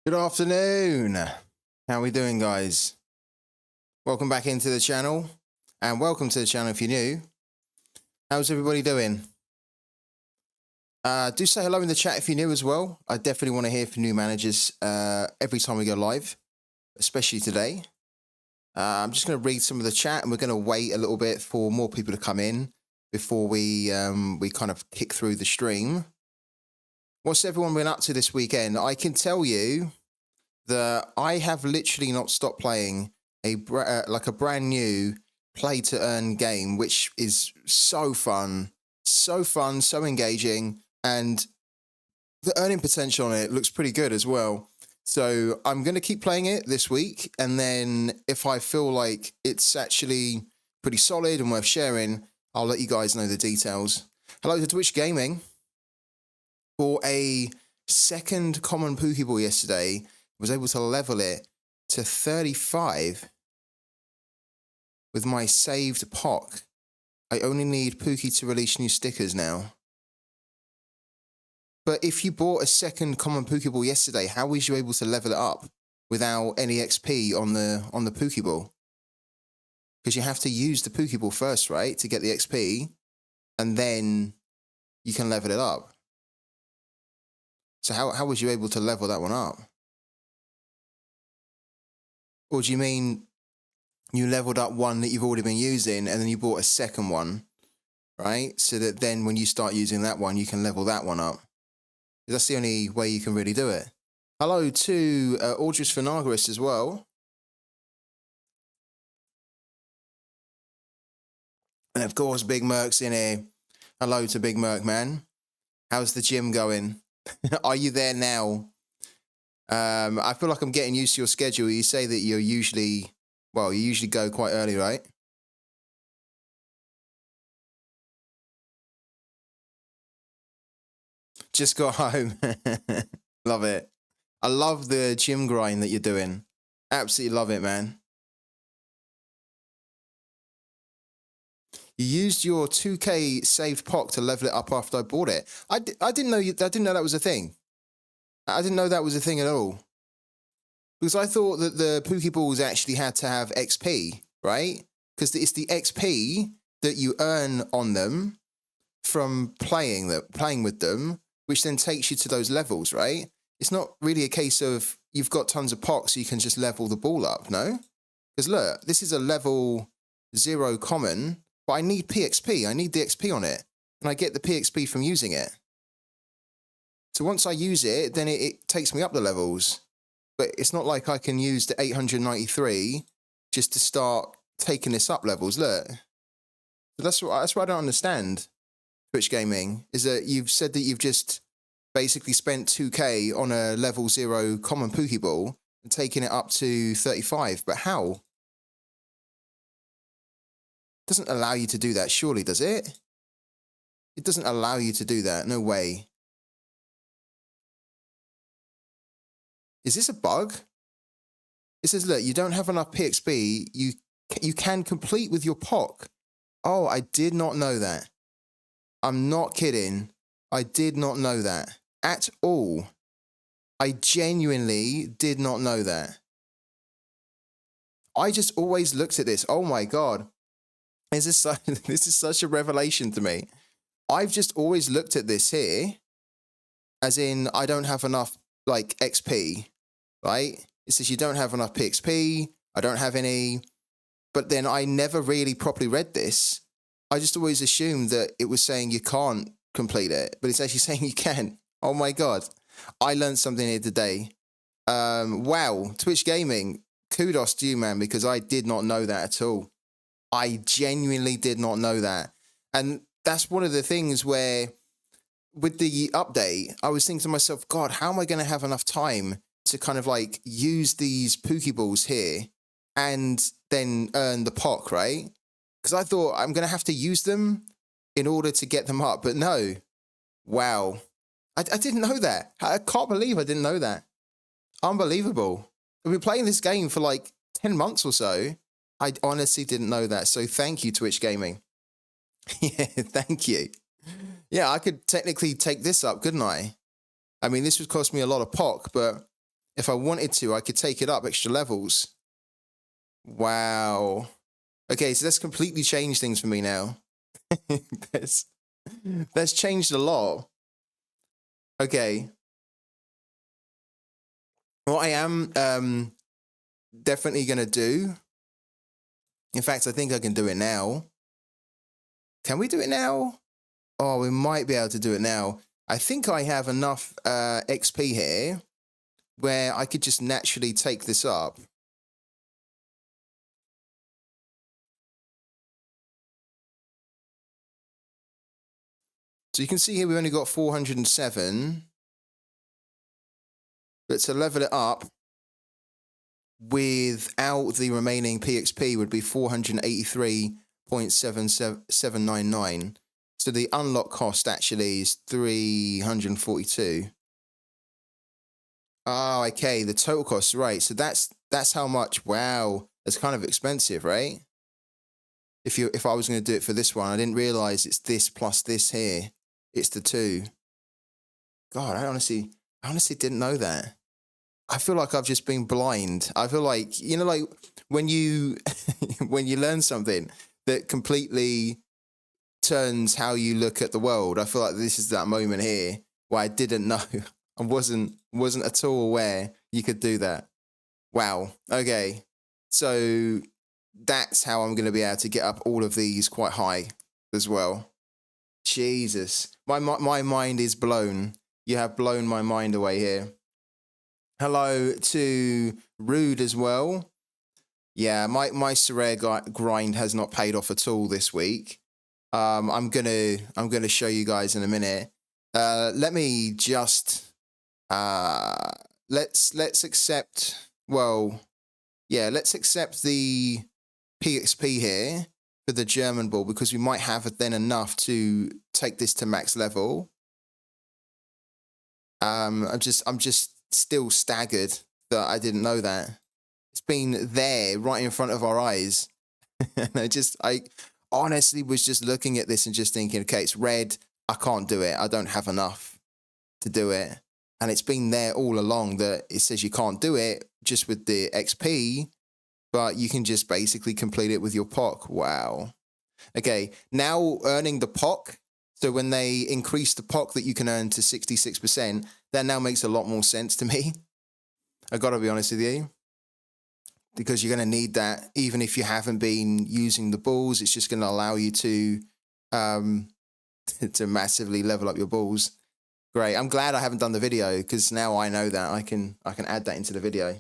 Good afternoon. How are we doing, guys? Welcome back into the channel, and welcome to the channel if you're new. How's everybody doing? Do say hello in the chat if you're new as well. I definitely want to hear from new managers every time we go live, especially today. I'm just going to read some of the chat, and we're going to wait a little bit for more people to come in before we kind of kick through the stream. What's everyone been up to this weekend? I can tell you that I have literally not stopped playing a brand new play to earn game, which is so fun, so engaging, and the earning potential on it looks pretty good as well. So I'm going to keep playing it this week, and then if I feel like it's actually pretty solid and worth sharing, I'll let you guys know the details. Hello to Twitch Gaming. For a second common Pokeball yesterday, was able to level it to 35 with my saved POC. I only need Pooky to release new stickers now. But if you bought a second common Pokeball yesterday, how was you able to level it up without any XP on the Pokeball? Because you have to use the Pokeball first, right, to get the XP, and then you can level it up. So how was you able to level that one up? Or do you mean you leveled up one that you've already been using and then you bought a second one, right? So that then when you start using that one, you can level that one up. That's the only way you can really do it. Hello to Audris Finagaris as well. And of course, Big Merc's in here. Hello to Big Merc, man. How's the gym going? Are you there now? I feel like I'm getting used to your schedule. You say that you usually go quite early, right? Just got home. Love it. I love the gym grind that you're doing. Absolutely love it, man. You used your 2K saved POC to level it up after I bought it. I didn't know that was a thing. I didn't know that was a thing at all. Because I thought that the Pokeballs actually had to have XP, right? Because it's the XP that you earn on them from playing with them, which then takes you to those levels, right? It's not really a case of you've got tons of POC so you can just level the ball up, no? Because look, this is a level 0 common, but I need PXP. I need the XP on it. And I get the PXP from using it. So once I use it, then it takes me up the levels. But it's not like I can use the 893 just to start taking this up levels. Look, that's what I don't understand. Twitch Gaming is that you've said that you've just basically spent 2K on a level 0 common Pokeball and taking it up to 35. But how? It doesn't allow you to do that, surely, does it? It doesn't allow you to do that. No way. Is this a bug? It says, look, you don't have enough PXP. You can complete with your POC. Oh, I did not know that. I'm not kidding. I did not know that at all. I genuinely did not know that. I just always looked at this. Oh my God. This is such a revelation to me. I've just always looked at this here as in I don't have enough like XP. Right? It says you don't have enough PXP, I don't have any, but then I never really properly read this. I just always assumed that it was saying you can't complete it, but it's actually saying you can. Oh my God. I learned something here today. Wow, Twitch Gaming, kudos to you, man, because I did not know that at all. I genuinely did not know that. And that's one of the things where with the update, I was thinking to myself, God, how am I going to have enough time to kind of like use these Pokeballs here and then earn the POC, right? Because I thought I'm going to have to use them in order to get them up, but no. Wow. I didn't know that. I can't believe I didn't know that. Unbelievable. I've been playing this game for like 10 months or so. I honestly didn't know that. So thank you, Twitch Gaming. Yeah, thank you. Yeah, I could technically take this up, couldn't I? I mean, this would cost me a lot of POC, but if I wanted to, I could take it up extra levels. Wow. Okay, so that's completely changed things for me now. that's changed a lot. Okay. What I am definitely going to do, in fact, I think I can do it now. Can we do it now? Oh, we might be able to do it now. I think I have enough XP here where I could just naturally take this up. So you can see here we've only got 407. But to level it up without the remaining PXP would be 483.799. So the unlock cost actually is 342. Oh, okay, the total cost, right. So that's how much. Wow, that's kind of expensive, right? If I was going to do it for this one, I didn't realize it's this plus this here. It's the two. God, I honestly didn't know that. I feel like I've just been blind. I feel like, you know, like when you when you learn something that completely turns how you look at the world. I feel like this is that moment here where I didn't know. I wasn't at all aware you could do that. Wow. Okay. So that's how I'm going to be able to get up all of these quite high as well. Jesus. My mind is blown. You have blown my mind away here. Hello to Rude as well. Yeah, my Sorare grind has not paid off at all this week. I'm gonna show you guys in a minute. Let me just let's accept. Well, yeah, let's accept the PXP here for the German ball because we might have then enough to take this to max level. I'm just still staggered that I didn't know that. It's been there right in front of our eyes. And I honestly was just looking at this and just thinking, okay, it's red. I can't do it. I don't have enough to do it. And it's been there all along that it says you can't do it just with the XP, but you can just basically complete it with your POC. Wow. Okay, now earning the POC. So when they increase the POC that you can earn to 66%, that now makes a lot more sense to me. I gotta be honest with you. Because you're going to need that even if you haven't been using the balls. It's just going to allow you to to massively level up your balls. Great. I'm glad I haven't done the video because now I know that I can add that into the video.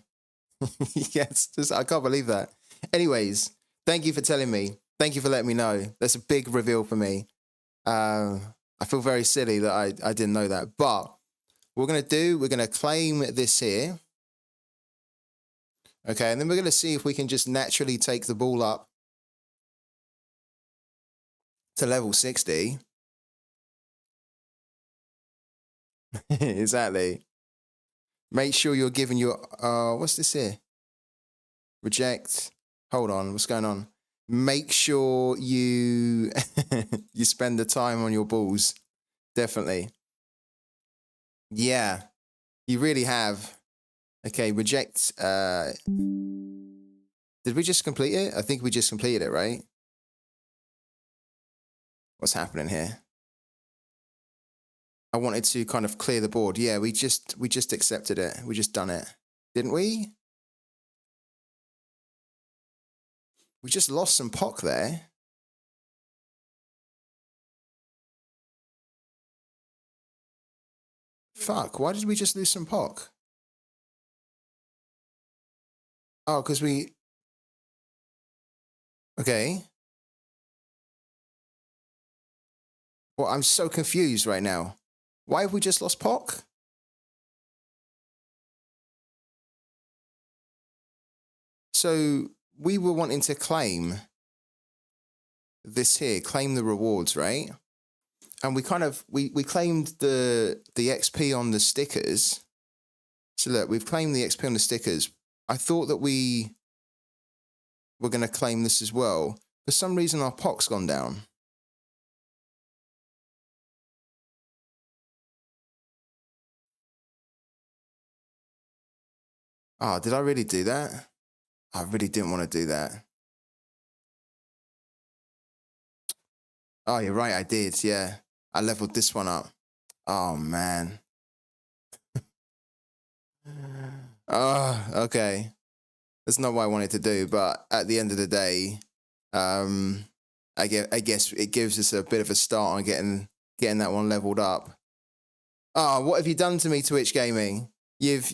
Yes, I can't believe that. Anyways, thank you for telling me. Thank you for letting me know. That's a big reveal for me. I feel very silly that I didn't know that. But what we're going to claim this here. Okay, and then we're going to see if we can just naturally take the ball up to level 60. Exactly. Make sure you're giving your... what's this here? Reject. Hold on, what's going on? Make sure you you spend the time on your balls. Definitely. Yeah, you really have. Okay, reject. Did we just complete it? I think we just completed it, right? What's happening here? I wanted to kind of clear the board. Yeah, we just accepted it. We just done it. Didn't we? We just lost some POC there. Fuck, why did we just lose some POC? Oh, because we... Okay. Well, I'm so confused right now. Why have we just lost POC? So we were wanting to claim this here, claim the rewards, right? And we kind of, we claimed the XP on the stickers. So look, we've claimed the XP on the stickers. I thought that we were going to claim this as well. For some reason, our POC's gone down. Oh, did I really do that? I really didn't want to do that. Oh, you're right, I did, yeah. I leveled this one up. Oh, man. Oh, okay. That's not what I wanted to do, but at the end of the day, I guess it gives us a bit of a start on getting that one leveled up. Oh, what have you done to me, Twitch Gaming? You've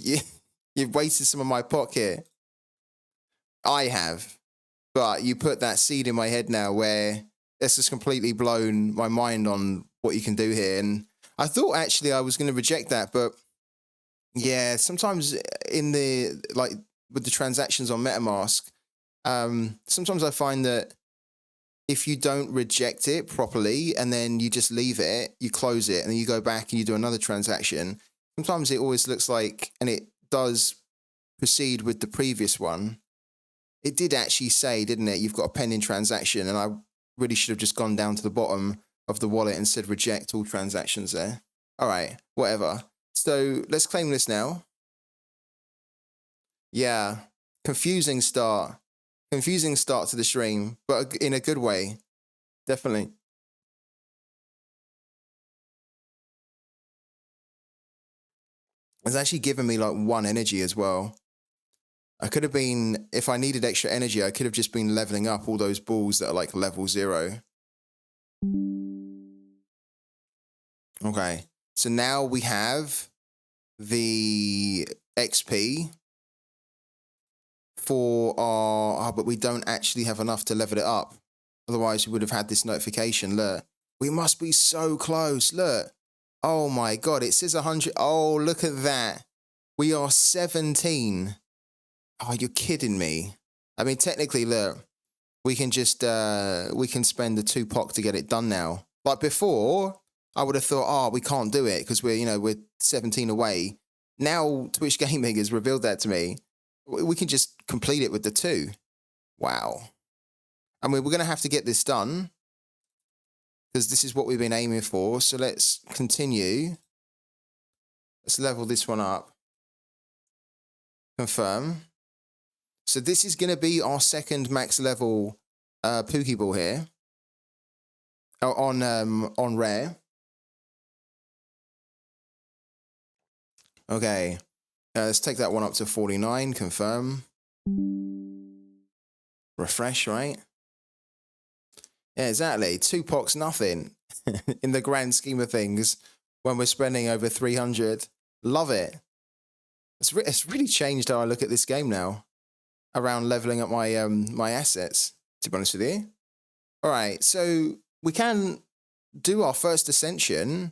wasted some of my pocket. I have, but you put that seed in my head now where this has completely blown my mind on what you can do here. And I thought actually I was going to reject that, but yeah, sometimes in the like with the transactions on MetaMask, sometimes I find that if you don't reject it properly and then you just leave it, you close it, and then you go back and you do another transaction, sometimes it always looks like, and it does proceed with the previous one. It did actually say, didn't it? You've got a pending transaction, and I really should have just gone down to the bottom of the wallet and said reject all transactions there. All right, whatever. So let's claim this now. Yeah, confusing start. Confusing start to the stream, but in a good way. Definitely. It's actually given me like 1 energy as well. I could have been, if I needed extra energy, I could have just been leveling up all those balls that are like level 0. Okay, so now we have the XP for our, but we don't actually have enough to level it up. Otherwise, we would have had this notification. Look, we must be so close. Look. Oh my God, it says 100. Oh, look at that. We are 17. Oh, you're kidding me. I mean, technically, look, we can just, we can spend the 2 POC to get it done now. Like before, I would have thought, oh, we can't do it because we're 17 away. Now, Twitch Gaming has revealed that to me. We can just complete it with the 2. Wow. I mean, we're going to have to get this done because this is what we've been aiming for. So let's continue. Let's level this one up. Confirm. So this is going to be our 2nd max level Pooky Ball here. On rare. Okay. Let's take that one up to 49. Confirm. Refresh, right? Yeah, exactly. 2 POCs, nothing in the grand scheme of things when we're spending over 300. Love it. It's really changed how I look at this game now around leveling up my my assets, to be honest with you. All right, so we can do our first ascension.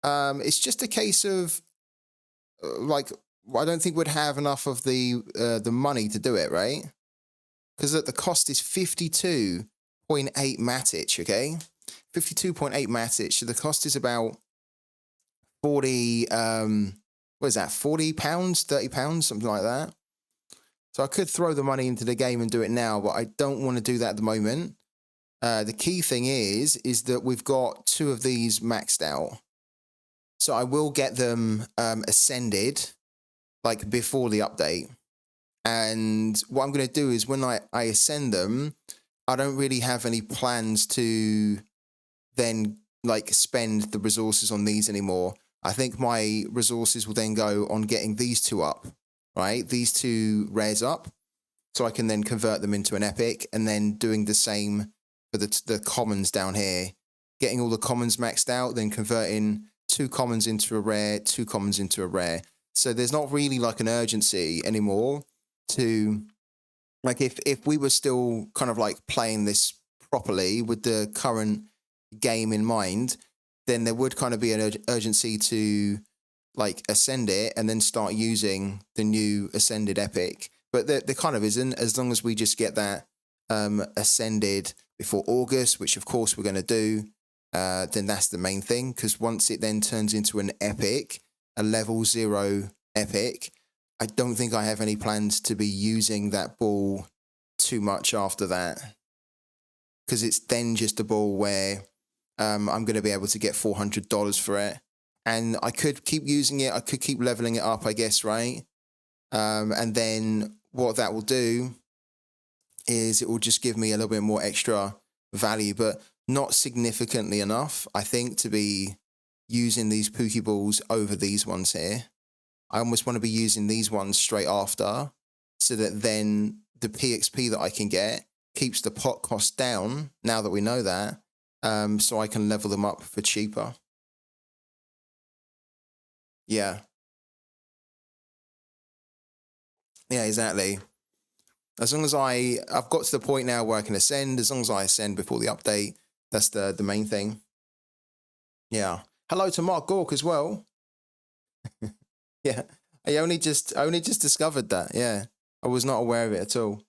It's just a case of like, I don't think we'd have enough of the money to do it, right? Because the cost is 52.8 Matic, okay? 52.8 Matic. So the cost is about 40, what is that, 40 pounds, 30 pounds, something like that. So I could throw the money into the game and do it now, but I don't want to do that at the moment. The key thing is that we've got 2 of these maxed out. So I will get them ascended, like before the update. And what I'm going to do is when I ascend them, I don't really have any plans to then like spend the resources on these anymore. I think my resources will then go on getting these 2 up, right? These 2 rares up, so I can then convert them into an epic, and then doing the same for the commons down here, getting all the commons maxed out, then converting 2 commons into a rare, 2 commons into a rare. So there's not really like an urgency anymore to, like, if we were still kind of like playing this properly with the current game in mind, then there would kind of be an urgency to like ascend it and then start using the new ascended epic. But there kind of isn't, as long as we just get that ascended before August, which of course we're going to do, then that's the main thing. Because once it then turns into an epic, a level 0 epic, I don't think I have any plans to be using that ball too much after that. Because it's then just a ball where I'm going to be able to get $400 for it. And I could keep using it. I could keep leveling it up, I guess, right? And then what that will do is it will just give me a little bit more extra value, but not significantly enough, I think, to be using these pooky balls over these ones here. I almost want to be using these ones straight after, so that then the PXP that I can get keeps the pot cost down, now that we know that, so I can level them up for cheaper. Yeah. Yeah, exactly. As long as I've got to the point now where I can ascend, as long as I ascend before the update, that's the main thing. Yeah. Hello to Mark Gork as well. Yeah. I only just discovered that. Yeah. I was not aware of it at all.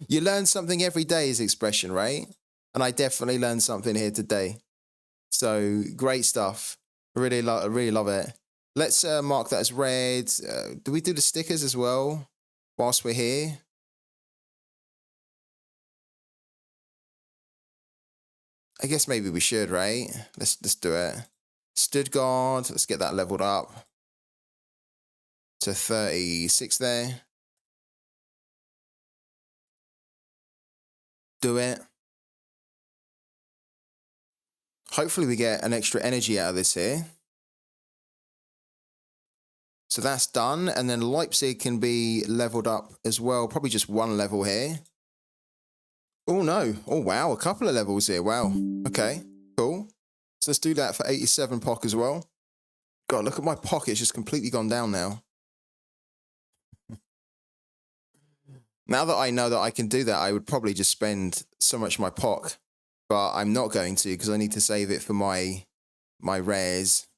You learn something every day is expression, right? And I definitely learned something here today. So great stuff. Really love it. Let's mark that as red. Do we do the stickers as well whilst we're here? I guess maybe we should, right? Let's do it. Stuttgart, let's get that leveled up to 36 there. Do it. Hopefully we get an extra energy out of this here. So that's done. And then Leipzig can be leveled up as well. Probably just one level here. Oh, no. Oh, wow. A couple of levels here. Wow. Okay, cool. So let's do that for 87 POC as well. God, look at my pocket. It's just completely gone down now. Now that I know that I can do that, I would probably just spend so much of my POC. But I'm not going to, because I need to save it for my rares.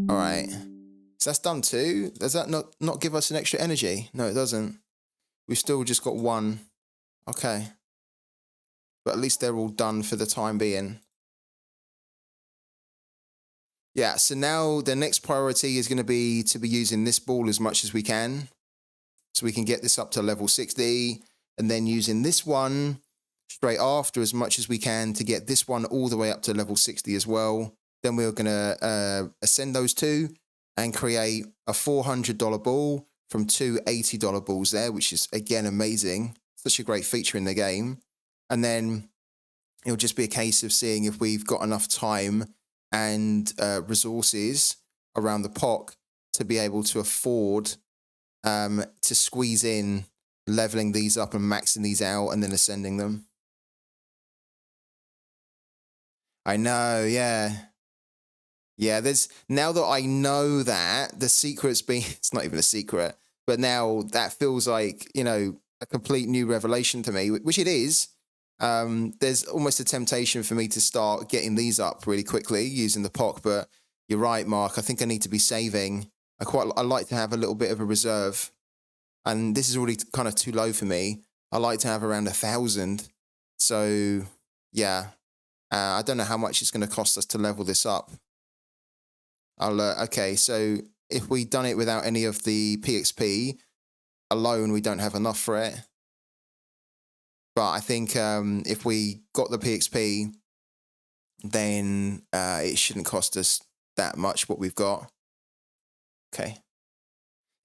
All right. So that's done too. Does that not give us an extra energy? No, it doesn't. We've still just got one. Okay. But at least they're all done for the time being. Yeah, so now the next priority is going to be using this ball as much as we can. So we can get this up to level 60. And then using this one straight after as much as we can to get this one all the way up to level 60 as well. Then we're going to ascend those two and create a $400 ball from two $80 balls there, which is, again, amazing. Such a great feature in the game. And then it'll just be a case of seeing if we've got enough time and resources around the POC to be able to afford to squeeze in leveling these up and maxing these out and then ascending them. I know, yeah. Yeah, now that I know that, the secret's been, it's not even a secret, but now that feels like, a complete new revelation to me, which it is. There's almost a temptation for me to start getting these up really quickly using the POC, but you're right, Mark. I think I need to be saving. I like to have a little bit of a reserve, and this is already kind of too low for me. I like to have around 1,000. So yeah, I don't know how much it's going to cost us to level this up. Okay, so if we done it without any of the PXP alone, we don't have enough for it. But I think if we got the PXP, then it shouldn't cost us that much what we've got. Okay.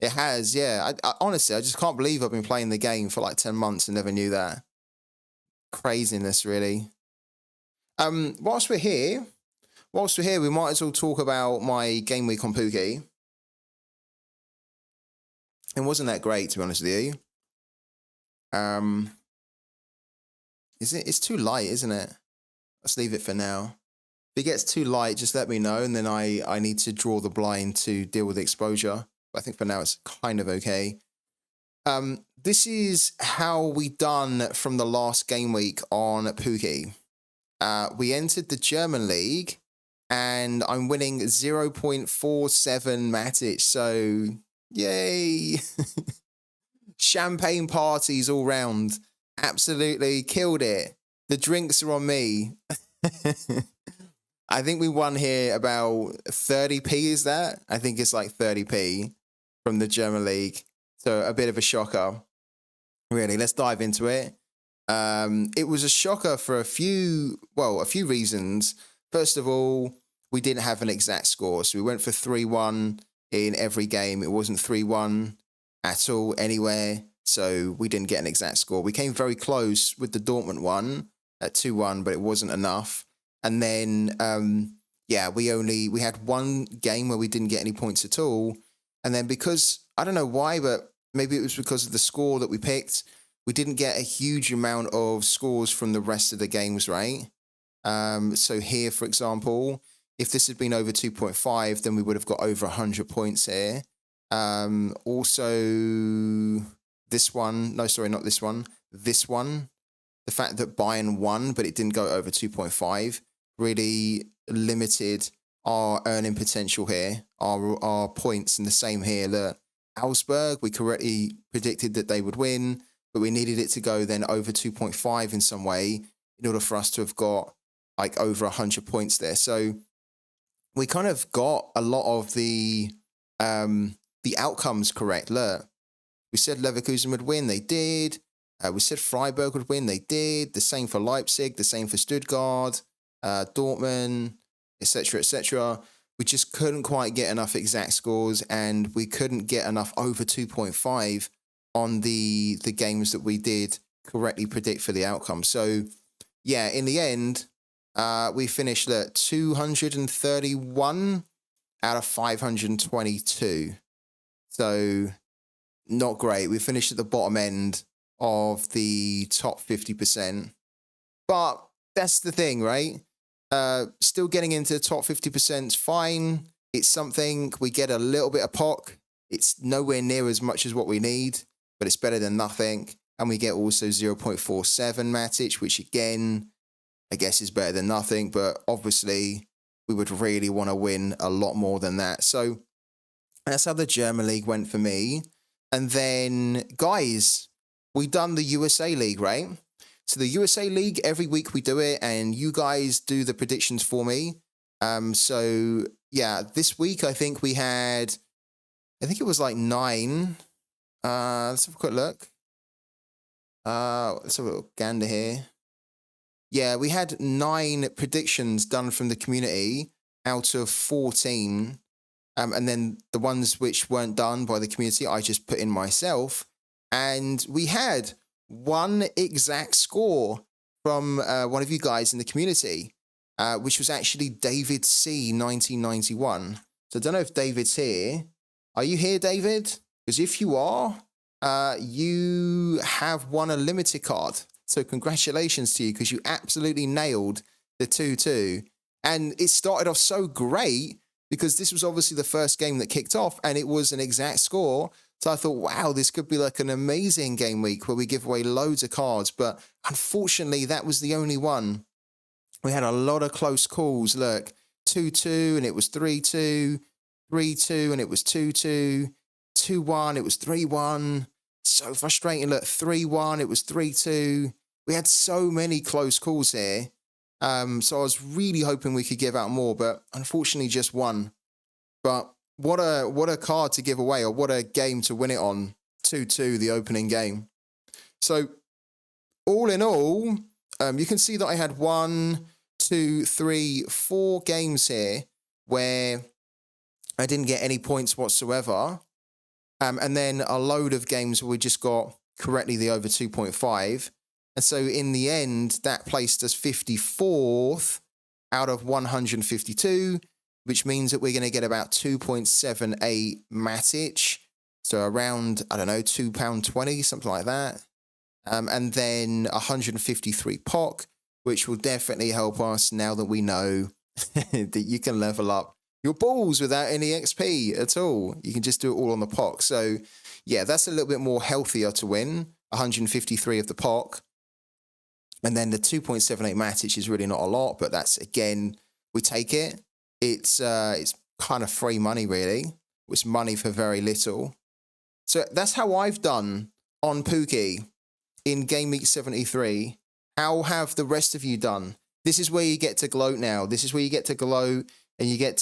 It has, yeah. I honestly, I just can't believe I've been playing the game for like 10 months and never knew that. Craziness, really. Whilst we're here, we might as well talk about my game week on Pooky. It wasn't that great, to be honest with you. It's too light, isn't it? Let's leave it for now. If it gets too light, just let me know, and then I need to draw the blind to deal with the exposure. But I think for now it's kind of okay. This is how we done from the last game week on Pooky. We entered the German league, and I'm winning 0.47 Matic, so yay! Champagne parties all round. Absolutely killed it. The drinks are on me. I think we won here about 30p, is that? I think it's like 30p from the German league. So a bit of a shocker. Really, let's dive into it. It was a shocker for a few reasons. First of all, we didn't have an exact score. So we went for 3-1 in every game. It wasn't 3-1 at all anywhere. So we didn't get an exact score. We came very close with the Dortmund one at 2-1, but it wasn't enough. And then, we had one game where we didn't get any points at all. And then because, I don't know why, but maybe it was because of the score that we picked, we didn't get a huge amount of scores from the rest of the games, right? So here, for example, if this had been over 2.5, then we would have got over 100 points here. Also, this one, no, sorry, not this one, this one, the fact that Bayern won, but it didn't go over 2.5, really limited our earning potential here, our points, and the same here. That Augsburg, we correctly predicted that they would win, but we needed it to go then over 2.5 in some way in order for us to have got like over 100 points there. So we kind of got a lot of the outcomes correct. Look, we said Leverkusen would win, they did. We said Freiburg would win, they did. The same for Leipzig, the same for Stuttgart, Dortmund, etc., etc. We just couldn't quite get enough exact scores, and we couldn't get enough over 2.5 on the games that we did correctly predict for the outcome. So, yeah, in the end, we finished at 231 out of 522. So, not great. We finished at the bottom end of the top 50%. But that's the thing, right? Still getting into the top 50% is fine. It's something. We get a little bit of POC. It's nowhere near as much as what we need, but it's better than nothing. And we get also 0.47 Matic, which again, I guess is better than nothing. But obviously, we would really want to win a lot more than that. So that's how the German League went for me. And then, guys, we done the USA League, right? So the USA League, every week we do it, and you guys do the predictions for me. So, yeah, this week I think we had, I think it was like 9. Let's have a quick look. Let's have a little gander here. Yeah, we had 9 predictions done from the community out of 14. And then the ones which weren't done by the community, I just put in myself. And we had one exact score from one of you guys in the community, which was actually David C. 1991. So I don't know if David's here. Are you here, David? Because if you are, you have won a limited card. So congratulations to you, because you absolutely nailed the 2-2. And it started off so great because this was obviously the first game that kicked off and it was an exact score. So I thought, wow, this could be like an amazing game week where we give away loads of cards. But unfortunately, that was the only one. We had a lot of close calls. Look, 2-2 and it was 3-2, 3-2 and it was 2-2, 2-1, it was 3-1. So frustrating. Look, 3-1, it was 3-2. We had so many close calls here. So I was really hoping we could give out more, but unfortunately just one. But what a card to give away, or what a game to win it on. 2-2, the opening game. So all in all, you can see that I had 1, 2, 3, 4 games here where I didn't get any points whatsoever. And then a load of games where we just got correctly the over 2.5. And so in the end, that placed us 54th out of 152, which means that we're going to get about 2.78 Matic. So around, I don't know, £2.20, something like that. And then 153 POC, which will definitely help us now that we know that you can level up your balls without any XP at all. You can just do it all on the POC. So yeah, that's a little bit more healthier to win. 153 of the POC. And then the 2.78 Matic is really not a lot, but that's, again, we take it. It's kind of free money, really. It's money for very little. So that's how I've done on Pooky in Game Week 73. How have the rest of you done? This is where you get to gloat now. This is where you get to gloat, and you get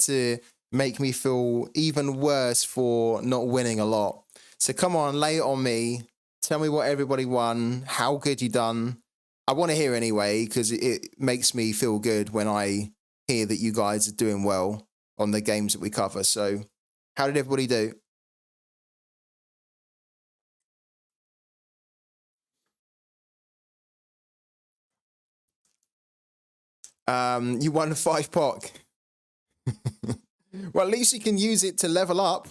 to make me feel even worse for not winning a lot. So come on, lay it on me. Tell me what everybody won, how good you done. I want to hear anyway, because it makes me feel good when I hear that you guys are doing well on the games that we cover. So how did everybody do? You won 5 POC. Well, at least you can use it to level up.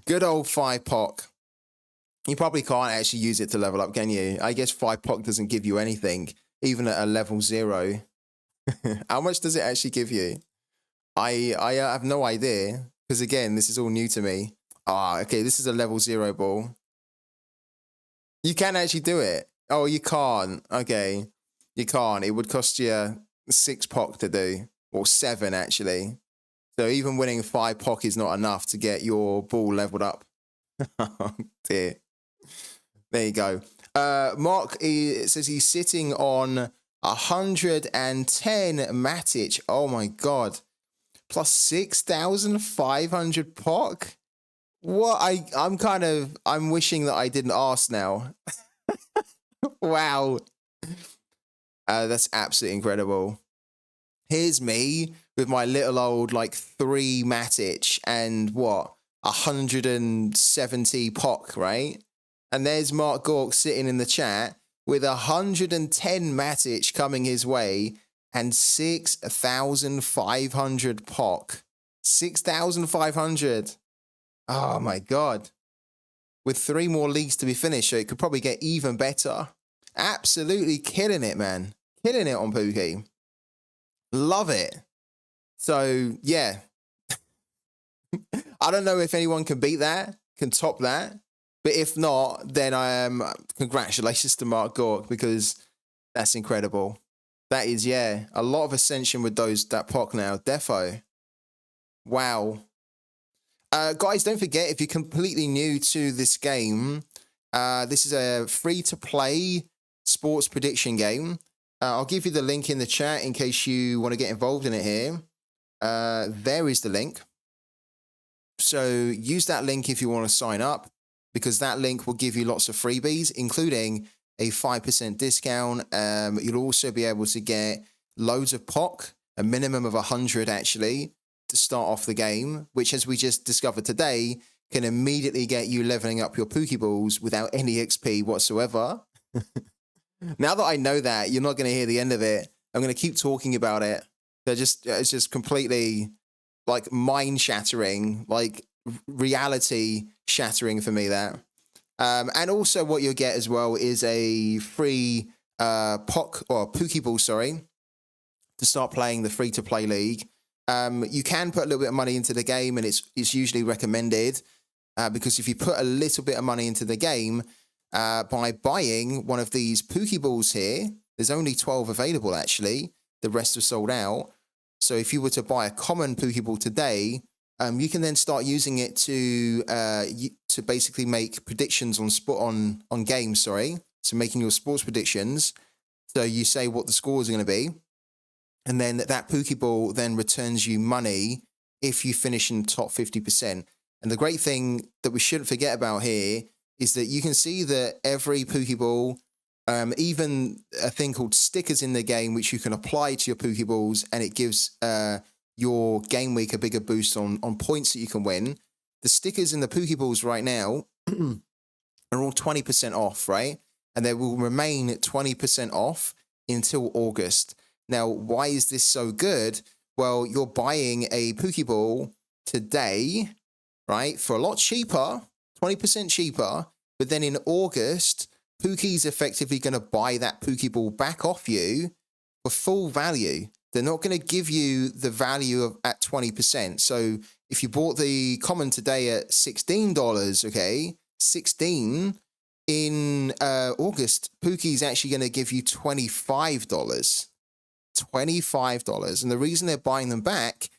Good old 5 POC. You probably can't actually use it to level up, can you? I guess 5 POC doesn't give you anything, even at a level 0. How much does it actually give you? I have no idea, because again, this is all new to me. Okay, this is a level 0 ball. You can actually do it. Oh, you can't. Okay, you can't. It would cost you 6 POC to do, or 7 actually. So even winning 5 POC is not enough to get your ball leveled up. Oh dear. There you go. Mark says he's sitting on 110 Matic. Oh my god. Plus 6,500 POC? What? I'm wishing that I didn't ask now. Wow. That's absolutely incredible. Here's me with my little old like 3 Matic and what? 170 POC, right? And there's Mark Gork sitting in the chat with 110 Matic coming his way and 6,500 POC. 6,500. Oh my god. With 3 more leagues to be finished, so it could probably get even better. Absolutely killing it, man. Killing it on Pooky. Love it. So, yeah. I don't know if anyone can beat that, can top that. But if not, then congratulations to Mark Gork, because that's incredible. That is, yeah, a lot of ascension with that POC now. Defo. Wow. Guys, don't forget, if you're completely new to this game, this is a free-to-play sports prediction game. I'll give you the link in the chat in case you want to get involved in it here. There is the link. So use that link if you want to sign up, because that link will give you lots of freebies, including a 5% discount. You'll also be able to get loads of POC, a minimum of 100 actually, to start off the game, which, as we just discovered today, can immediately get you leveling up your Pokeballs without any XP whatsoever. Now that I know that, you're not going to hear the end of it. I'm going to keep talking about it. It's just completely like mind-shattering, like reality-shattering for me, that. And also what you'll get as well is a free POC, or Pokeball, sorry, to start playing the free-to-play league. You can put a little bit of money into the game, and it's usually recommended, because if you put a little bit of money into the game, by buying one of these Pokeballs here, there's only 12 available actually, the rest are sold out. So if you were to buy a common Pokeball today, you can then start using it to basically make predictions on games, sorry. So making your sports predictions. So you say what the scores are going to be, and then that Pokeball then returns you money if you finish in the top 50%. And the great thing that we shouldn't forget about here is that you can see that every Pokeball, even a thing called stickers in the game, which you can apply to your Pokeballs, and it gives your game week a bigger boost on points that you can win. The stickers in the Pokeballs right now are all 20% off, right? And they will remain 20% off until August. Now, why is this so good? Well, you're buying a Pokeball today, right, for a lot cheaper, 20% cheaper, but then in August, Pookie's effectively going to buy that Pokeball back off you for full value. They're not going to give you the value at 20%. So if you bought the common today at $16, okay, 16 in August, Pookie's actually going to give you $25. $25. And the reason they're buying them back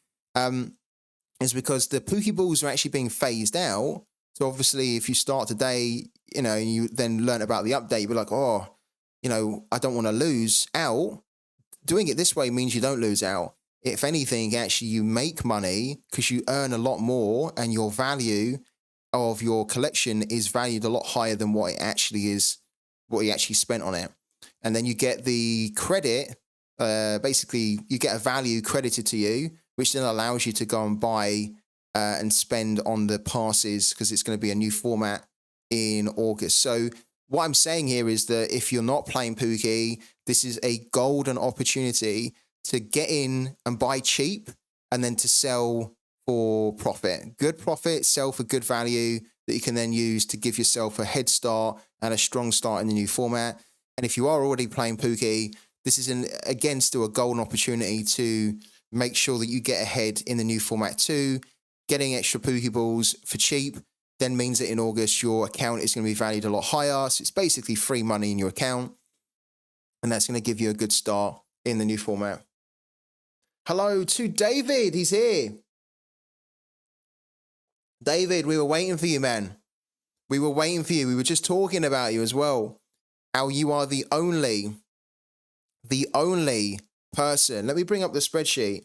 is because the Pokeballs are actually being phased out. So obviously, if you start today, and you then learn about the update, you're like, oh, I don't want to lose out. Doing it this way means you don't lose out. If anything, actually, you make money because you earn a lot more, and your value of your collection is valued a lot higher than what it actually is, what you actually spent on it. And then you get the credit basically you get a value credited to you, which then allows you to go and buy and spend on the passes because it's going to be a new format in August. So what I'm saying here is that if you're not playing Pooky, this is a golden opportunity to get in and buy cheap and then to sell for profit. Good profit, sell for good value that you can then use to give yourself a head start and a strong start in the new format. And if you are already playing Pooky, this is, again, still a golden opportunity to make sure that you get ahead in the new format too. Getting extra Pokeballs for cheap then means that in August, your account is going to be valued a lot higher. So it's basically free money in your account. And that's going to give you a good start in the new format. Hello to David. He's here. David, we were waiting for you, man. We were waiting for you. We were just talking about you as well. How you are the only person. Let me bring up the spreadsheet.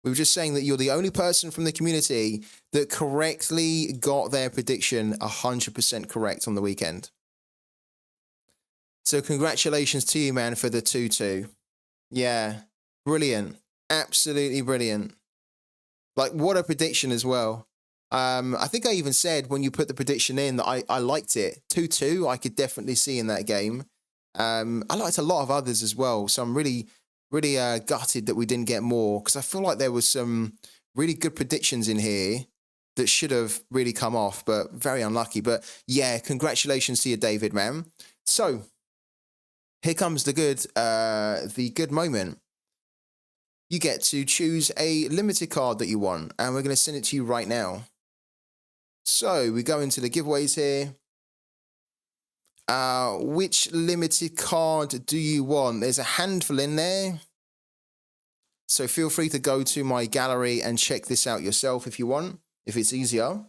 We were just saying that you're the only person from the community that correctly got their prediction 100% correct on the weekend. So congratulations to you, man, for the 2-2. Yeah, brilliant. Absolutely brilliant. Like, what a prediction as well. I think I even said when you put the prediction in that I liked it. 2-2, I could definitely see in that game. I liked a lot of others as well. So I'm really gutted that we didn't get more because I feel like there was some really good predictions in here that should have really come off, but very unlucky. But yeah, congratulations to you, David, man. So here comes the good moment. You get to choose a limited card that you want, and we're going to send it to you right now. So we go into the giveaways here. Which limited card do you want? There's a handful in there. So feel free to go to my gallery and check this out yourself if you want, if it's easier.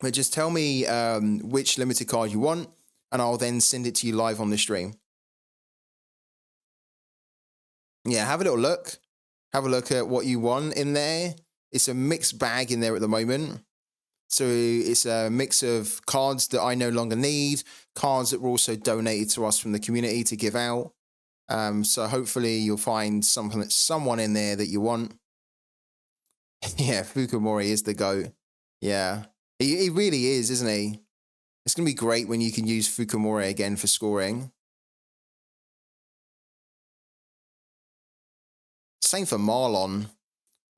But just tell me which limited card you want, and I'll then send it to you live on the stream. Yeah, have a little look. Have a look at what you want in there. It's a mixed bag in there at the moment. So it's a mix of cards that I no longer need, cards that were also donated to us from the community to give out. So hopefully you'll find someone in there that you want. Yeah, Fukumori is the GOAT. Yeah, he really is, isn't he? It's going to be great when you can use Fukumori again for scoring. Same for Marlon.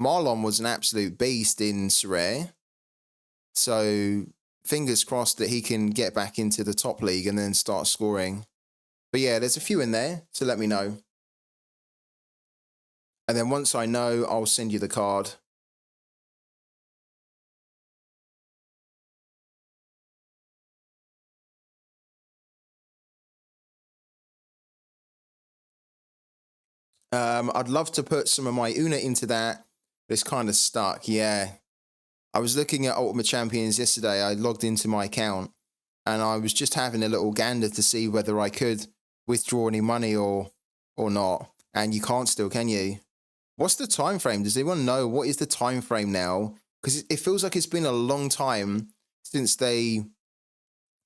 Marlon was an absolute beast in Sorare. So fingers crossed that he can get back into the top league and then start scoring. But yeah, there's a few in there, so let me know. And then once I know, I'll send you the card. I'd love to put some of my Una into that, but it's kind of stuck. Yeah. I was looking at Ultimate Champions yesterday. I logged into my account and I was just having a little gander to see whether I could withdraw any money or not. And you can't still, can you? What's the time frame? Does anyone know what is the time frame now? Because it feels like it's been a long time since they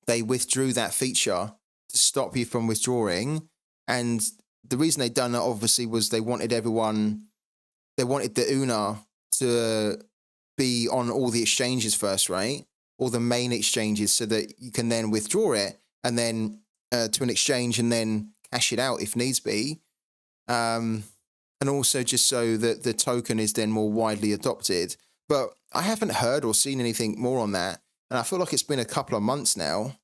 withdrew that feature to stop you from withdrawing. And the reason they done that obviously was they wanted the Una to be on all the exchanges first, right? All the main exchanges, so that you can then withdraw it and then to an exchange and then cash it out if needs be. And also just so that the token is then more widely adopted. But I haven't heard or seen anything more on that. And I feel like it's been a couple of months now.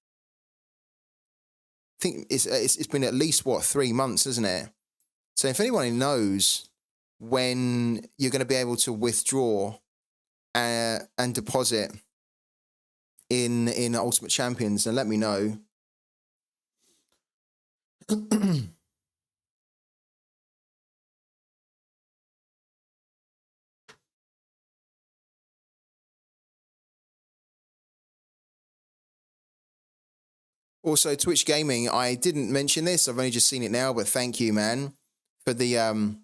I think it's been at least, 3 months, isn't it? So if anyone knows when you're going to be able to withdraw and deposit in Ultimate Champions, then let me know. Also, Twitch Gaming, I didn't mention this. I've only just seen it now, but thank you, man, for the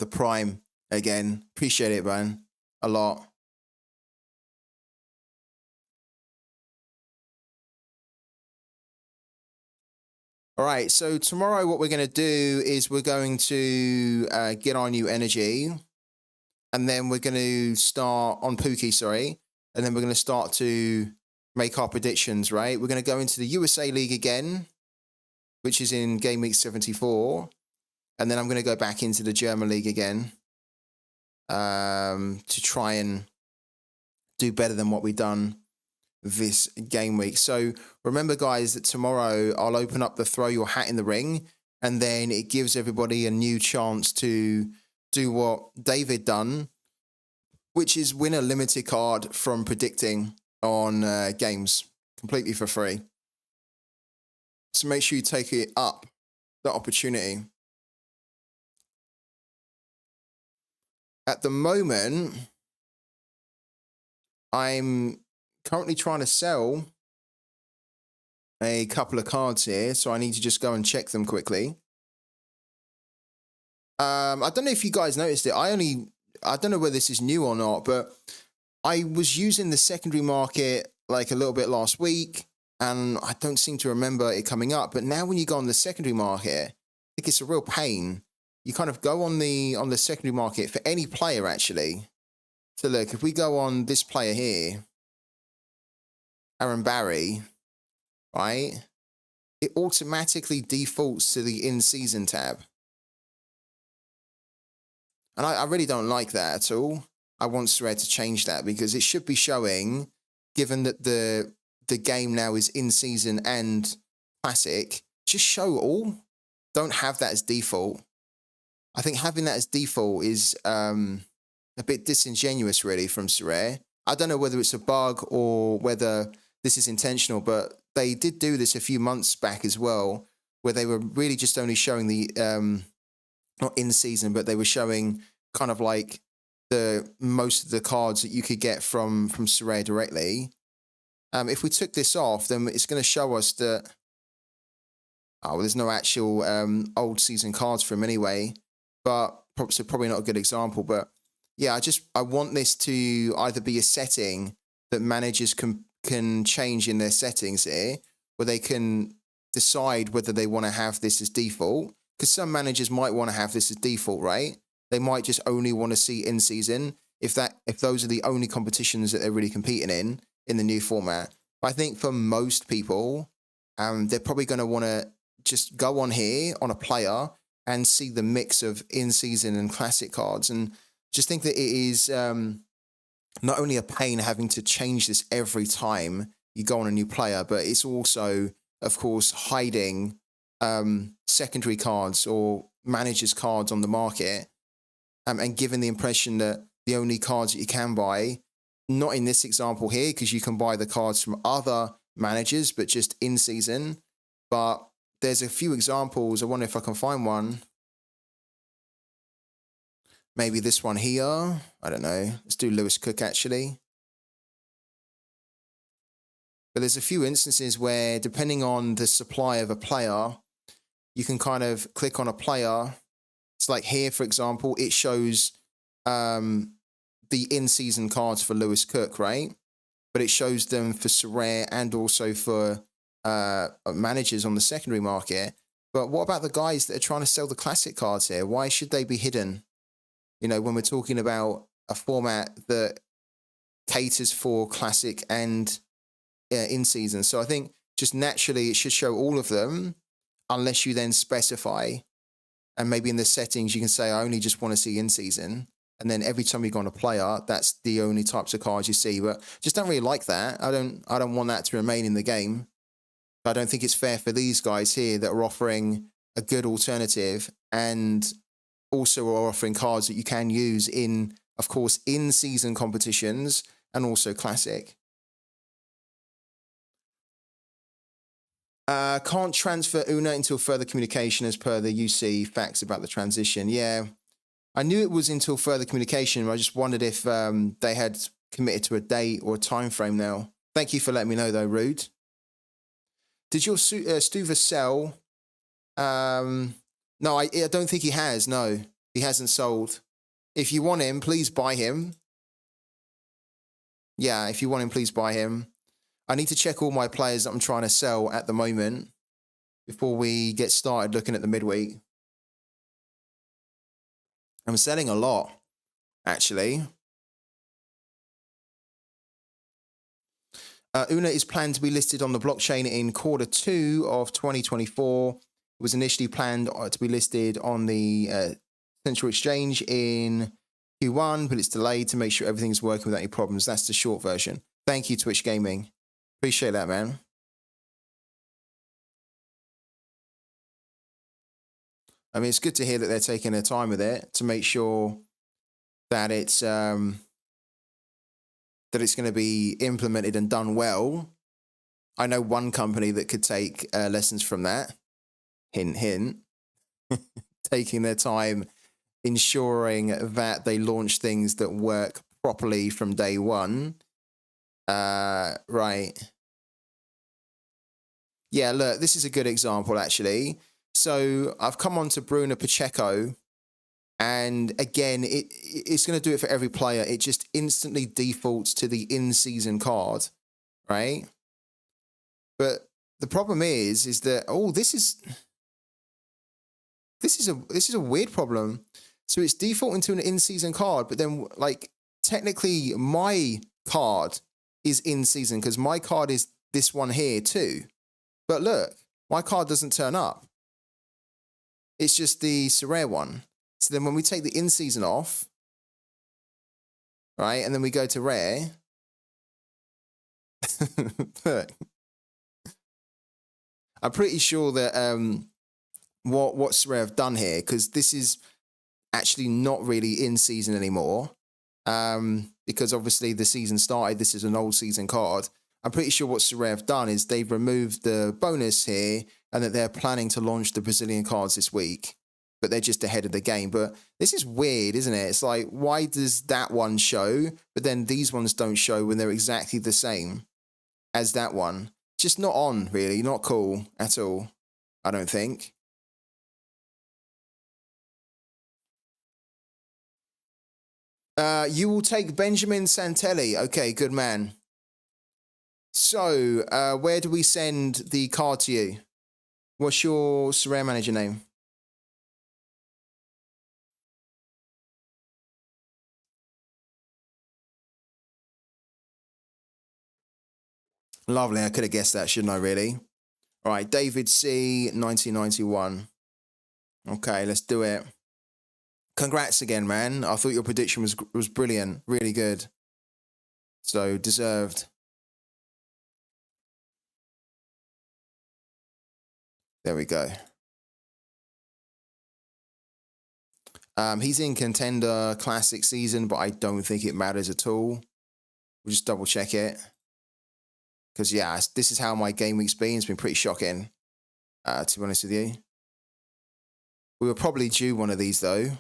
Prime again. Appreciate it, man, a lot. All right, so tomorrow what we're going to do is we're going to get our new energy, and then we're going to start on Pooky, sorry, and then we're going to start to make our predictions, right? We're going to go into the USA League again, which is in game week 74, and then I'm going to go back into the German League again to try and do better than what we've done this game week. So remember, guys, that tomorrow I'll open up the throw your hat in the ring, and then it gives everybody a new chance to do what David done, which is win a limited card from predicting on games completely for free. So make sure you take it up, the opportunity. At the moment, I'm currently trying to sell a couple of cards here, so I need to just go and check them quickly. I don't know if you guys noticed it. I don't know whether this is new or not, but I was using the secondary market like a little bit last week, and I don't seem to remember it coming up. But now when you go on the secondary market, I think it's a real pain. You kind of go on the secondary market for any player, actually. So look, if we go on this player here, Aaron Barry, right? It automatically defaults to the in-season tab. And I really don't like that at all. I want Sorare to change that, because it should be showing, given that the game now is in-season and classic, just show all. Don't have that as default. I think having that as default is a bit disingenuous, really, from Sorare. I don't know whether it's a bug or whether this is intentional, but they did do this a few months back as well, where they were really just only showing the, not in season, but they were showing kind of like most of the cards that you could get from Sorare directly. If we took this off, then it's going to show us that, there's no actual old season cards for him anyway, but so probably not a good example. But yeah, I want this to either be a setting that managers can change in their settings here, where they can decide whether they want to have this as default, because some managers might want to have this as default, right? They might just only want to see in season if those are the only competitions that they're really competing in the new format. But I think for most people, they're probably going to want to just go on here on a player and see the mix of in season and classic cards, and just think that it is not only a pain having to change this every time you go on a new player, but it's also, of course, hiding secondary cards or managers' cards on the market, and giving the impression that the only cards that you can buy, not in this example here, because you can buy the cards from other managers, but just in season. But there's a few examples. I wonder if I can find one. Maybe this one here. I don't know. Let's do Lewis Cook, actually. But there's a few instances where, depending on the supply of a player, you can kind of click on a player. It's like here, for example, it shows the in-season cards for Lewis Cook, right? But it shows them for Sorare and also for managers on the secondary market. But what about the guys that are trying to sell the classic cards here? Why should they be hidden? You know, when we're talking about a format that caters for classic and in season. So I think just naturally it should show all of them, unless you then specify. And maybe in the settings, you can say, I only just want to see in season. And then every time you go on a player, that's the only types of cards you see. But just don't really like that. I don't want that to remain in the game. I don't think it's fair for these guys here that are offering a good alternative and also are offering cards that you can use in, of course, in-season competitions and also classic. Can't transfer Una until further communication as per the UC facts about the transition. Yeah, I knew it was until further communication. I just wondered if they had committed to a date or a time frame now. Thank you for letting me know, though, Rude. Did your Stuva sell? No, I don't think he has. No, he hasn't sold. If you want him, please buy him. Yeah, if you want him, please buy him. I need to check all my players that I'm trying to sell at the moment, before we get started looking at the midweek. I'm selling a lot, actually. Una is planned to be listed on the blockchain in Q2 of 2024. It was initially planned to be listed on the Central Exchange in Q1, but it's delayed to make sure everything's working without any problems. That's the short version. Thank you, Twitch Gaming. Appreciate that, man. I mean, it's good to hear that they're taking their time with it to make sure that it's going to be implemented and done well. I know one company that could take lessons from that. Hint, hint. Taking their time, ensuring that they launch things that work properly from day one. Right. Yeah, look, this is a good example, actually. So I've come on to Bruno Pacheco, and again, it's going to do it for every player. It just instantly defaults to the in-season card, right? But the problem is that this is a weird problem. So it's defaulting to an in-season card, but then like technically my card is in-season because my card is this one here too. But look, my card doesn't turn up. It's just the Sorare one. So then when we take the in-season off, right, and then we go to rare, look, I'm pretty sure that what Sorare have done here, because this is actually not really in-season anymore, because obviously the season started, this is an old season card. I'm pretty sure what Sorare have done is they've removed the bonus here and that they're planning to launch the Brazilian cards this week, but they're just ahead of the game. But this is weird, isn't it? It's like, why does that one show, but then these ones don't show when they're exactly the same as that one? Just not on, really. Not cool at all, I don't think. You will take Benjamin Santelli. Okay, good man. So, where do we send the card to you? What's your Sorare manager name? Lovely. I could have guessed that, shouldn't I, really? All right, David C, 1991. Okay, let's do it. Congrats again, man. I thought your prediction was brilliant. Really good. So, deserved. There we go. He's in contender classic season, but I don't think it matters at all. We'll just double check it. Because, yeah, this is how my game week's been. It's been pretty shocking, to be honest with you. We were probably due one of these, though,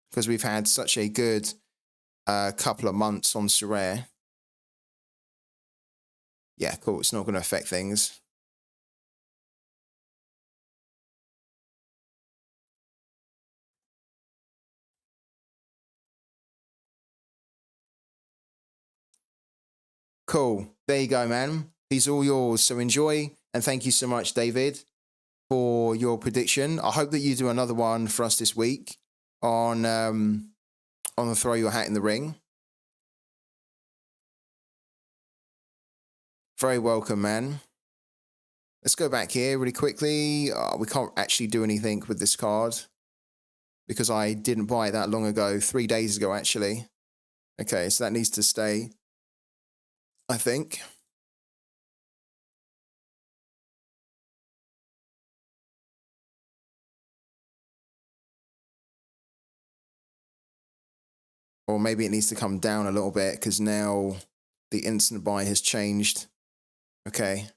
because we've had such a good couple of months on Sorare. Yeah, cool. It's not going to affect things. Cool. There you go, man. He's all yours. So enjoy. And thank you so much, David, for your prediction. I hope that you do another one for us this week on the Throw Your Hat in the Ring. Very welcome, man. Let's go back here really quickly. We can't actually do anything with this card because I didn't buy it that long ago, 3 days ago, actually. Okay, so that needs to stay, I think. Or maybe it needs to come down a little bit because now the instant buy has changed. Okay.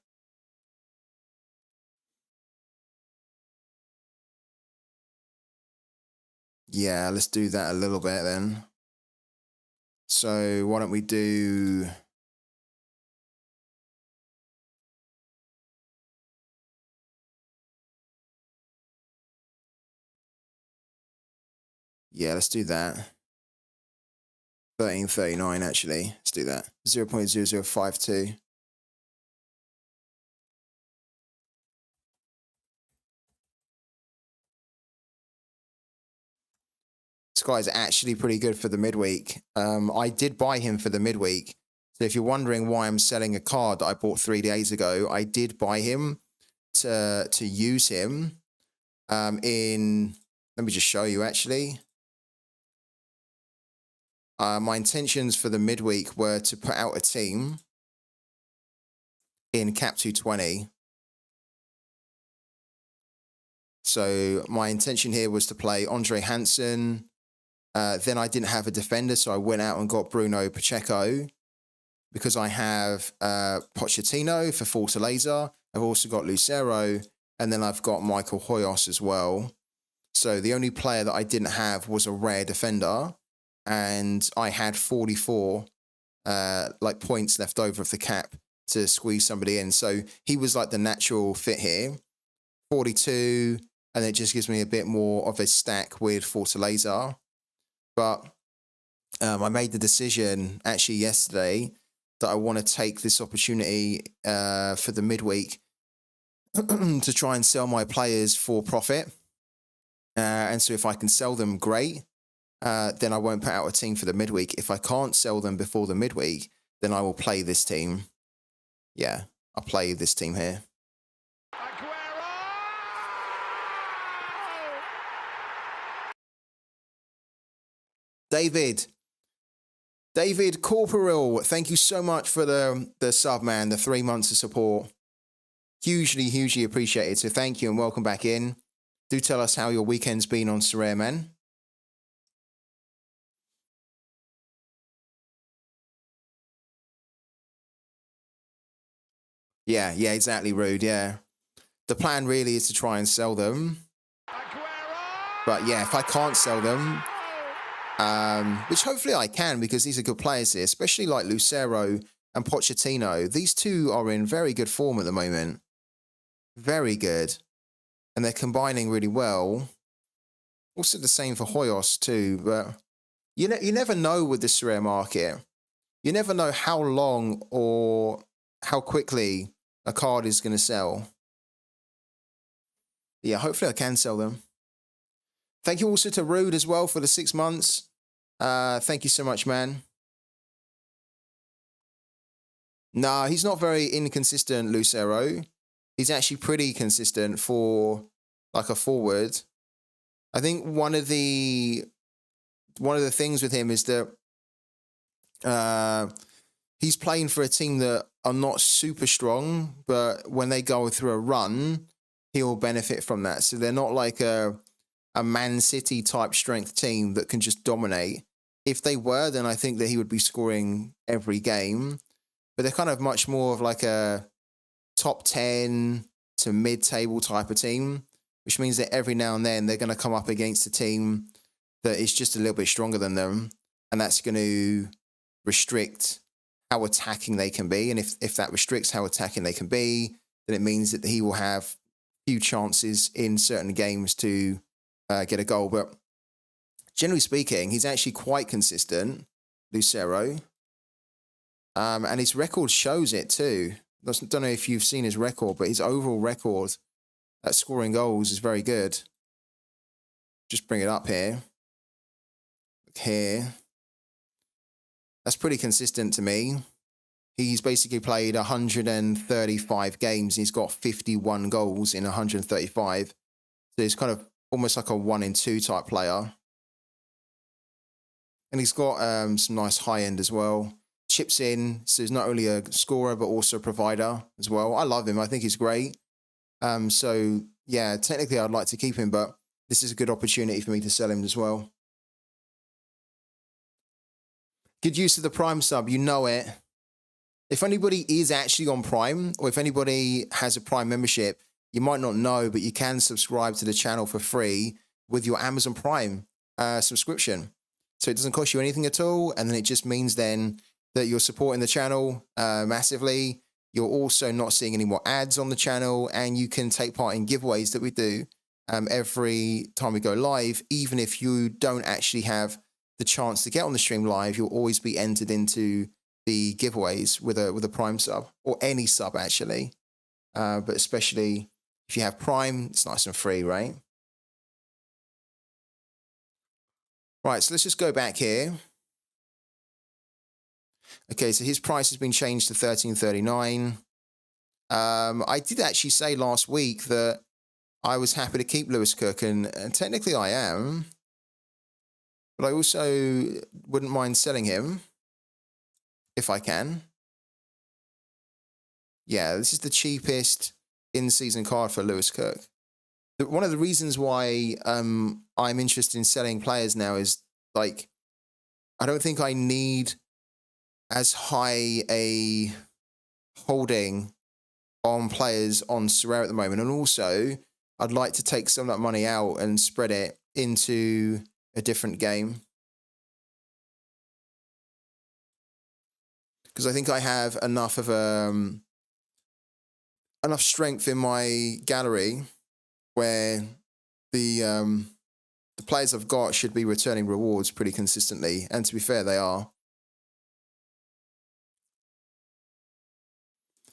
Yeah, let's do that a little bit then. So why don't we do... Yeah, let's do that. 1339, actually. Let's do that. 0.0052. guy's actually pretty good for the midweek. I did buy him for the midweek. So if you're wondering why I'm selling a card that I bought 3 days ago, I did buy him to use him in... Let me just show you, actually. My intentions for the midweek were to put out a team in Cap 220. So my intention here was to play Andre Hansen. Then I didn't have a defender, so I went out and got Bruno Pacheco because I have Pochettino for Fortaleza. I've also got Lucero, and then I've got Michael Hoyos as well. So the only player that I didn't have was a rare defender, and I had 44 points left over of the cap to squeeze somebody in. So he was like the natural fit here. 42, and it just gives me a bit more of a stack with Fortaleza. But I made the decision actually yesterday that I want to take this opportunity for the midweek to try and sell my players for profit. And so if I can sell them, great. Then I won't put out a team for the midweek. If I can't sell them before the midweek, then I will play this team. Yeah, I'll play this team here. David Corporal, thank you so much for the sub, man, the 3 months of support. Hugely appreciated. So thank you and welcome back in. Do tell us how your weekend's been on Sorare, man. Yeah, exactly, Rude, yeah. The plan really is to try and sell them. But yeah, if I can't sell them, which hopefully I can because these are good players here, especially like Lucero and Pochettino. These two are in very good form at the moment. Very good. And they're combining really well. Also the same for Hoyos too, but you never know with the Sorare market. You never know how long or how quickly a card is going to sell. Yeah, hopefully I can sell them. Thank you also to Rude as well for the 6 months. Thank you so much, man. Nah, he's not very inconsistent, Lucero. He's actually pretty consistent for like a forward. I think one of the things with him is that he's playing for a team that are not super strong, but when they go through a run, he'll benefit from that. So they're not like a Man City type strength team that can just dominate. If they were, then I think that he would be scoring every game. But they're kind of much more of like a top 10 to mid-table type of team, which means that every now and then they're going to come up against a team that is just a little bit stronger than them. And that's going to restrict how attacking they can be. And if that restricts how attacking they can be, then it means that he will have few chances in certain games to get a goal. But generally speaking, he's actually quite consistent, Lucero. And his record shows it too. I don't know if you've seen his record, but his overall record at scoring goals is very good. Just bring it up here. Here. That's pretty consistent to me. He's basically played 135 games. He's got 51 goals in 135. So he's kind of almost like a 1 in 2 type player. And he's got some nice high end as well. Chips in, so he's not only a scorer, but also a provider as well. I love him. I think he's great. So, yeah, technically I'd like to keep him, but this is a good opportunity for me to sell him as well. Good use of the Prime sub, you know it. If anybody is actually on Prime, or if anybody has a Prime membership, you might not know, but you can subscribe to the channel for free with your Amazon Prime subscription. So it doesn't cost you anything at all, and then it just means then that you're supporting the channel massively. You're also not seeing any more ads on the channel, and you can take part in giveaways that we do every time we go live. Even if you don't actually have the chance to get on the stream live, you'll always be entered into the giveaways with a Prime sub, or any sub actually. But especially if you have Prime, it's nice and free, right? Right, so let's just go back here. Okay, so his price has been changed to $13.39. I did actually say last week that I was happy to keep Lewis Cook, and technically I am. But I also wouldn't mind selling him if I can. Yeah, this is the cheapest in-season card for Lewis Cook. One of the reasons why I'm interested in selling players now is, like, I don't think I need as high a holding on players on Sorare at the moment. And also, I'd like to take some of that money out and spread it into a different game. Because I think I have enough of enough strength in my gallery where the players I've got should be returning rewards pretty consistently. And to be fair, they are.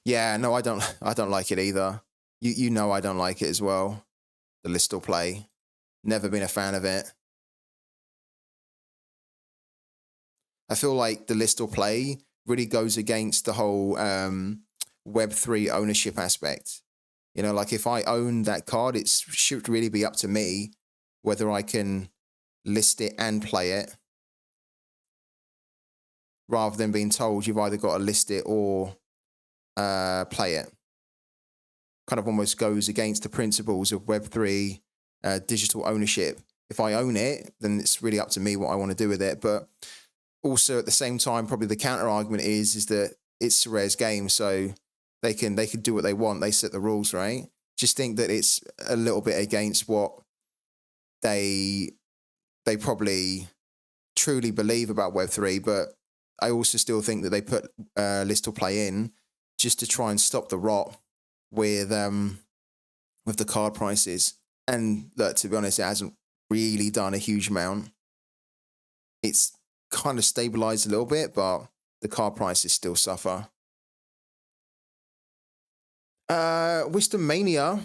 Yeah, no, I don't like it either. You know I don't like it as well. The list or play. Never been a fan of it. I feel like the list or play really goes against the whole Web3 ownership aspect. You know, like if I own that card, it should really be up to me whether I can list it and play it, rather than being told you've either got to list it or play it. Kind of almost goes against the principles of Web3 digital ownership. If I own it, then it's really up to me what I want to do with it. But also at the same time, probably the counter argument is that it's Sorare's game, so they can do what they want. They set the rules, right? Just think that it's a little bit against what they probably truly believe about Web3. But I also still think that they put list or play in just to try and stop the rot with the card prices. And look, to be honest, it hasn't really done a huge amount. It's kind of stabilized a little bit, but the card prices still suffer. Wisdom Mania.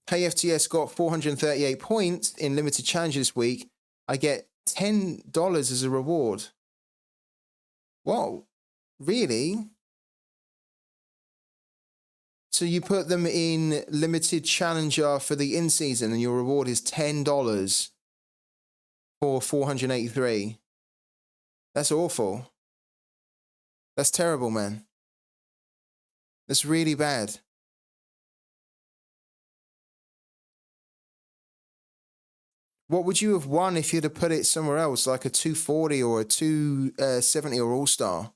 Hey, FTS got 438 points in limited challenge this week. I get $10 as a reward. Whoa, really? So you put them in limited challenger for the in-season and your reward is $10 for 483. That's awful. That's terrible, man. That's really bad. What would you have won if you'd have put it somewhere else, like a 240 or a 270 or All-Star?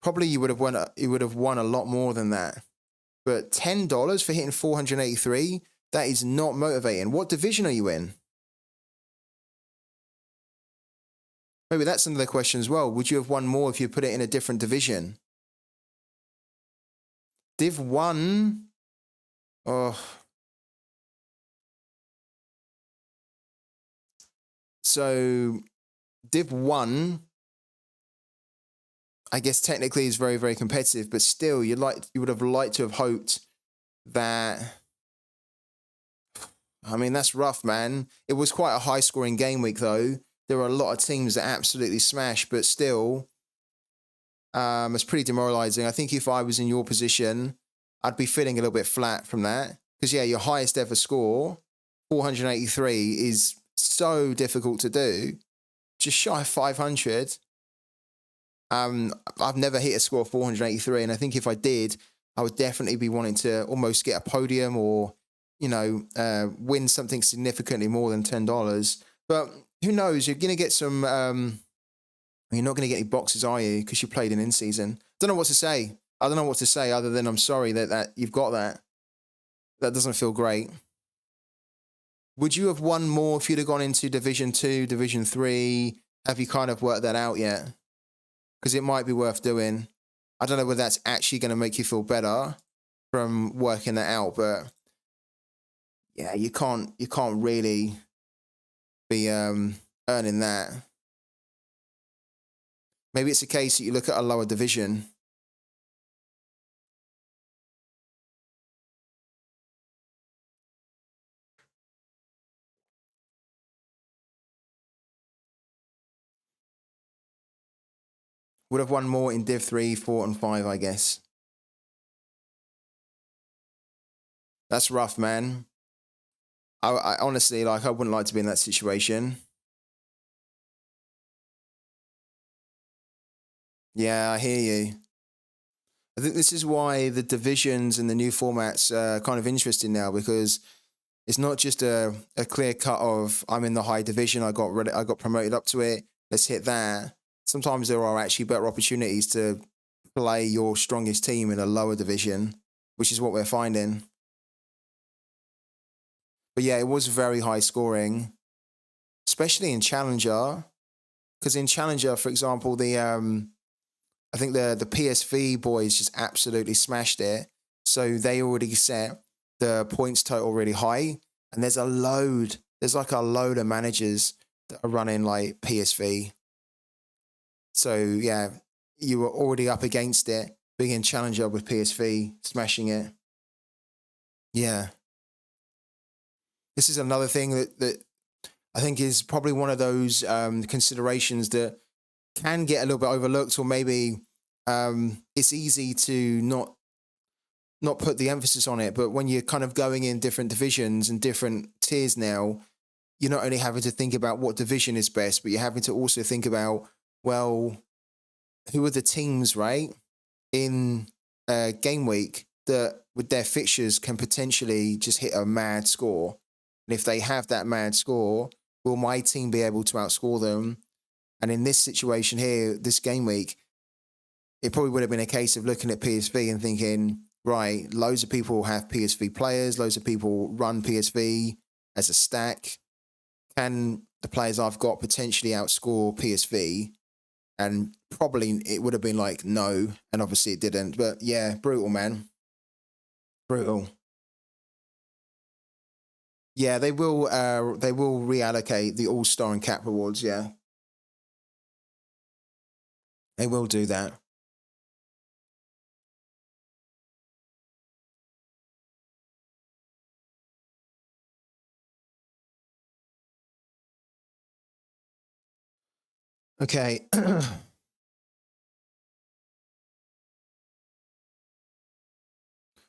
Probably you would have won a lot more than that. But $10 for hitting 483, that is not motivating. What division are you in? Maybe that's another question as well. Would you have won more if you put it in a different division? Div 1. Oh. So Div 1, I guess technically is very, very competitive, but still you would have liked to have hoped that. I mean, that's rough, man. It was quite a high scoring game week though. There were a lot of teams that absolutely smashed, but still, it's pretty demoralizing. I think if I was in your position, I'd be feeling a little bit flat from that. Because, yeah, your highest ever score, 483, is so difficult to do. Just shy of 500. I've never hit a score of 483, and I think if I did, I would definitely be wanting to almost get a podium or, you know, win something significantly more than $10. But who knows? You're going to get some. You're not going to get any boxes, are you? Because you played an in-season. Don't know what to say. I don't know what to say other than I'm sorry that you've got that. That doesn't feel great. Would you have won more if you'd have gone into Division 2, Division 3? Have you kind of worked that out yet? Because it might be worth doing. I don't know whether that's actually going to make you feel better from working that out, but yeah, you can't really be earning that. Maybe it's a case that you look at a lower division. Would have won more in Div 3, 4, and 5, I guess. That's rough, man. I honestly, like, I wouldn't like to be in that situation. Yeah, I hear you. I think this is why the divisions and the new formats are kind of interesting now, because it's not just a clear cut of I'm in the high division, I got promoted up to it, let's hit that. Sometimes there are actually better opportunities to play your strongest team in a lower division, which is what we're finding. But yeah, it was very high scoring, especially in Challenger. Because in Challenger, for example, I think the PSV boys just absolutely smashed it. So they already set the points total really high. And there's like a load of managers that are running like PSV. So yeah, you were already up against it, being in Challenger with PSV, smashing it. Yeah. This is another thing that I think is probably one of those considerations that can get a little bit overlooked, or maybe it's easy to not put the emphasis on it. But when you're kind of going in different divisions and different tiers now, you're not only having to think about what division is best, but you're having to also think about, well, who are the teams, right, in game week that with their fixtures can potentially just hit a mad score. And if they have that mad score, will my team be able to outscore them? And in this situation here, this game week, it probably would have been a case of looking at PSV and thinking, right, loads of people have PSV players, loads of people run PSV as a stack. Can the players I've got potentially outscore PSV? And probably it would have been like, no. And obviously it didn't. But yeah, brutal, man. Brutal. Yeah, they will reallocate the All-Star and Cap rewards, yeah. They will do that. Okay.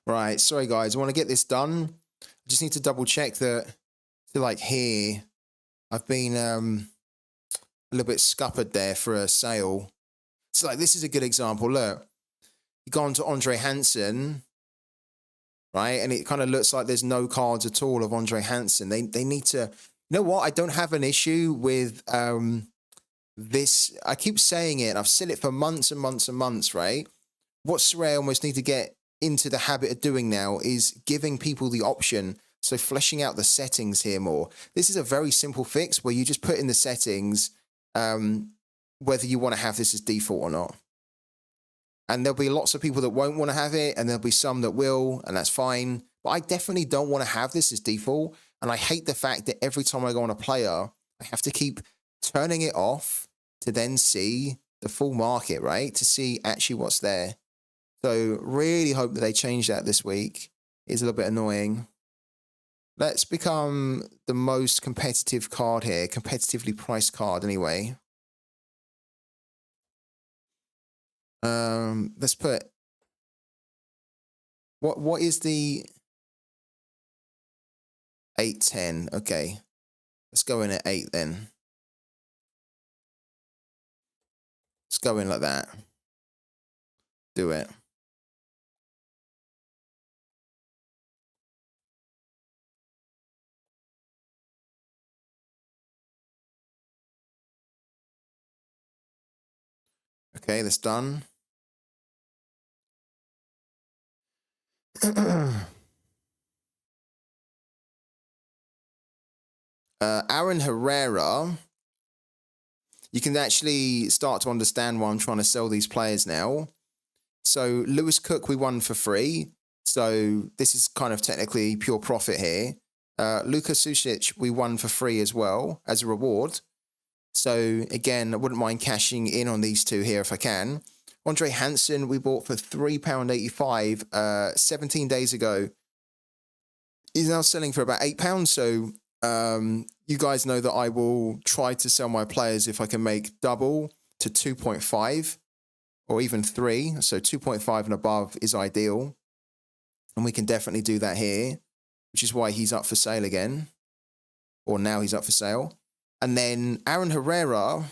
Right, sorry guys, I want to get this done. I just need to double check that to like here, I've been a little bit scuppered there for a sale. So like this is a good example. Look, you go on to Andre Hansen, right? And it kind of looks like there's no cards at all of Andre Hansen. They need to, you know what? I don't have an issue with this. I keep saying it. I've said it for months and months and months, right? What Sorare almost need to get into the habit of doing now is giving people the option. So fleshing out the settings here more. This is a very simple fix where you just put in the settings, whether you want to have this as default or not. And there'll be lots of people that won't want to have it, and there'll be some that will, and that's fine. But I definitely don't want to have this as default. And I hate the fact that every time I go on a player, I have to keep turning it off to then see the full market, right? To see actually what's there. So really hope that they change that this week. It's a little bit annoying. Let's become the most competitive card here, competitively priced card anyway. Let's put, what is the 810? Okay, let's go in at 8 then. Let's go in like that. Do it. Okay, that's done. Aaron Herrera, you can actually start to understand why I'm trying to sell these players now. So Lewis Cook, we won for free. So this is kind of technically pure profit here. Luka Susic, we won for free as well as a reward. So again, I wouldn't mind cashing in on these two here if I can. Andre Hansen, we bought for £3.85 17 days ago. He's now selling for about £8. So you guys know that I will try to sell my players if I can make double to 2.5. or even 3. So 2.5 and above is ideal. And we can definitely do that here, which is why he's up for sale again. Or now he's up for sale. And then Aaron Herrera,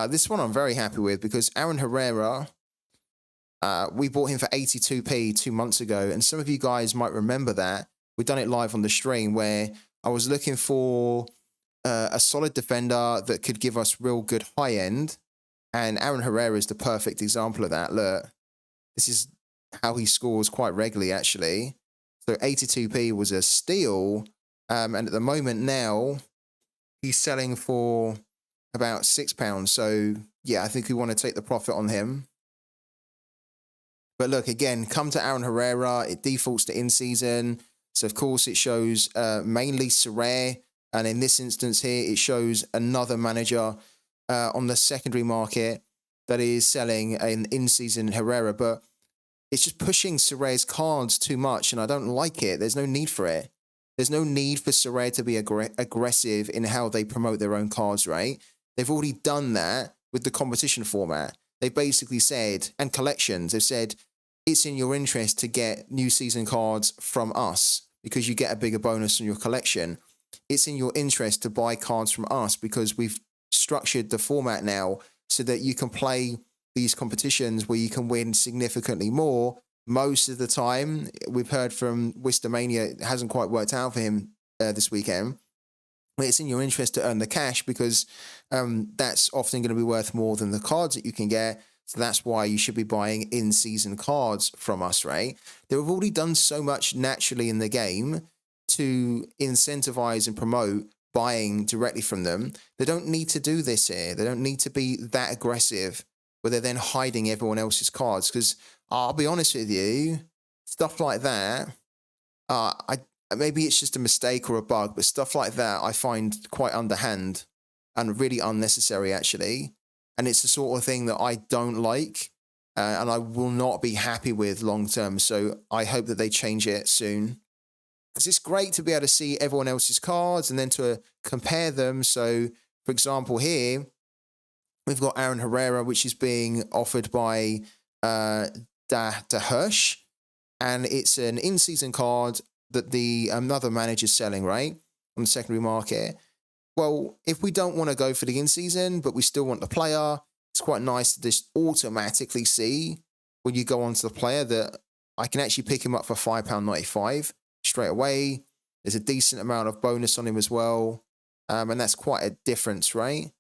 this one I'm very happy with, because Aaron Herrera, we bought him for 82p 2 months ago. And some of you guys might remember that. We've done it live on the stream where I was looking for a solid defender that could give us real good high end. And Aaron Herrera is the perfect example of that. Look, this is how he scores quite regularly, actually. So 82p was a steal. And at the moment now, he's selling for about £6. So, yeah, I think we want to take the profit on him. But look, again, come to Aaron Herrera. It defaults to in-season. So, of course, it shows mainly Sorare. And in this instance here, it shows another manager on the secondary market that is selling an in-season Herrera. But it's just pushing Sorare's cards too much, and I don't like it. There's no need for it. There's no need for Sorare to be aggressive in how they promote their own cards, right? They've already done that with the competition format. They basically said, and collections, they've said, it's in your interest to get new season cards from us because you get a bigger bonus on your collection. It's in your interest to buy cards from us because we've structured the format now so that you can play these competitions where you can win significantly more. Most of the time, we've heard from Wistomania, it hasn't quite worked out for him this weekend. But it's in your interest to earn the cash because that's often going to be worth more than the cards that you can get. So that's why you should be buying in-season cards from us, right? They've already done so much naturally in the game to incentivize and promote buying directly from them. They don't need to do this here. They don't need to be that aggressive where they're then hiding everyone else's cards. Because I'll be honest with you, stuff like that, maybe it's just a mistake or a bug, but stuff like that I find quite underhand and really unnecessary, actually. And it's the sort of thing that I don't like and I will not be happy with long term. So I hope that they change it soon. Because it's great to be able to see everyone else's cards and then to compare them. So, for example, here, we've got Aaron Herrera, which is being offered by Da Hirsch. And it's an in-season card that the another manager's selling, right, on the secondary market. Well, if we don't want to go for the in-season, but we still want the player, it's quite nice to just automatically see when you go onto the player that I can actually pick him up for £5.95 straight away. There's a decent amount of bonus on him as well. And that's quite a difference, right?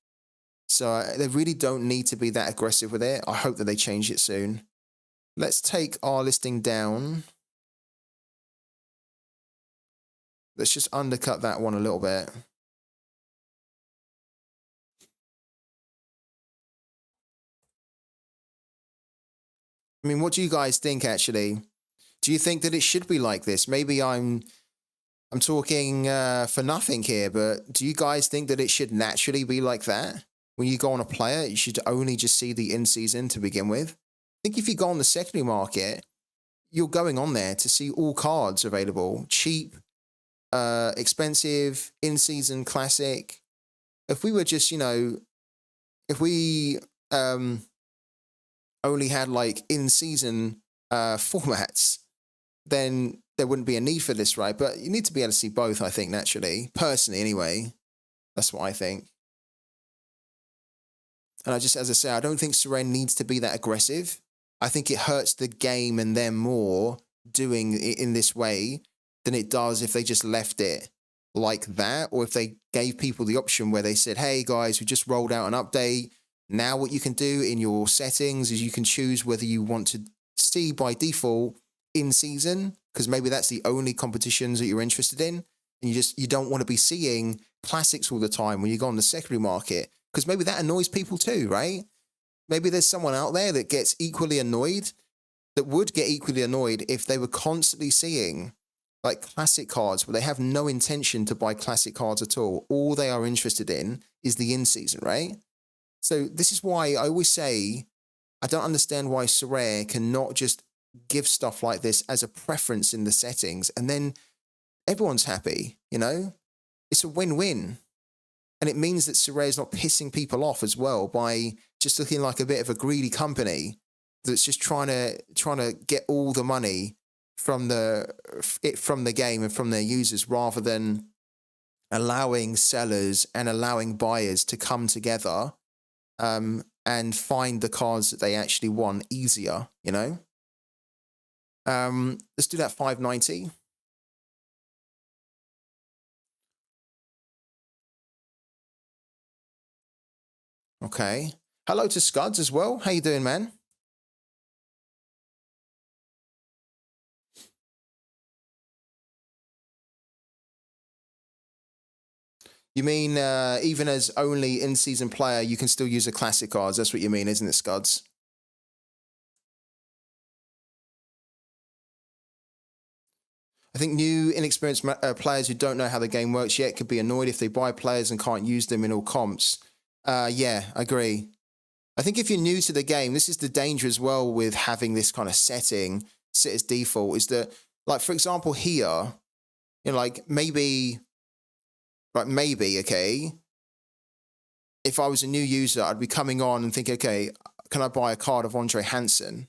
So they really don't need to be that aggressive with it. I hope that they change it soon. Let's take our listing down. Let's just undercut that one a little bit. I mean, what do you guys think, actually? Do you think that it should be like this? Maybe I'm talking for nothing here, but do you guys think that it should naturally be like that? When you go on a player, you should only just see the in-season to begin with. I think if you go on the secondary market, you're going on there to see all cards available. Cheap, expensive, in-season, classic. If we were just, if we only had like in-season formats, then there wouldn't be a need for this, right? But you need to be able to see both, I think, naturally. Personally, anyway. That's what I think. And as I say, I don't think Sorare needs to be that aggressive. I think it hurts the game and them more doing it in this way than it does if they just left it like that, or if they gave people the option where they said, hey guys, we just rolled out an update. Now what you can do in your settings is you can choose whether you want to see by default in season, because maybe that's the only competitions that you're interested in. And you don't want to be seeing classics all the time when you go on the secondary market, because maybe that annoys people too, right? Maybe there's someone out there that gets equally annoyed, that would get equally annoyed if they were constantly seeing like classic cards, but they have no intention to buy classic cards at all. All they are interested in is the in-season, right? So this is why I always say, I don't understand why Sorare cannot just give stuff like this as a preference in the settings, and then everyone's happy, It's a win-win. And it means that Sorare is not pissing people off as well by just looking like a bit of a greedy company that's just trying to get all the money from the game and from their users, rather than allowing sellers and allowing buyers to come together and find the cards that they actually want easier, you know? Let's do that 590. Okay. Hello to Scuds as well. How you doing, man? You mean even as only in-season player, you can still use the classic cards? That's what you mean, isn't it, Scuds? I think new, inexperienced players who don't know how the game works yet could be annoyed if they buy players and can't use them in all comps. Yeah, I agree. I think if you're new to the game, this is the danger as well with having this kind of setting set as default, is that, like, for example, here, you know, like maybe, okay, if I was a new user, I'd be coming on and think, okay, can I buy a card of Andre Hansen?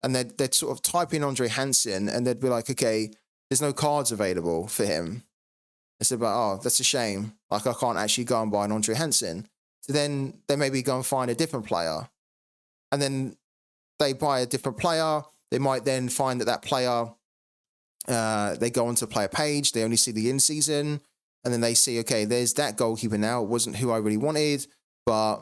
And they'd sort of type in Andre Hansen and they'd be like, okay, there's no cards available for him. I said, but oh, that's a shame. Like, I can't actually go and buy an Andre Hansen. So then they maybe go and find a different player. And then they buy a different player. They might then find that player, they go onto a player page. They only see the in-season. And then they see, okay, there's that goalkeeper now. It wasn't who I really wanted, but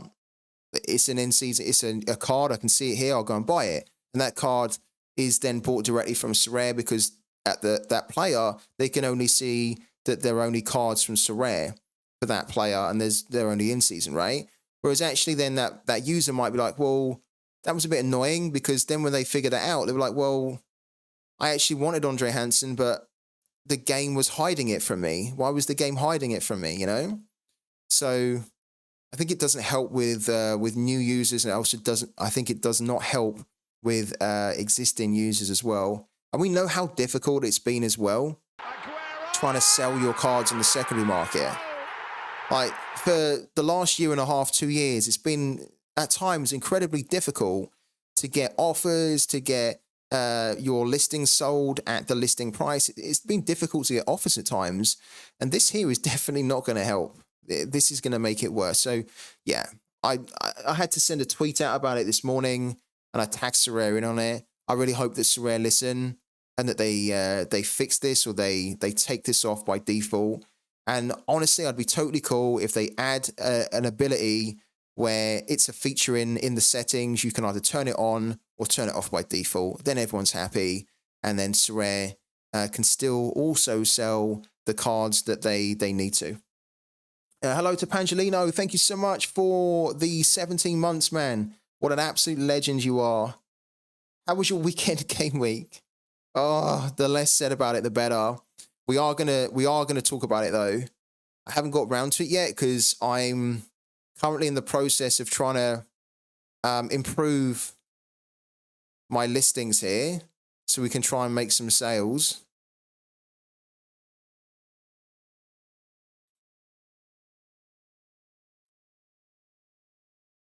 it's an in-season. It's a card. I can see it here. I'll go and buy it. And that card is then bought directly from Sorare, because at that player, they can only see that there are only cards from Sorare for that player, and they're only in season, right? Whereas actually then that user might be like, well, that was a bit annoying, because then when they figure that out, they were like, well, I actually wanted Andre Hansen, but the game was hiding it from me. Why was the game hiding it from me, you know? So I think it doesn't help with new users, and I think it does not help with existing users as well. And we know how difficult it's been as well, trying to sell your cards on the secondary market. Like, for the last year and a half, 2 years, it's been at times incredibly difficult to get offers, to get your listing sold at the listing price. It's been difficult to get offers at times, and this here is definitely not going to help. This is going to make it worse. So yeah, I had to send a tweet out about it this morning, and I tagged Sorare in on it. I really hope that Sorare listen and that they fix this, or they take this off by default. And honestly, I'd be totally cool if they add an ability where it's a feature in the settings. You can either turn it on or turn it off by default. Then everyone's happy, and then Sorare can still also sell the cards that they need to. Hello to Pangelino. Thank you so much for the 17 months, man. What an absolute legend you are. How was your weekend game week? Oh, the less said about it, the better. We are gonna talk about it though. I haven't got round to it yet because I'm currently in the process of trying to improve my listings here so we can try and make some sales.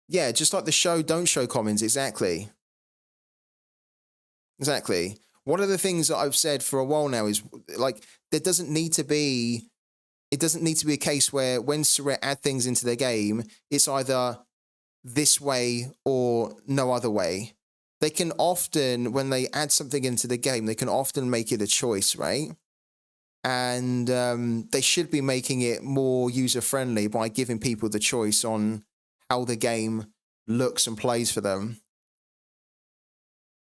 Yeah, just like the show, don't show comments. Exactly. Exactly. One of the things that I've said for a while now is, like, it doesn't need to be a case where when Sorare add things into their game, it's either this way or no other way. They can often, when they add something into the game, they can often make it a choice, right? And they should be making it more user-friendly by giving people the choice on how the game looks and plays for them.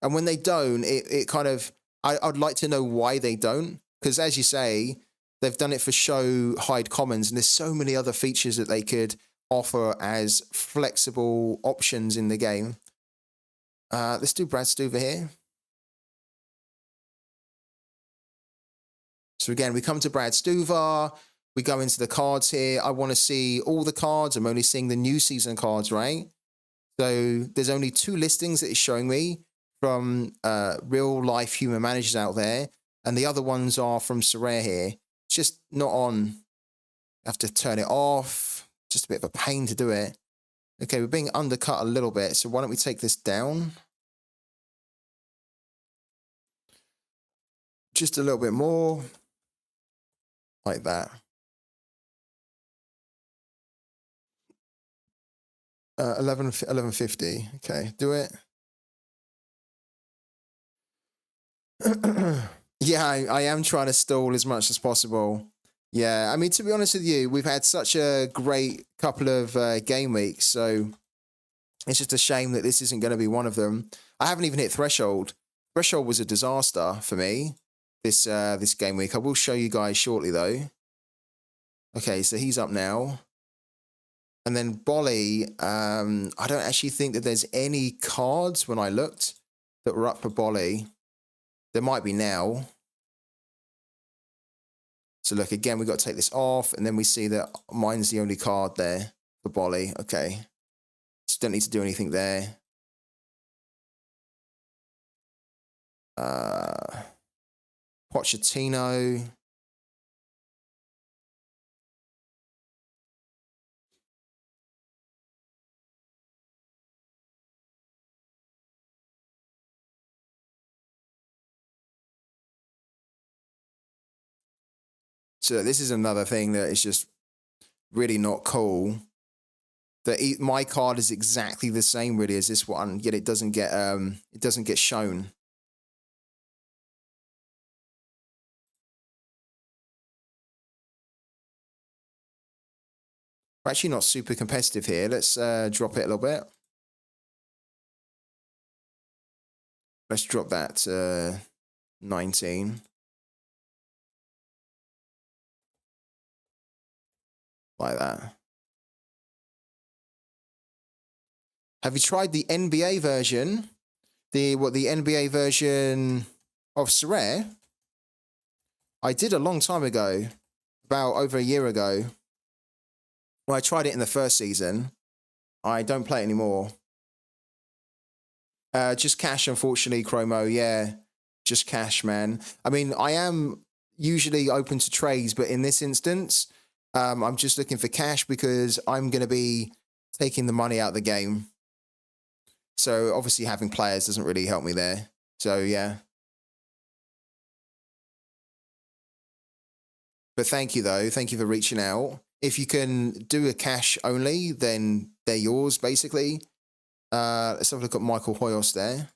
And when they don't, it kind of, I'd like to know why they don't. Because as you say, they've done it for show, hide commons, and there's so many other features that they could offer as flexible options in the game. Let's do Brad Stuver here. So again, we come to Brad Stuver. We go into the cards here. I want to see all the cards. I'm only seeing the new season cards, right? So there's only 2 listings that it's showing me from real life human managers out there, and the other ones are from Sorare here. It's just not on. I have to turn it off. Just a bit of a pain to do it. Okay, we're being undercut a little bit, so why don't we take this down? Just a little bit more. Like that. 1150. Okay, do it. Yeah, I am trying to stall as much as possible. Yeah, I mean, to be honest with you, we've had such a great couple of game weeks, so it's just a shame that this isn't going to be one of them. I haven't even hit threshold. Threshold was a disaster for me this game week. I will show you guys shortly, though. Okay, so he's up now. And then Bolly, I don't actually think that there's any cards when I looked that were up for Bolly. There might be now. So look, again, we've got to take this off, and then we see that mine's the only card there for Bolly. Okay. Just don't need to do anything there. Pochettino. So this is another thing that is just really not cool. That my card is exactly the same really as this one, yet it doesn't get shown. We're actually not super competitive here. Let's drop it a little bit. Let's drop that to 19. Like that. Have you tried the NBA version? The NBA version of Sorare? I did a long time ago, about over a year ago. Well, I tried it in the first season. I don't play it anymore. Just cash, unfortunately, Chromo. Yeah, just cash, man. I mean, I am usually open to trades, but in this instance, I'm just looking for cash because I'm going to be taking the money out of the game. So obviously having players doesn't really help me there. So yeah. But thank you though. Thank you for reaching out. If you can do a cash only, then they're yours basically. Let's have a look at Michael Hoyos there.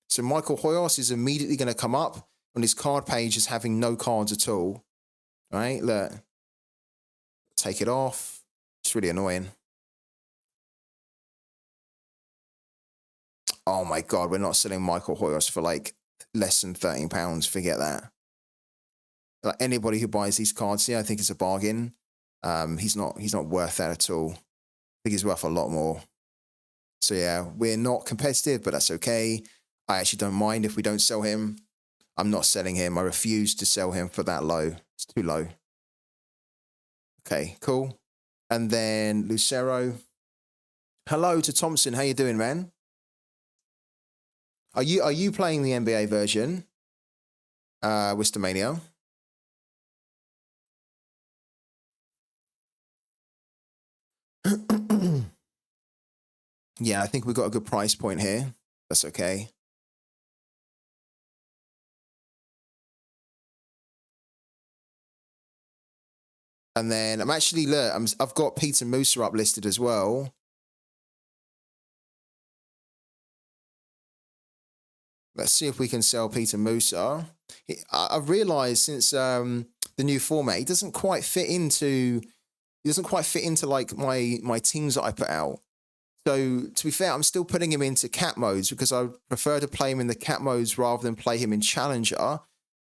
So Michael Hoyos is immediately going to come up on his card page as having no cards at all. All right, look. Take it off. It's really annoying. Oh my God, we're not selling Michael Hoyos for like less than £13. Forget that. Like anybody who buys these cards here, I think it's a bargain. He's not worth that at all. I think he's worth a lot more. So yeah, we're not competitive, but that's okay. I actually don't mind if we don't sell him. I'm not selling him. I refuse to sell him for that low. It's too low. Okay, cool. And then Lucero. Hello to Thompson. How you doing, man? Are you playing the NBA version? Wistomania. Yeah, I think we've got a good price point here. That's okay. And then I'm actually, look, I've got Peter Musa up listed as well. Let's see if we can sell Peter Musa. I've realized since the new format, he doesn't quite fit into like my teams that I put out. So to be fair, I'm still putting him into cap modes because I prefer to play him in the cap modes rather than play him in challenger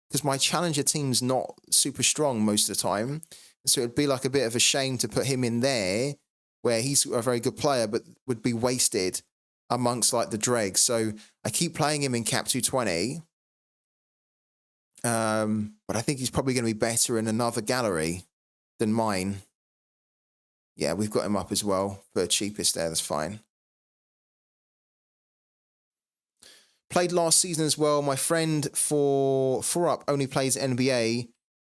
because my challenger team's not super strong most of the time. So it'd be like a bit of a shame to put him in there where he's a very good player but would be wasted amongst like the dregs. So I keep playing him in cap 220. But I think he's probably going to be better in another gallery than mine. Yeah, we've got him up as well for cheapest there. That's fine. Played last season as well. My friend for 4UP only plays NBA.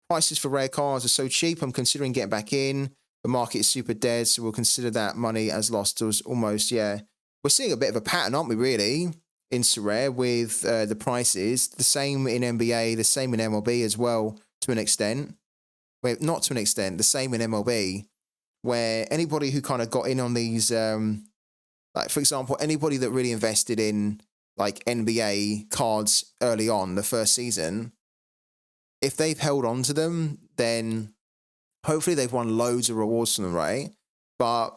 Prices for rare cards are so cheap. I'm considering getting back in. The market is super dead, so we'll consider that money as lost to us almost, yeah. We're seeing a bit of a pattern, aren't we, really, in Sorare with the prices. The same in NBA, the same in MLB as well, to an extent. Well, not to an extent, the same in MLB, where anybody who kind of got in on these, like, for example, anybody that really invested in, like, NBA cards early on, the first season, if they've held on to them, then hopefully they've won loads of rewards from them, right? But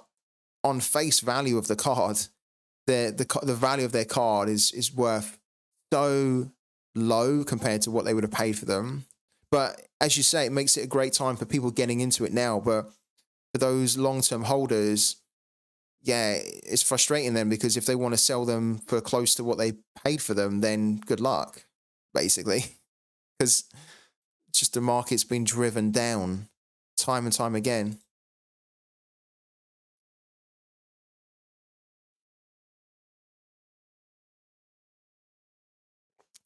on face value of the card, the value of their card is worth so low compared to what they would have paid for them. But as you say, it makes it a great time for people getting into it now. But for those long-term holders, yeah, it's frustrating them, because if they want to sell them for close to what they paid for them, then good luck, basically. Because just the market's been driven down time and time again.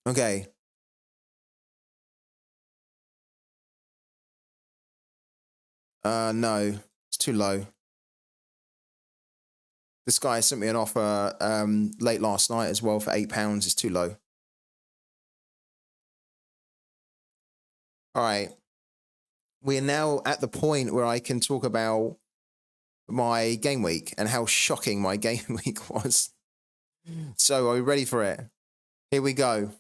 Okay. No, it's too low. This guy sent me an offer late last night as well for £8. It's too low. All right. We are now at the point where I can talk about my game week and how shocking my game week was. So, are we ready for it? Here we go.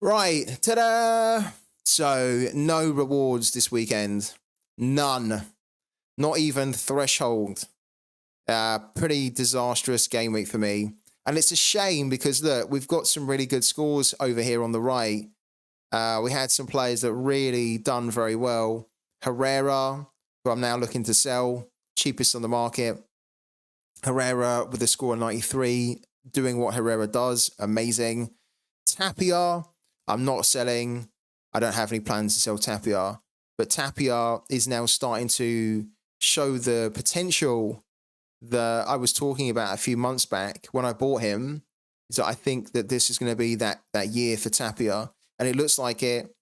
Right. Ta-da! So, no rewards this weekend. None. Not even threshold. Pretty disastrous game week for me. And it's a shame because, look, we've got some really good scores over here on the right. We had some players that really done very well. Herrera, who I'm now looking to sell, cheapest on the market. Herrera with a score of 93, doing what Herrera does, amazing. Tapia, I'm not selling. I don't have any plans to sell Tapia. But Tapia is now starting to show the potential that I was talking about a few months back when I bought him. So I think that this is going to be that year for Tapia. And it looks like it.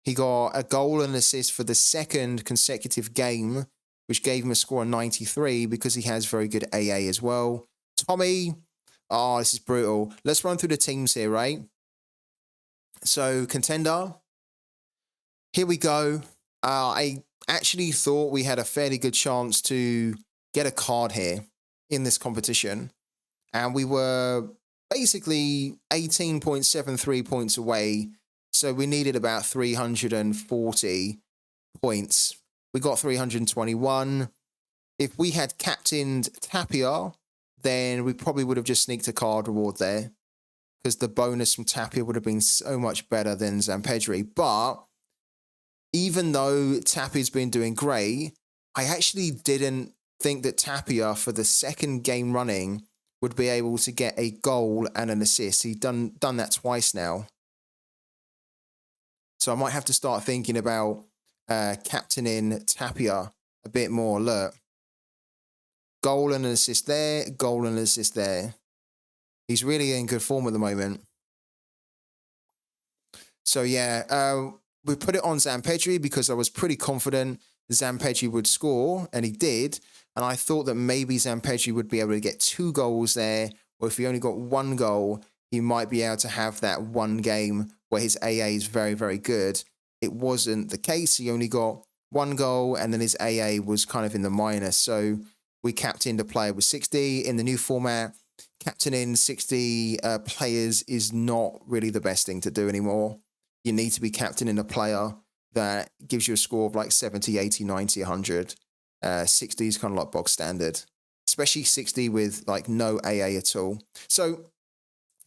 He got a goal and assist for the second consecutive game, which gave him a score of 93 because he has very good AA as well. Tommy, oh, this is brutal. Let's run through the teams here, right? So, contender, here we go. I actually thought we had a fairly good chance to get a card here in this competition. And we were basically 18.73 points away. So we needed about 340 points. We got 321. If we had captained Tapia, then we probably would have just sneaked a card reward there, because the bonus from Tapia would have been so much better than Zampedri. But even though Tapia's been doing great, I actually didn't think that Tapia, for the second game running, would be able to get a goal and an assist. He's done that twice now. So I might have to start thinking about captaining Tapia a bit more. Look, goal and an assist there, goal and an assist there. He's really in good form at the moment. So yeah, we put it on Zampedri because I was pretty confident Zampedri would score, and he did. And I thought that maybe Zampedri would be able to get 2 goals there, or if he only got 1 goal, he might be able to have that one game where his AA is very, very good. It wasn't the case. He only got 1 goal, and then his AA was kind of in the minus. So we captained a player with 60. In the new format, captaining 60 players is not really the best thing to do anymore. You need to be captaining a player that gives you a score of like 70, 80, 90, 100. 60 is kind of like bog standard, especially 60 with like no AA at all. So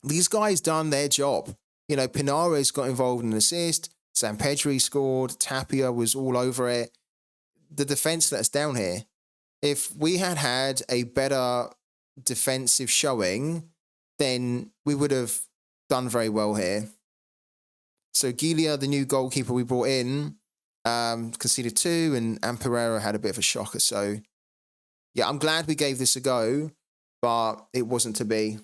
these guys done their job. You know, Pinares got involved in an assist. Zampedri scored. Tapia was all over it. The defense that's down here, if we had a better defensive showing, then we would have done very well here. So Gilia, the new goalkeeper we brought in, conceded 2, and Amperera had a bit of a shocker. So yeah, I'm glad we gave this a go, but it wasn't to be.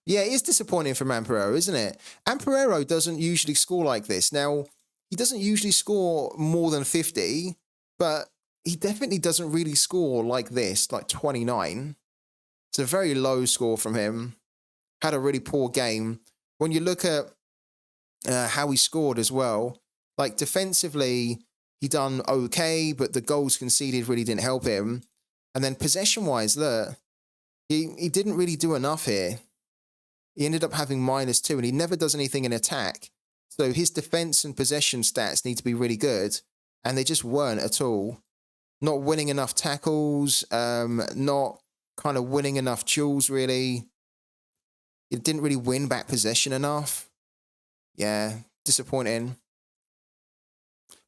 Yeah, it is disappointing from Amperero, isn't it? Amperero doesn't usually score like this. Now, he doesn't usually score more than 50, But he definitely doesn't really score like this, like 29. It's a very low score from him. Had a really poor game. When you look at how he scored as well, like defensively, he done okay, but the goals conceded really didn't help him. And then possession-wise, look, he didn't really do enough here. He ended up having -2, and he never does anything in attack. So his defense and possession stats need to be really good, and they just weren't at all. Not winning enough tackles, not kind of winning enough duels, really. It didn't really win back possession enough. Yeah, disappointing.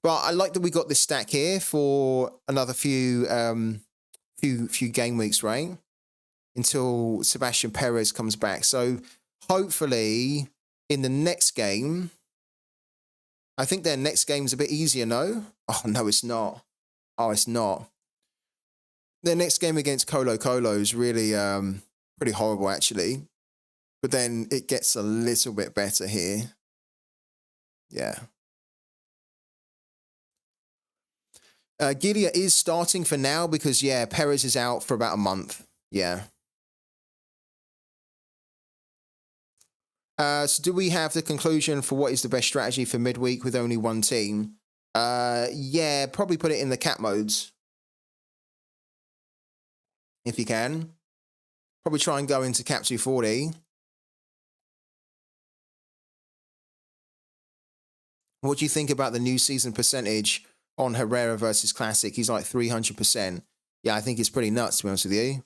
But I like that we got this stack here for another few game weeks, right? Until Sebastian Perez comes back. So hopefully in the next game, I think their next game's a bit easier, no? Oh, no, it's not. Oh, it's not. Their next game against Colo Colo is really pretty horrible, actually. But then it gets a little bit better here. Yeah. Gilia is starting for now because, yeah, Perez is out for about a month. Yeah. So do we have the conclusion for what is the best strategy for midweek with only one team? Yeah, probably put it in the cap modes. If you can. Probably try and go into cap 240. What do you think about the new season percentage on Herrera versus Classic? He's like 300%. Yeah, I think it's pretty nuts, to be honest with you.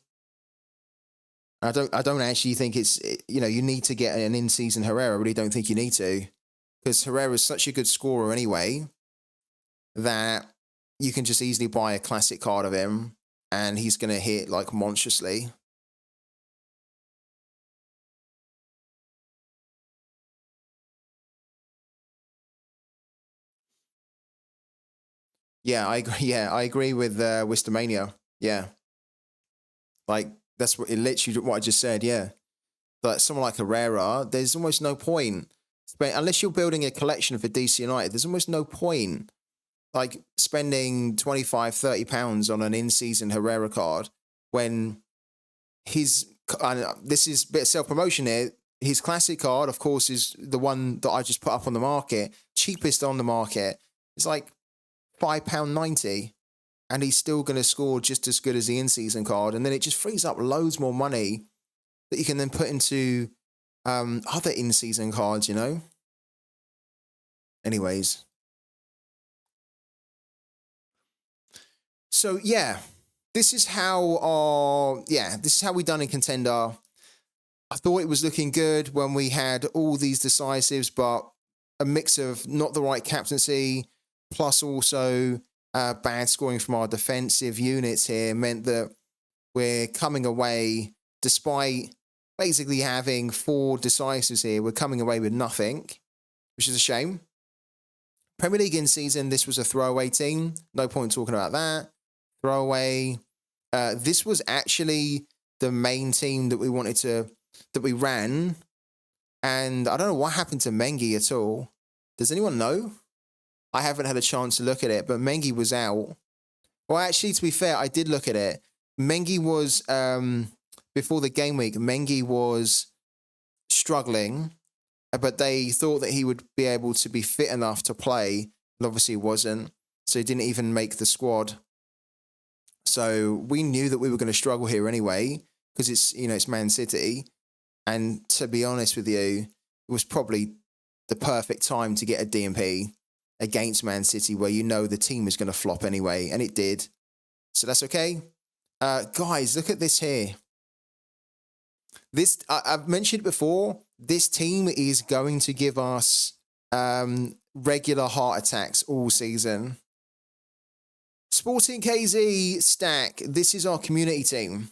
I don't actually think it's, you know, you need to get an in-season Herrera. I really don't think you need to. Because Herrera is such a good scorer anyway that you can just easily buy a classic card of him and he's going to hit like monstrously. Yeah, I agree. Yeah, I agree with Wistomania. Yeah. Like, that's what, literally what I just said, yeah. But someone like Herrera, there's almost no point. Unless you're building a collection for DC United, there's almost no point like spending 25, 30 pounds on an in-season Herrera card when this is a bit of self-promotion here, his classic card, of course, is the one that I just put up on the market, cheapest on the market. It's like £5.90, and he's still going to score just as good as the in-season card, and then it just frees up loads more money that you can then put into other in-season cards, you know? Anyways. So, yeah, this is how we done in Contender. I thought it was looking good when we had all these decisives, but a mix of not the right captaincy, plus also bad scoring from our defensive units here meant that we're coming away, despite basically having 4 decisives here, we're coming away with nothing, which is a shame. Premier League in season, this was a throwaway team. No point talking about that. Throwaway. This was actually the main team that we ran. And I don't know what happened to Mengi at all. Does anyone know? I haven't had a chance to look at it, but Mengi was out. Well, actually, to be fair, I did look at it. Mengi was, before the game week, Mengi was struggling, but they thought that he would be able to be fit enough to play, and obviously he wasn't, so he didn't even make the squad. So we knew that we were going to struggle here anyway, because it's Man City, and to be honest with you, it was probably the perfect time to get a DMP against Man City, where you know the team is going to flop anyway, and it did. So that's okay. Guys, look at this here. This I've mentioned before. This team is going to give us regular heart attacks all season. Sporting KZ stack. This is our community team,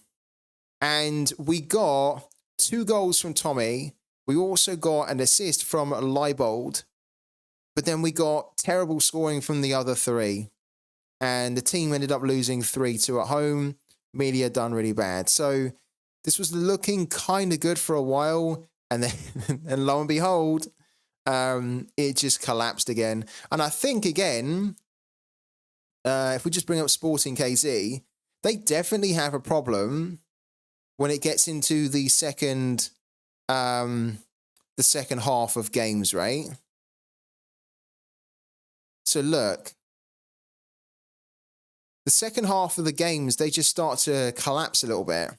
and we got 2 goals from Tommy. We also got an assist from Leibold, but then we got terrible scoring from the other 3, and the team ended up losing 3-2 at home. Media done really bad. So this was looking kind of good for a while, and then and lo and behold, it just collapsed again. And I think, again, if we just bring up Sporting KZ, they definitely have a problem when it gets into the second half of games, right? So look, the second half of the games, they just start to collapse a little bit.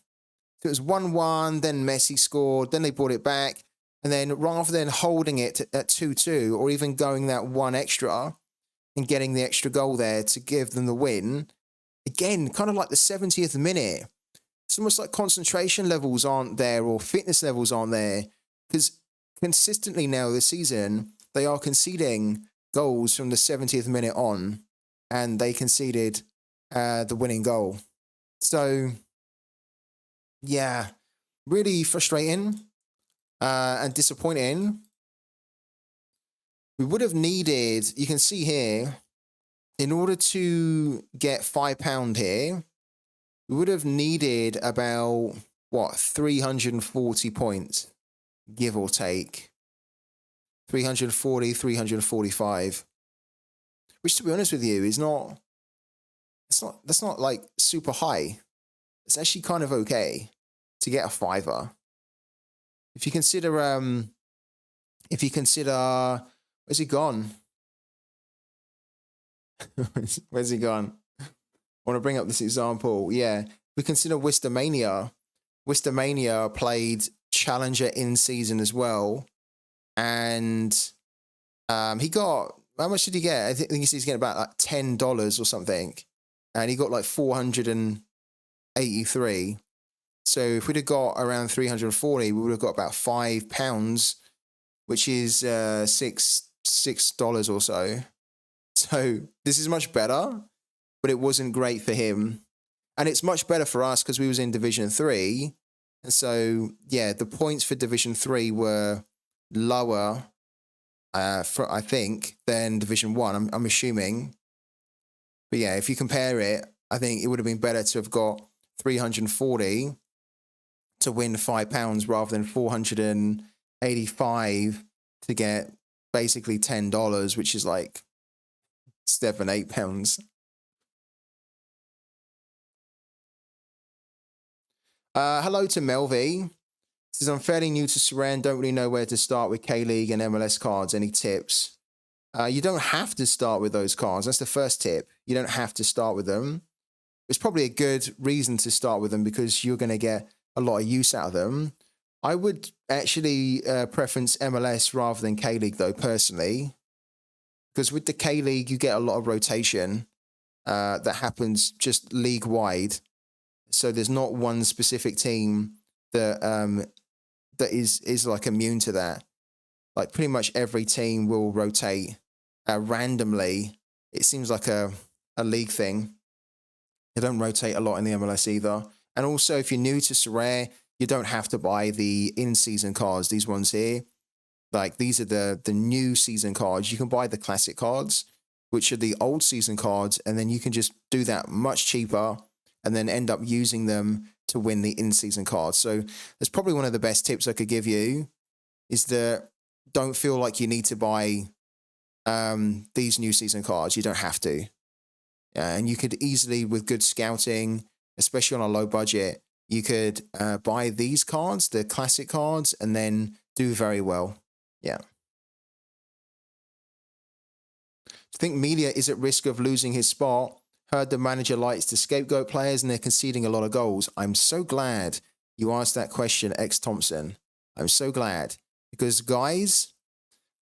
So it was 1-1, then Messi scored, then they brought it back, and then rather than holding it at 2-2 or even going that one extra and getting the extra goal there to give them the win, again, kind of like the 70th minute, it's almost like concentration levels aren't there or fitness levels aren't there, because consistently now this season, they are conceding goals from the 70th minute on, and they conceded the winning goal. So, yeah, really frustrating and disappointing. We would have needed, you can see here, in order to get £5 here, we would have needed about, 340 points, give or take. 340, 345. Which, to be honest with you, that's not like super high. It's actually kind of okay to get a fiver. If you consider, where's he gone? Where's he gone? I want to bring up this example. Yeah, we consider Wistamania. Wistamania played Challenger in season as well, and he got, how much did he get? I think he's getting about like $10 or something, and he got like 483. So if we'd have got around 340, we would have got about £5, which is $6 or so. So this is much better, but it wasn't great for him. And it's much better for us because we was in Division 3. And so, yeah, the points for Division 3 were lower, I think, than Division 1, I'm assuming. But yeah, if you compare it, I think it would have been better to have got 340 to win £5 rather than 485 to get basically $10, which is like £7-8. Hello to Melvi. Says, I'm fairly new to Sorare and don't really know where to start with K-League and MLS cards. Any tips? You don't have to start with those cards. That's the first tip. You don't have to start with them. It's probably a good reason to start with them because you're going to get a lot of use out of them. I would actually preference MLS rather than K-League, though, personally. Because with the K-League, you get a lot of rotation that happens just league-wide. So there's not one specific team that that is like immune to that. Like pretty much every team will rotate randomly. It seems like a league thing. They don't rotate a lot in the MLS either. And also, if you're new to Sorare, you don't have to buy the in-season cards. These ones here, like these are the new season cards. You can buy the classic cards, which are the old season cards, and then you can just do that much cheaper and then end up using them to win the in-season cards. So that's probably one of the best tips I could give you, is that don't feel like you need to buy these new season cards. You don't have to. And you could easily, with good scouting, especially on a low budget, you could buy these cards, the classic cards, and then do very well. Yeah. I think Media is at risk of losing his spot. Heard the manager likes to scapegoat players and they're conceding a lot of goals. I'm so glad you asked that question, X Thompson. I'm so glad. Because, guys,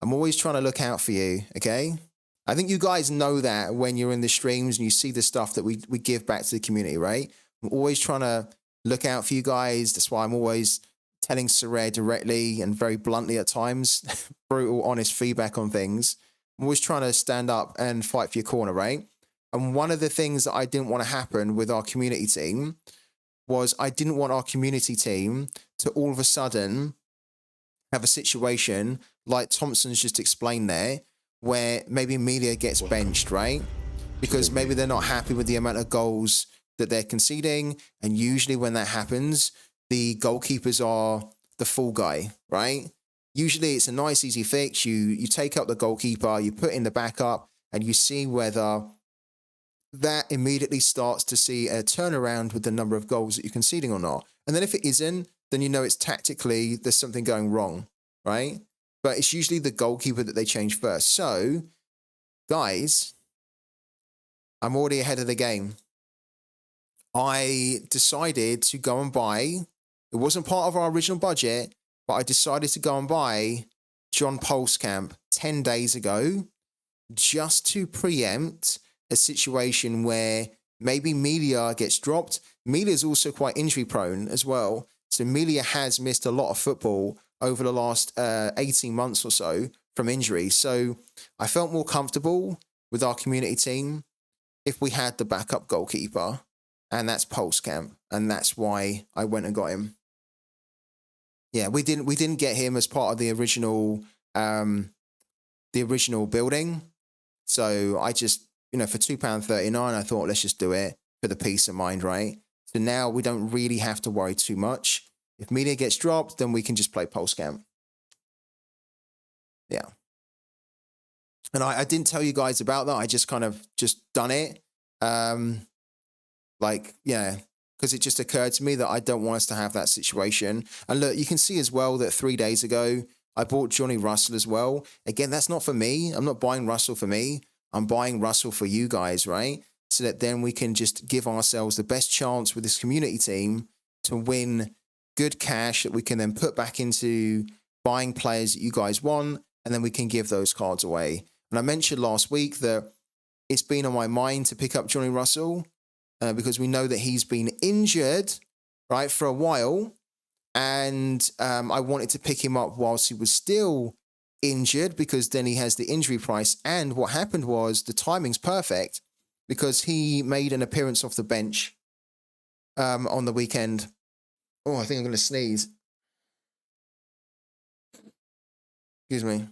I'm always trying to look out for you, okay? I think you guys know that when you're in the streams and you see the stuff that we give back to the community, right? I'm always trying to look out for you guys. That's why I'm always telling Sorare directly and very bluntly at times, brutal, honest feedback on things. I'm always trying to stand up and fight for your corner, right? And one of the things that I didn't want to happen with our community team was I didn't want our community team to all of a sudden have a situation like Thompson's just explained there, where maybe Media gets benched, right? Because maybe they're not happy with the amount of goals that they're conceding. And usually when that happens, the goalkeepers are the fall guy, right? Usually it's a nice, easy fix. You take out the goalkeeper, you put in the backup, and you see whether that immediately starts to see a turnaround with the number of goals that you're conceding or not. And then if it isn't, then you know it's tactically there's something going wrong, right? But it's usually the goalkeeper that they change first. So, guys, I'm already ahead of the game. I decided to go and buy, it wasn't part of our original budget, but I decided to go and buy John Polskamp 10 days ago just to preempt a situation where maybe Melia gets dropped. Melia is also quite injury prone as well. So Melia has missed a lot of football over the last 18 months or so from injury. So I felt more comfortable with our community team if we had the backup goalkeeper, and that's Polskamp, and that's why I went and got him. Yeah, we didn't get him as part of the original building. So I just, for £2.39, I thought, let's just do it for the peace of mind, right? So now we don't really have to worry too much. If Melia gets dropped, then we can just play Polskamp. Yeah. And I didn't tell you guys about that. I just kind of just done it. Because it just occurred to me that I don't want us to have that situation. And look, you can see as well that 3 days ago, I bought Johnny Russell as well. Again, that's not for me. I'm not buying Russell for me. I'm buying Russell for you guys, right? So that then we can just give ourselves the best chance with this community team to win good cash that we can then put back into buying players that you guys want, and then we can give those cards away. And I mentioned last week that it's been on my mind to pick up Johnny Russell because we know that he's been injured, right, for a while. And I wanted to pick him up whilst he was still injured because then he has the injury price. And what happened was the timing's perfect because he made an appearance off the bench on the weekend. Oh, I think I'm going to sneeze. Excuse me.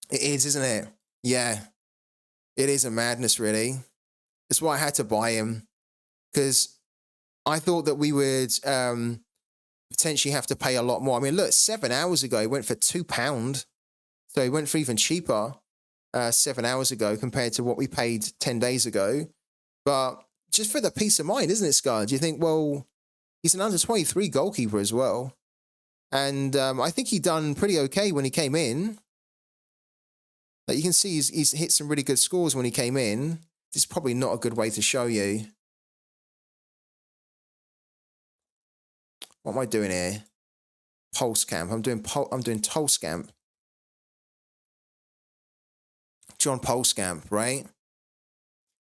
It is, isn't it? Yeah. It is a madness, really. That's why I had to buy him, because I thought that we would potentially have to pay a lot more. I mean, look, 7 hours ago, he went for £2. So he went for even cheaper 7 hours ago compared to what we paid 10 days ago. But just for the peace of mind, isn't it, Scar? Do you think, well, he's an under-23 goalkeeper as well. And I think he done pretty okay when he came in. Like you can see he's hit some really good scores when he came in. This is probably not a good way to show you. What am I doing here? Polskamp. I'm doing Polskamp. John Polskamp, right?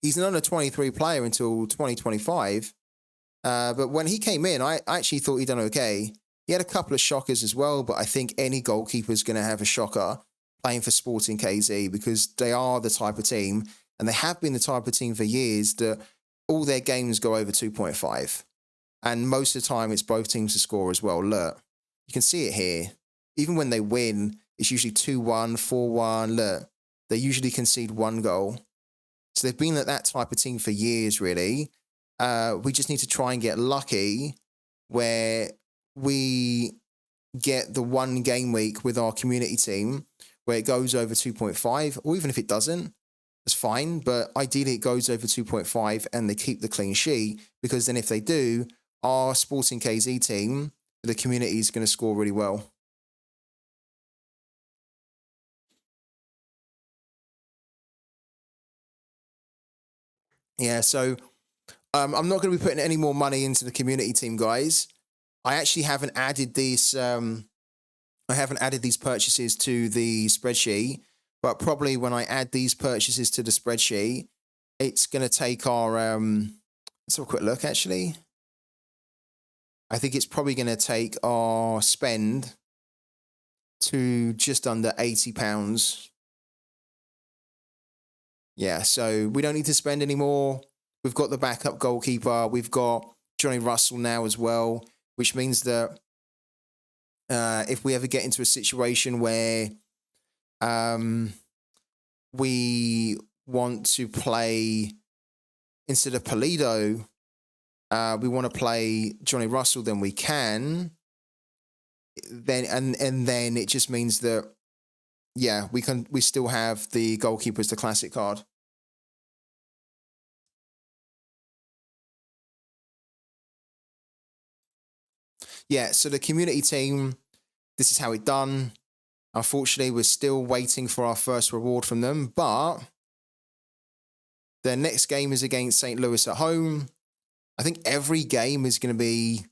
He's an under-23 player until 2025. But when he came in, I actually thought he'd done okay. He had a couple of shockers as well, but I think any goalkeeper is going to have a shocker playing for Sporting KZ because they are the type of team, and they have been the type of team for years, that all their games go over 2.5. And most of the time, it's both teams to score as well. Look, you can see it here. Even when they win, it's usually 2-1, 4-1. Look, they usually concede one goal. So they've been that type of team for years, really. We just need to try and get lucky where we get the one game week with our community team where it goes over 2.5, or even if it doesn't, that's fine. But ideally, it goes over 2.5 and they keep the clean sheet, because then if they do, our Sporting KZ team, the community is going to score really well. Yeah, so I'm not going to be putting any more money into the community team, guys. I actually haven't added these. I haven't added these purchases to the spreadsheet, but probably when I add these purchases to the spreadsheet, it's going to take our. Let's have a quick look. Actually, I think it's probably going to take our spend to just under £80. Yeah, so we don't need to spend any more. We've got the backup goalkeeper. We've got Johnny Russell now as well, which means that if we ever get into a situation where we want to play, instead of Pulido, we want to play Johnny Russell, then we can. Then and then it just means that, yeah, we still have the goalkeeper as the classic card. yeah, so the community team, this is how it done. Unfortunately, we're still waiting for our first reward from them, but their next game is against St. Louis at home. I think every game is going to be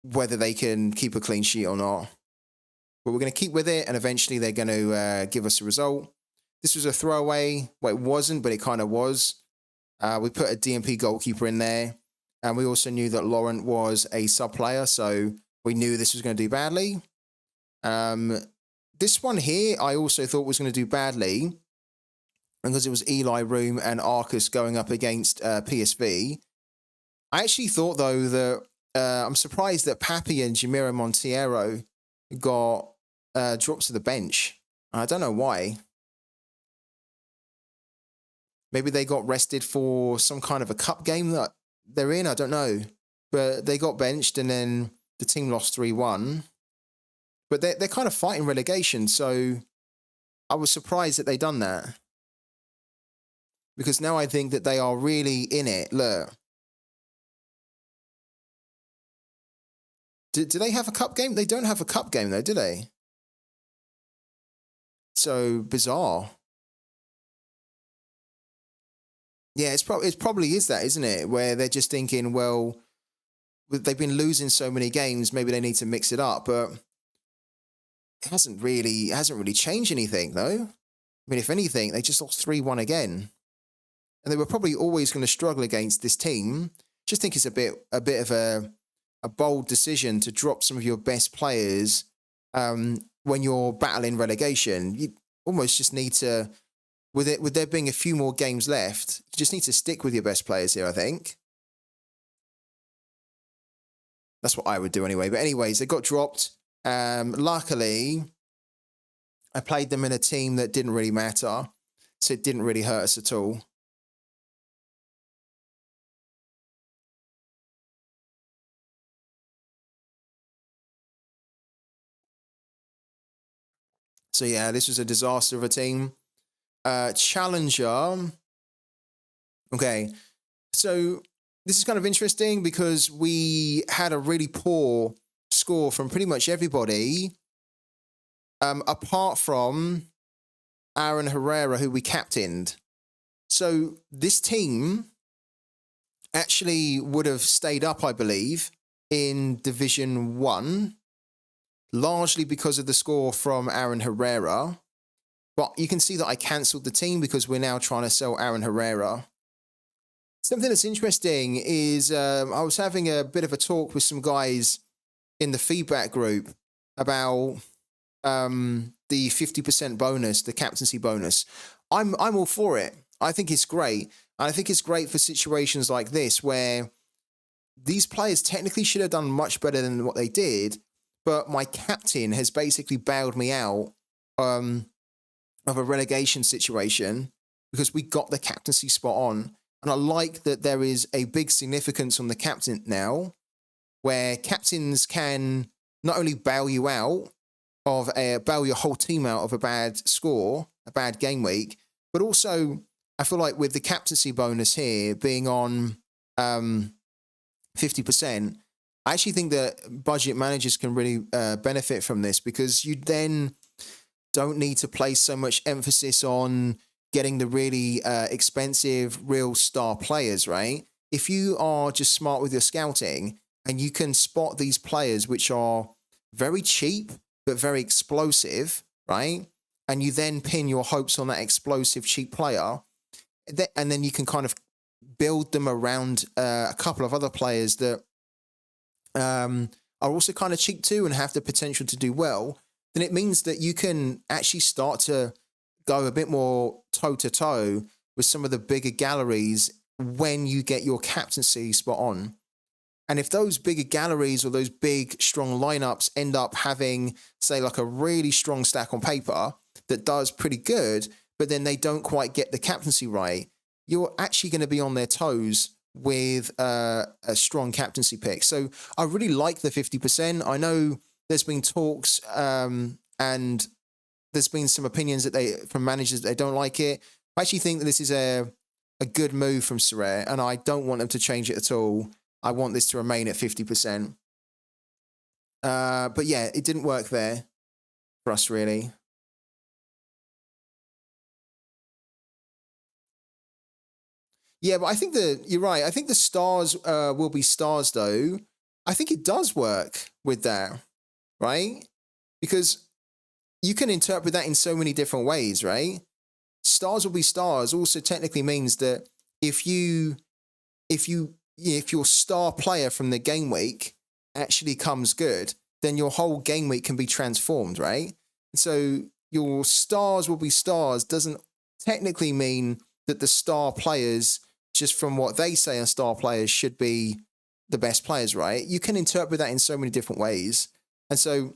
whether they can keep a clean sheet or not. But we're going to keep with it, and eventually they're going to give us a result. This was a throwaway. Well, it wasn't, but it kind of was. We put a DMP goalkeeper in there, and we also knew that Laurent was a sub player, so we knew this was going to do badly. This one here, I also thought was going to do badly because it was Eli Room and Arcus going up against PSV. I actually thought, though, that I'm surprised that Papi and Jamiro Monteiro got dropped to the bench. I don't know why. Maybe they got rested for some kind of a cup game that they're in. I don't know. But they got benched and then the team lost 3-1. But they're kind of fighting relegation. So I was surprised that they done that. Because now I think that they are really in it. Look. Do they have a cup game? They don't have a cup game though, do they? So bizarre. Yeah, it probably is that, isn't it? Where they're just thinking, well, they've been losing so many games, maybe they need to mix it up. But it hasn't really changed anything, though. I mean, if anything, they just lost 3-1 again, and they were probably always going to struggle against this team. Just think it's a bit of a bold decision to drop some of your best players when you're battling relegation. You almost just need to. With there being a few more games left, you just need to stick with your best players here, I think. That's what I would do anyway. But anyways, they got dropped. Luckily, I played them in a team that didn't really matter, so it didn't really hurt us at all. So yeah, this was a disaster of a team. Challenger. Okay, so this is kind of interesting because we had a really poor score from pretty much everybody, apart from Aaron Herrera, who we captained. So this team actually would have stayed up, I believe, in Division 1, largely because of the score from Aaron Herrera. But you can see that I cancelled the team because we're now trying to sell Aaron Herrera. Something that's interesting is I was having a bit of a talk with some guys in the feedback group about the 50% bonus, the captaincy bonus. I'm all for it. I think it's great. And I think it's great for situations like this where these players technically should have done much better than what they did, but my captain has basically bailed me out of a relegation situation because we got the captaincy spot on. And I like that there is a big significance on the captain now, where captains can not only bail you out bail your whole team out of a bad score, a bad game week, but also I feel like with the captaincy bonus here being on 50%, I actually think that budget managers can really benefit from this because you then don't need to place so much emphasis on getting the really expensive real star players, right? If you are just smart with your scouting and you can spot these players which are very cheap but very explosive, right? And you then pin your hopes on that explosive cheap player, and then you can kind of build them around a couple of other players that are also kind of cheap too and have the potential to do well, then it means that you can actually start to go a bit more toe-to-toe with some of the bigger galleries when you get your captaincy spot on. And if those bigger galleries or those big, strong lineups end up having, say, like a really strong stack on paper that does pretty good, but then they don't quite get the captaincy right, you're actually going to be on their toes with a strong captaincy pick. So I really like the 50%. I know there's been talks and there's been some opinions from managers that they don't like it. I actually think that this is a good move from Sorare, and I don't want them to change it at all. I want this to remain at 50%. But yeah, it didn't work there for us really. Yeah, but I think you're right. I think the stars will be stars though. I think it does work with that, right? Because you can interpret that in so many different ways, right? Stars will be stars also technically means that if you if your star player from the game week actually comes good, then your whole game week can be transformed, right? So your stars will be stars doesn't technically mean that the star players, just from what they say are star players, should be the best players, right? You can interpret that in so many different ways. And so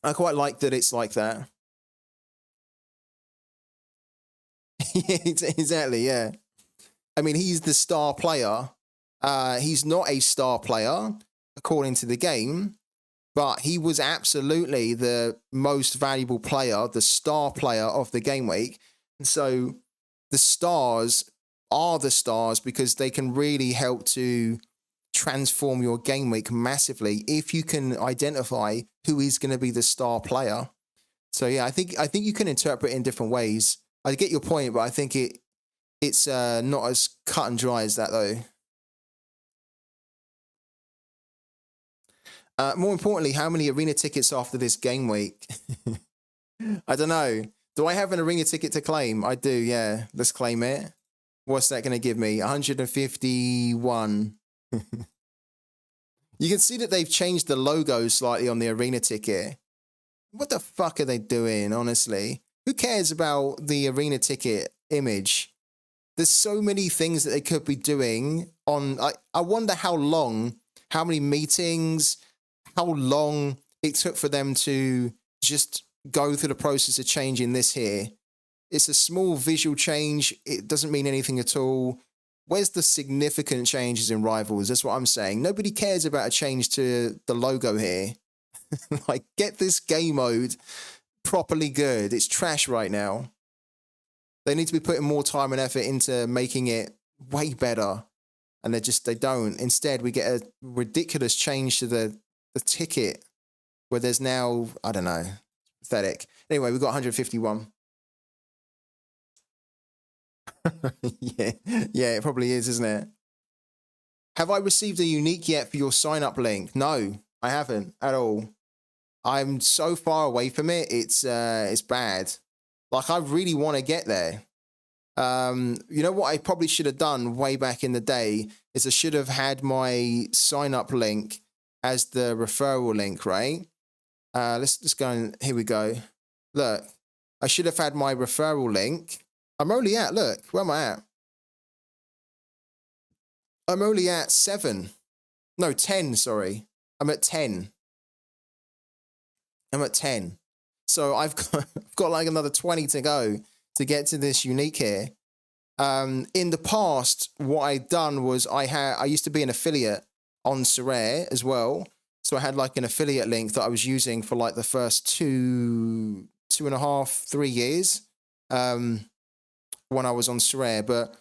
I quite like that it's like that. Exactly, yeah. I mean, he's the star player. He's not a star player according to the game, but he was absolutely the most valuable player, the star player of the game week. And so the stars are the stars because they can really help to transform your game week massively if you can identify who is going to be the star player. So yeah, I think you can interpret it in different ways. I get your point, but I think it's not as cut and dry as that though. More importantly, how many arena tickets after this game week? I don't know. Do I have an arena ticket to claim? I do, yeah. Let's claim it. What's that going to give me? 151. You can see that they've changed the logo slightly on the arena ticket. What the fuck are they doing, honestly? Who cares about the arena ticket image? There's so many things that they could be doing on... I wonder how many meetings, how long it took for them to just go through the process of changing this here. It's a small visual change. It doesn't mean anything at all. Where's the significant changes in Rivals? That's what I'm saying. Nobody cares about a change to the logo here. Like, get this game mode properly good. It's trash right now. They need to be putting more time and effort into making it way better. And they don't. Instead, we get a ridiculous change to the ticket where there's now, I don't know, pathetic. Anyway, we've got 151. yeah, it probably is, isn't it? Have I received a unique yet for your sign-up link? No, I haven't at all. I'm so far away from it. It's bad. Like, I really want to get there. You know what I probably should have done way back in the day is I should have had my sign-up link as the referral link, right? Let's just go and here we go. Look, I should have had my referral link. I'm only at, look, where am I at? I'm only at 7. No, 10, sorry. I'm at 10. I'm at 10. So I've got like another 20 to go to get to this unique here. In the past, what I'd done was I used to be an affiliate on Sorare as well. So I had like an affiliate link that I was using for like the first 2.5, 3 years when I was on Sorare. But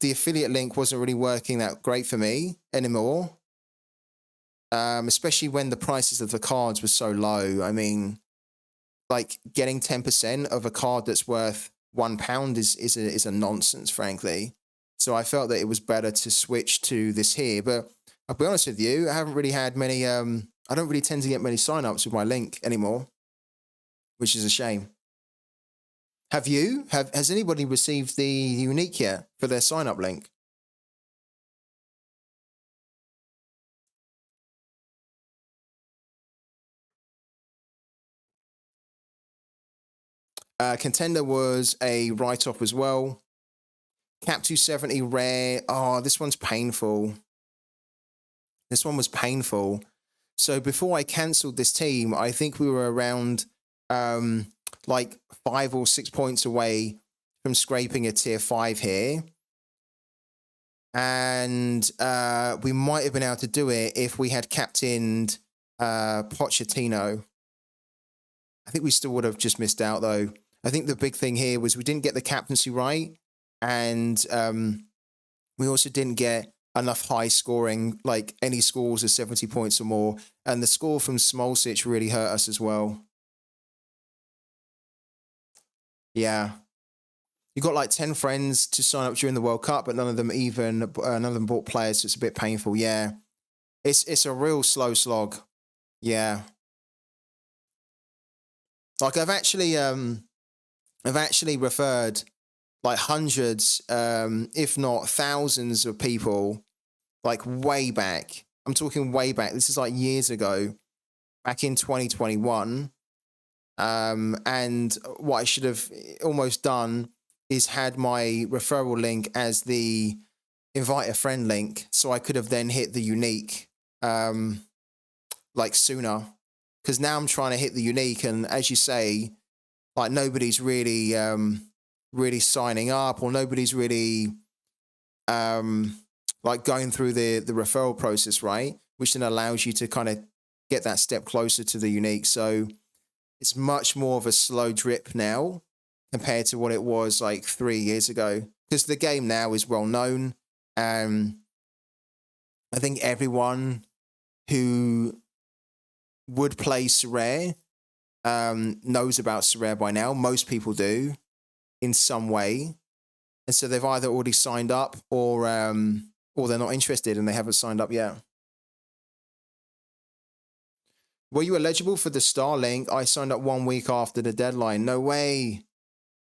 the affiliate link wasn't really working that great for me anymore. Especially when the prices of the cards were so low. I mean, like getting 10% of a card that's worth £1 is a nonsense, frankly. So I felt that it was better to switch to this here. But I'll be honest with you, I haven't really had many. I don't really tend to get many signups with my link anymore, which is a shame. Have you? Has anybody received the unique yet for their sign-up link? Contender was a write-off as well. Cap 270 rare. Oh, this one's painful. This one was painful. So before I cancelled this team, I think we were around like 5 or 6 points away from scraping a tier 5 here. And we might have been able to do it if we had captained Pochettino. I think we still would have just missed out, though. I think the big thing here was we didn't get the captaincy right. And we also didn't get enough high scoring, like any scores of 70 points or more. And the score from Smolcic really hurt us as well. Yeah. You got like 10 friends to sign up during the World Cup, but none of them bought players, so it's a bit painful. Yeah. It's a real slow slog. Yeah. Like I've actually referred like hundreds, if not thousands of people, like way back. I'm talking way back. This is like years ago, back in 2021. And what I should have almost done is had my referral link as the invite a friend link, so I could have then hit the unique like sooner. Because now I'm trying to hit the unique, and as you say, like nobody's really really signing up, or nobody's really like going through the referral process, right? Which then allows you to kind of get that step closer to the unique. So it's much more of a slow drip now compared to what it was like 3 years ago, because the game now is well known. I think everyone who would play Sorare knows about Sorare by now. Most people do in some way. And so they've either already signed up or they're not interested and they haven't signed up yet. Were you eligible for the Star Link? I signed up 1 week after the deadline. No way.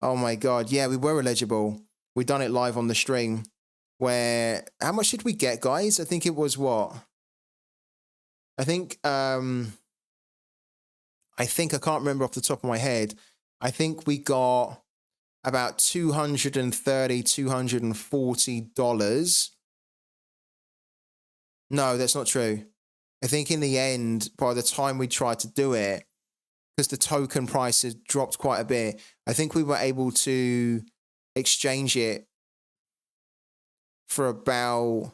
Oh my God. Yeah, we were eligible. We done it live on the stream. Where, how much did we get, guys? I think it was what? I can't remember off the top of my head. I think we got about $230, $240. No, that's not true. I think in the end, by the time we tried to do it, because the token price has dropped quite a bit, I think we were able to exchange it for about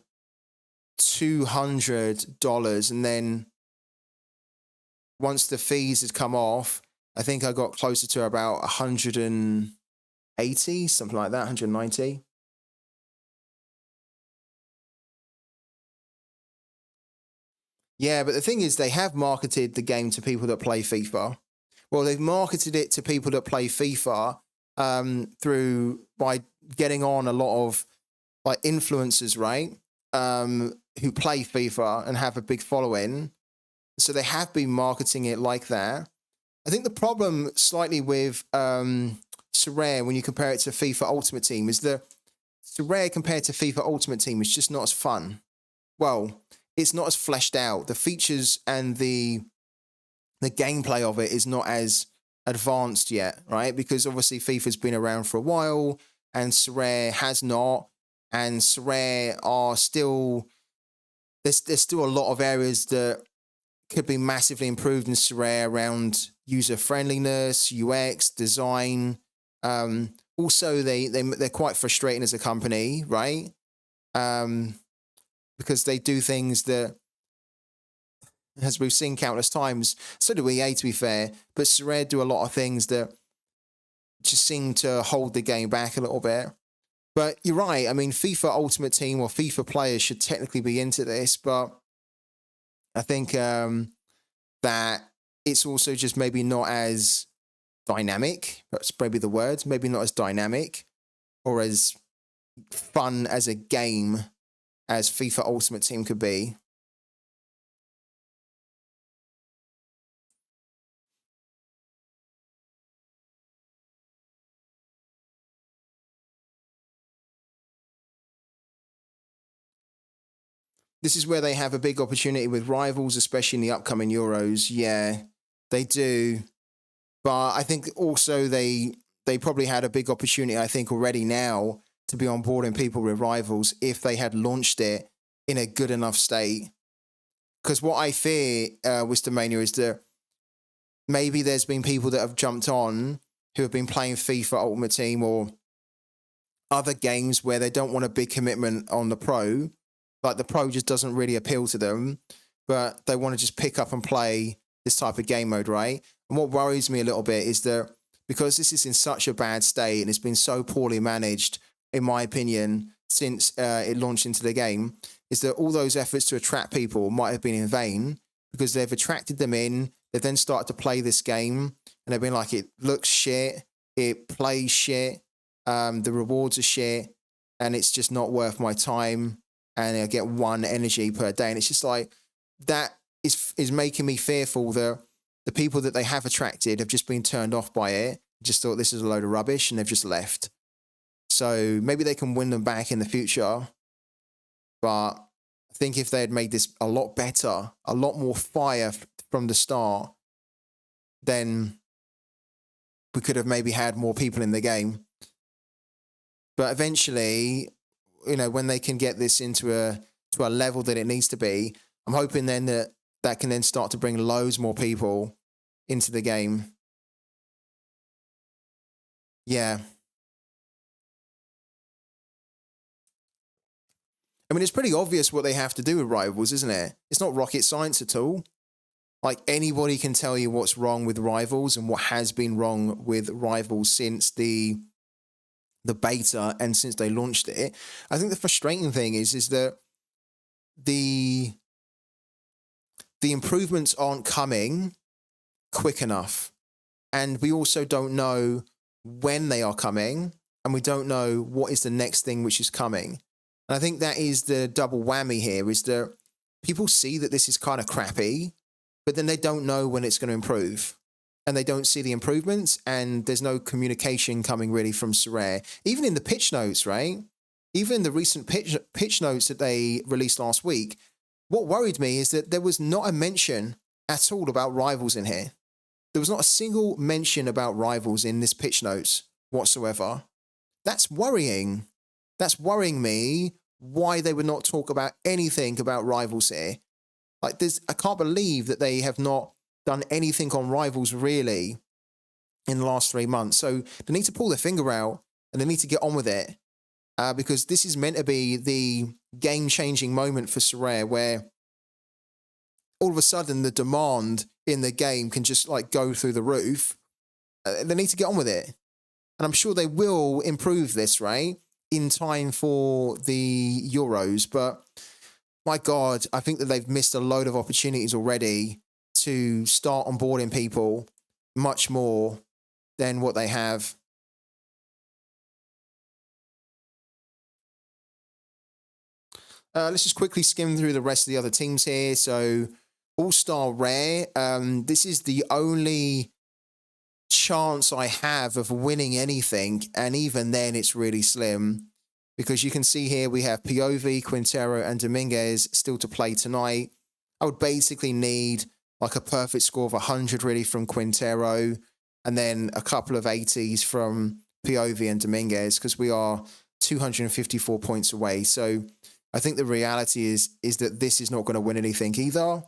$200. And then once the fees had come off, I think I got closer to about 180, something like that, 190. Yeah, but the thing is, they have marketed the game to people that play FIFA. Well, they've marketed it to people that play FIFA by getting on a lot of like influencers, right? Who play FIFA and have a big following. So they have been marketing it like that. I think the problem slightly with Sorare, when you compare it to FIFA Ultimate Team, is that Sorare compared to FIFA Ultimate Team is just not as fun. Well, it's not as fleshed out. The features and the gameplay of it is not as advanced yet, right? Because obviously FIFA's been around for a while and Sorare has not. And Sorare are still, there's still a lot of areas that could be massively improved in Sorare around user friendliness, UX, design. Also, they're quite frustrating as a company, right? Because they do things that, as we've seen countless times, so do EA to be fair, but Sorare do a lot of things that just seem to hold the game back a little bit. But you're right, I mean, FIFA Ultimate Team or FIFA players should technically be into this, but I think that it's also just maybe not as dynamic, that's maybe the word, maybe not as dynamic or as fun as a game as FIFA Ultimate Team could be. This is where they have a big opportunity with rivals, especially in the upcoming Euros. Yeah, they do. But I think also they probably had a big opportunity, I think, already now to be onboarding people with rivals if they had launched it in a good enough state. Because what I fear, Wistomania, is that maybe there's been people that have jumped on who have been playing FIFA Ultimate Team or other games where they don't want a big commitment on the pro. Like the pro just doesn't really appeal to them, but they want to just pick up and play this type of game mode, right? And what worries me a little bit is that because this is in such a bad state and it's been so poorly managed, in my opinion, since it launched into the game, is that all those efforts to attract people might have been in vain because they've attracted them in. They've then started to play this game and they've been like, it looks shit, it plays shit, the rewards are shit, and it's just not worth my time. And I get 1 energy per day. And it's just like, that is making me fearful that the people that they have attracted have just been turned off by it, just thought this is a load of rubbish, and they've just left. So maybe they can win them back in the future. But I think if they had made this a lot better, a lot more fire from the start, then we could have maybe had more people in the game. But eventually, you know, when they can get this into a level that it needs to be, I'm hoping then that can then start to bring loads more people into the game. Yeah. I mean, it's pretty obvious what they have to do with Rivals, isn't it? It's not rocket science at all. Like, anybody can tell you what's wrong with Rivals and what has been wrong with Rivals since the beta and since they launched it. I think the frustrating thing is that the improvements aren't coming quick enough. And we also don't know when they are coming, and we don't know what is the next thing which is coming. And I think that is the double whammy here, is that people see that this is kind of crappy, but then they don't know when it's going to improve. And they don't see the improvements, and there's no communication coming really from Sorare. Even in the pitch notes, right? Even in the recent pitch notes that they released last week, what worried me is that there was not a mention at all about Rivals in here. There was not a single mention about Rivals in this pitch notes whatsoever. That's worrying. That's worrying me, why they would not talk about anything about Rivals here. Like, I can't believe that they have not done anything on Rivals really in the last 3 months. So they need to pull their finger out and they need to get on with it, because this is meant to be the game-changing moment for Sorare, where all of a sudden the demand in the game can just like go through the roof. They need to get on with it. And I'm sure they will improve this, right, in time for the Euros. But my God, I think that they've missed a load of opportunities already to start onboarding people much more than what they have. Let's just quickly skim through the rest of the other teams here. So All-Star Rare, this is the only chance I have of winning anything, and even then it's really slim, because you can see here we have POV, Quintero, and Dominguez still to play tonight. I would basically need like a perfect score of 100 really from Quintero, and then a couple of 80s from POV and Dominguez, because we are 254 points away. So I think the reality is that this is not going to win anything either.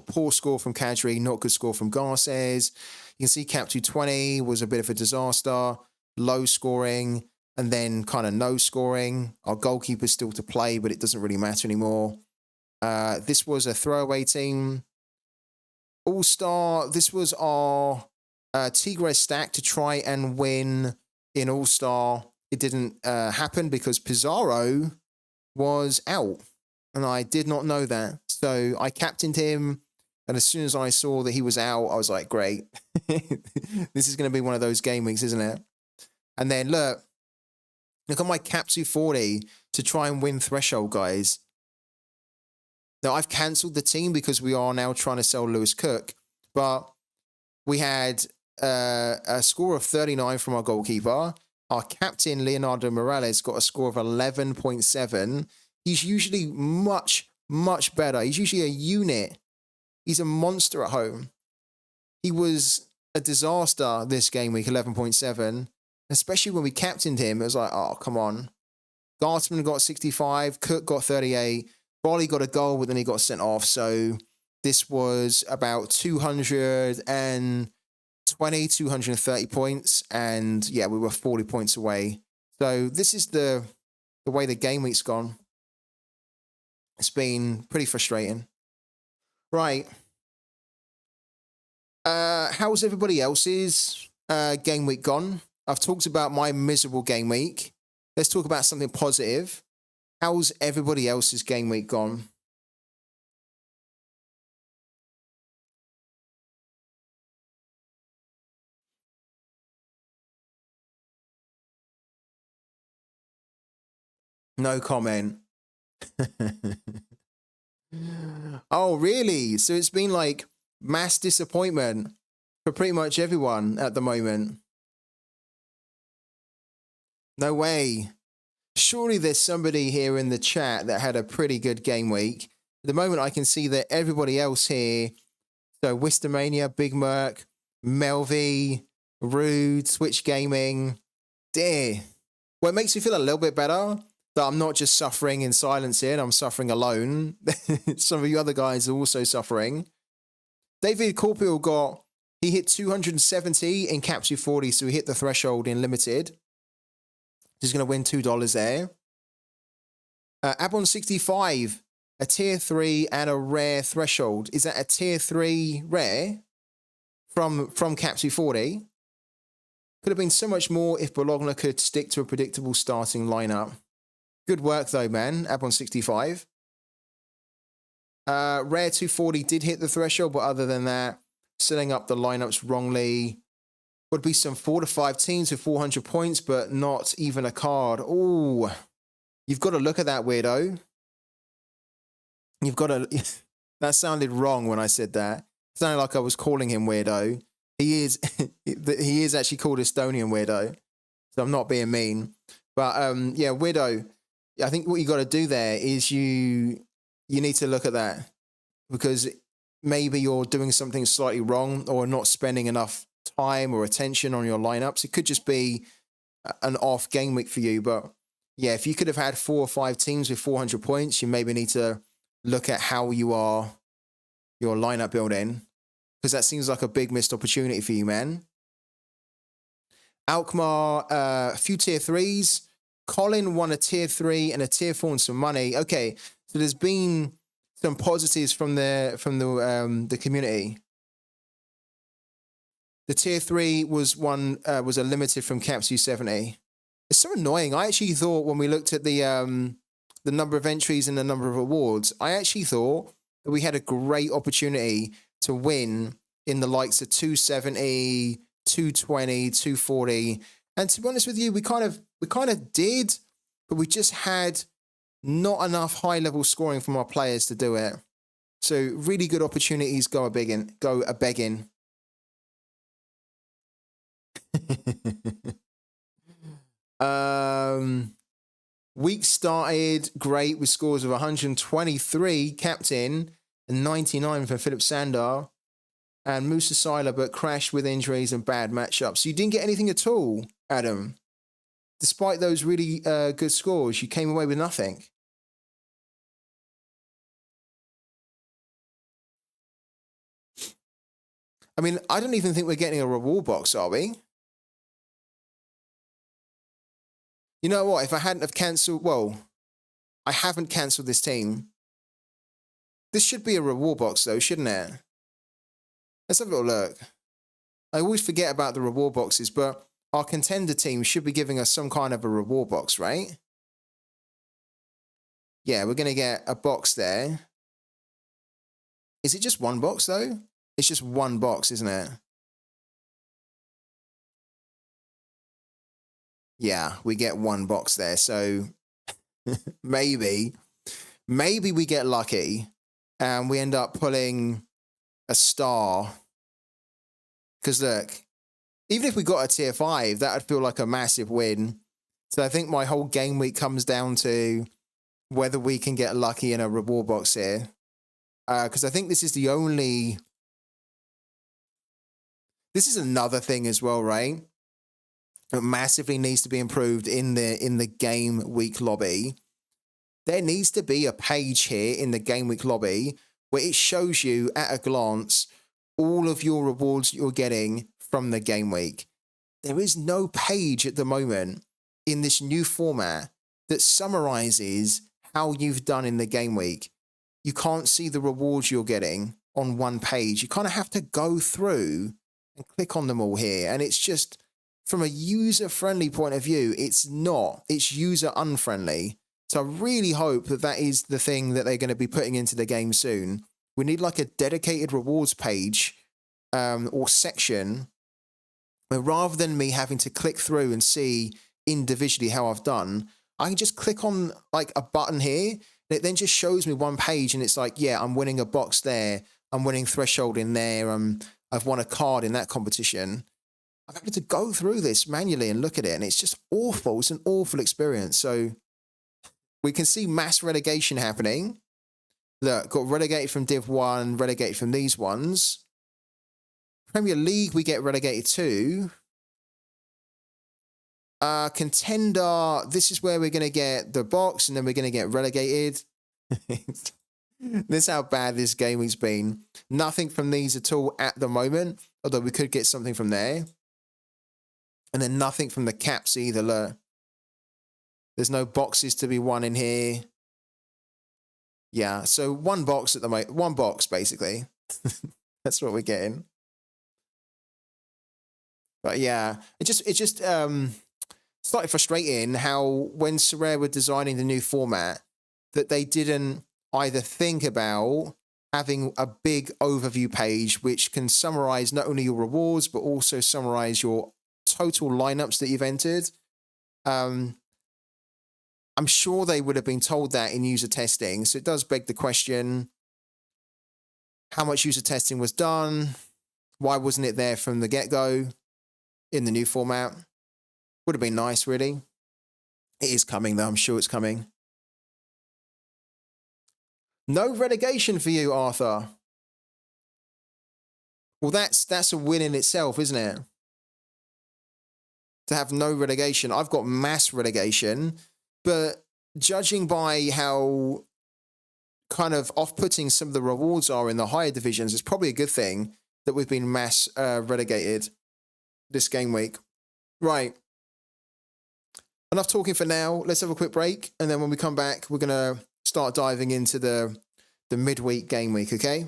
Poor score from Kadri, not good score from Garces. You can see Cap 220 was a bit of a disaster, low scoring, and then kind of no scoring. Our goalkeeper's still to play, but it doesn't really matter anymore. This was a throwaway team. All-Star, this was our Tigres stack to try and win in All-Star. It didn't happen because Pizarro was out, and I did not know that. So I captained him, and as soon as I saw that he was out, I was like, great. This is going to be one of those game weeks, isn't it? And then look at my Cap 240 to try and win Threshold, guys. Now, I've cancelled the team because we are now trying to sell Lewis Cook, but we had a score of 39 from our goalkeeper. Our captain, Leonardo Morales, got a score of 11.7. He's usually much, much better. He's usually a unit. He's a monster at home. He was a disaster this game week, 11.7. Especially when we captained him, it was like, oh, come on. Gartman got 65, Cook got 38, Bolly got a goal, but then he got sent off. So this was about 220, 230 points. And yeah, we were 40 points away. So this is the way the game week's gone. It's been pretty frustrating. Right. How's everybody else's game week gone? I've talked about my miserable game week. let's talk about something positive. How's everybody else's game week gone? No comment. Oh, really? So it's been like mass disappointment for pretty much everyone at the moment. No way. Surely there's somebody here in the chat that had a pretty good game week. At the moment, I can see that everybody else here, so Wistomania, Big Merc, Melvy, Rude, Switch Gaming, dear. Well, it makes me feel a little bit better that I'm not just suffering in silence here and I'm suffering alone. Some of you other guys are also suffering. David Corporal he hit 270 in Capsule 40, so he hit the threshold in limited. He's going to win $2 there. Abon65, a tier 3 and a rare threshold. Is that a tier 3 rare from Capsule 40? Could have been so much more if Bologna could stick to a predictable starting lineup. Good work though, man. Abon65. Rare 240 did hit the threshold, but other than that, setting up the lineups wrongly. Would be some 4 to 5 teams with 400 points, but not even a card. Oh, you've got to look at that, weirdo. You've got to... That sounded wrong when I said that. It sounded like I was calling him weirdo. He is he is actually called Estonian weirdo. So I'm not being mean. But yeah, weirdo. I think what you got to do there is you need to look at that, because maybe you're doing something slightly wrong or not spending enough time or attention on your lineups. It could just be an off game week for you. But yeah, if you could have had 4 or 5 teams with 400 points, you maybe need to look at how you are your lineup building, because that seems like a big missed opportunity for you, man. Alkmaar, a few tier 3s. Colin won a tier 3 and a tier 4 and some money. Okay, so there's been some positives from the community. The tier 3 was a limited from Capsule 70. It's so annoying. I actually thought when we looked at the number of entries and the number of awards, I actually thought that we had a great opportunity to win in the likes of 270, 220, 240. And to be honest with you, we kind of did, but we just had not enough high-level scoring from our players to do it. So really good opportunities go a begging. Week started great with scores of 123 captain and 99 for Philip Sander and Musa Seiler, but crashed with injuries and bad matchups. So you didn't get anything at all, Adam. Despite those really good scores, you came away with nothing. I mean, I don't even think we're getting a reward box, are we? You know what? If I hadn't have cancelled... Well, I haven't cancelled this team. This should be a reward box, though, shouldn't it? Let's have a little look. I always forget about the reward boxes, but our contender team should be giving us some kind of a reward box, right? Yeah, we're going to get a box there. Is it just one box, though? It's just one box, isn't it? Yeah, we get one box there. So maybe we get lucky and we end up pulling a star. Because look, even if we got a tier 5, that would feel like a massive win. So I think my whole game week comes down to whether we can get lucky in a reward box here. Because I think this is the only... This is another thing as well, right? It massively needs to be improved in the game week lobby. There needs to be a page here in the game week lobby where it shows you at a glance all of your rewards you're getting from the game week. There is no page at the moment in this new format that summarizes how you've done in the game week. You can't see the rewards you're getting on one page. You kind of have to go through and click on them all here. And it's just from a user-friendly point of view, it's not. It's user-unfriendly. So I really hope that that is the thing that they're going to be putting into the game soon. We need like a dedicated rewards page or section where rather than me having to click through and see individually how I've done, I can just click on like a button here. And it then just shows me one page and it's like, yeah, I'm winning a box there. I'm winning threshold in there. I've won a card in that competition. I'm having to go through this manually and look at it, and it's just awful. It's an awful experience. So we can see mass relegation happening. Look, got relegated from Div 1, relegated from these ones. Premier League, we get relegated to. Contender, this is where we're going to get the box, and then we're going to get relegated. This is how bad this game has been. Nothing from these at all at the moment, although we could get something from there. And then nothing from the caps either, look. There's no boxes to be won in here. Yeah, so one box at the moment. One box, basically. That's what we're getting. But yeah, it just slightly frustrating how when Sorare were designing the new format, that they didn't either think about having a big overview page which can summarize not only your rewards, but also summarize your total lineups that you've entered. I'm sure they would have been told that in user testing. So it does beg the question, how much user testing was done? Why wasn't it there from the get-go in the new format? Would have been nice, really. It is coming, though. I'm sure it's coming. No relegation for you, Arthur. Well, that's a win in itself, isn't it? To have no relegation. I've got mass relegation, but judging by how kind of off-putting some of the rewards are in the higher divisions, it's probably a good thing that we've been mass relegated this game week. Right. Enough talking for now. Let's have a quick break, and then when we come back, we're going to start diving into the midweek game week, okay?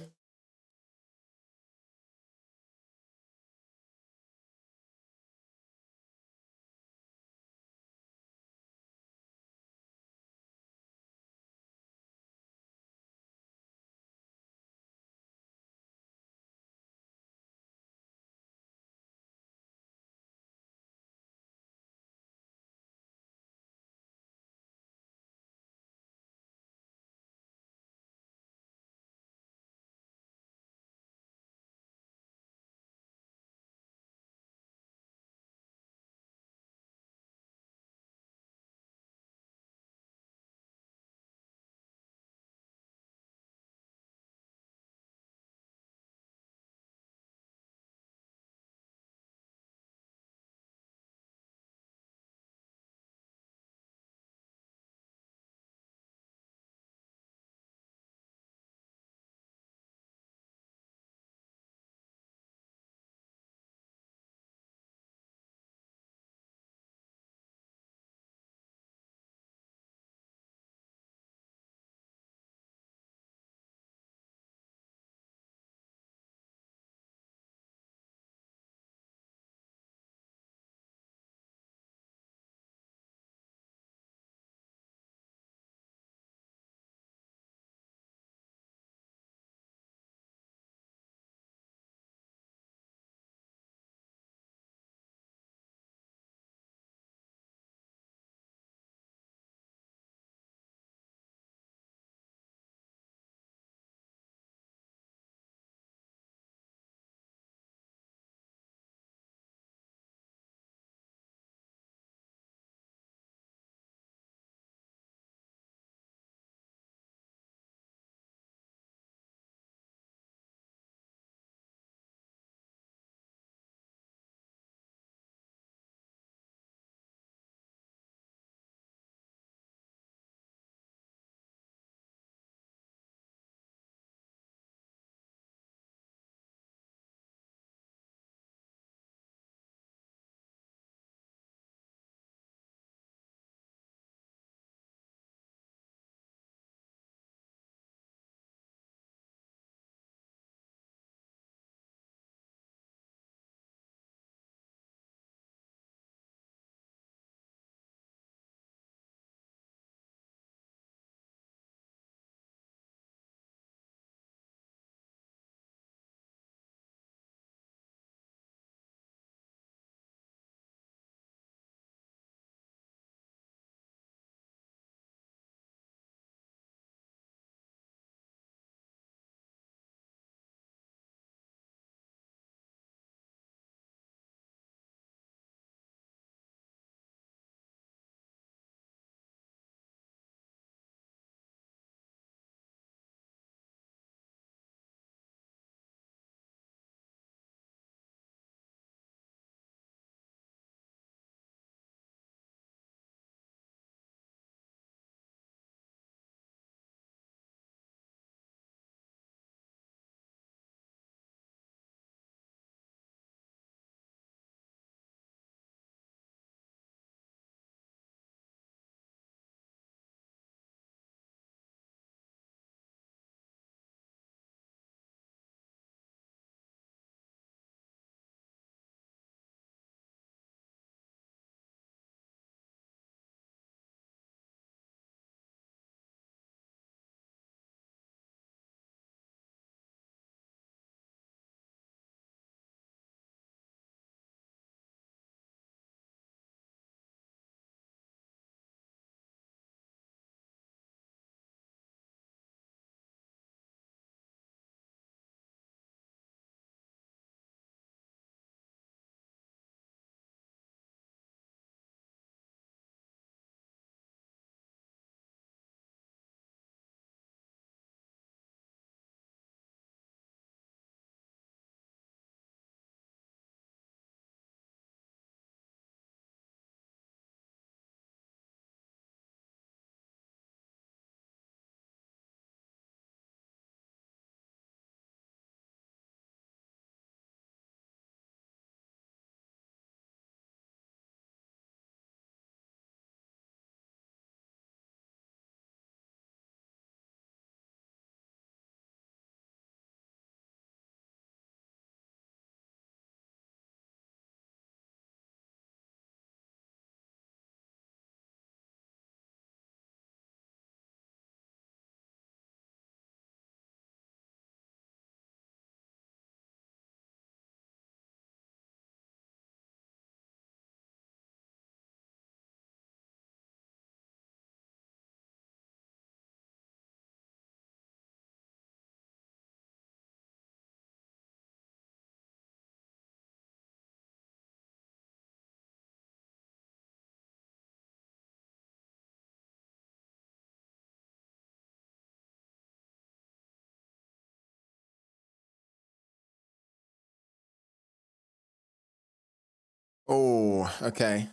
Oh, okay.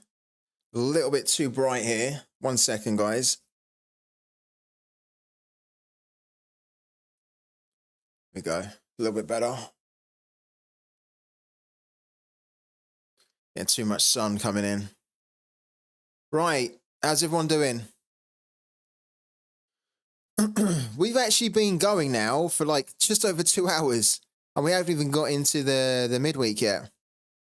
A little bit too bright here. 1 second, guys. Here we go. A little bit better. Yeah, too much sun coming in. Right. How's everyone doing? We've actually been going now for like just over 2 hours, and we haven't even got into the midweek yet.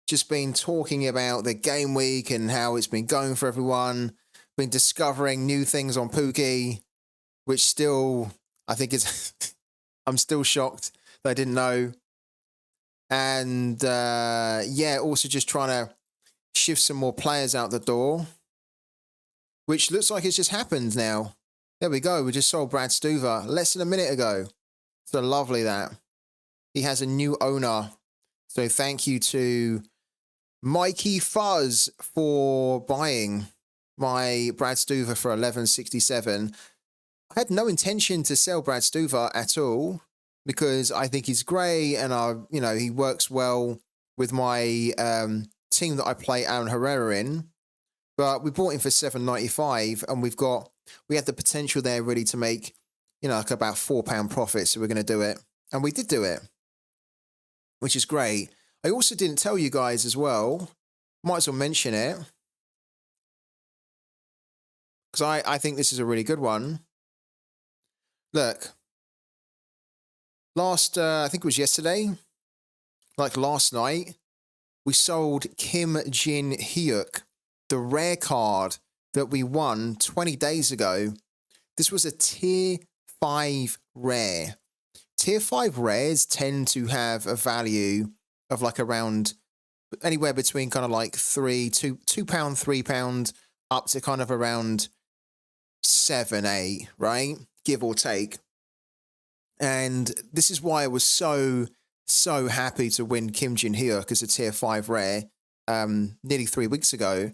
Just been talking about the game week and how it's been going for everyone. Been discovering new things on Pooky, which still, I think is, I'm still shocked that I didn't know. And yeah, also just trying to shift some more players out the door, which looks like it's just happened now. There we go. We just sold Brad Stuver less than a minute ago. So lovely that. He has a new owner. So thank you to Mikey Fuzz for buying my Brad Stuver for $11.67. I had no intention to sell Brad Stuver at all because I think he's great and he works well with my team that I play Aaron Herrera in. But we bought him for $7.95 and we had the potential there really to make, like about £4 profit. So we're going to do it. And we did do it, which is great. I also didn't tell you guys as well. Might as well mention it. Because I think this is a really good one. Look. I think it was yesterday, like last night, we sold Kim Jin Hyuk, the rare card that we won 20 days ago. This was a tier 5 rare. Tier 5 rares tend to have a value of like around anywhere between kind of like £2, £3, up to kind of around 7, 8, right? Give or take. And this is why I was so happy to win Kim Jin Hyuk as a tier 5 rare nearly 3 weeks ago.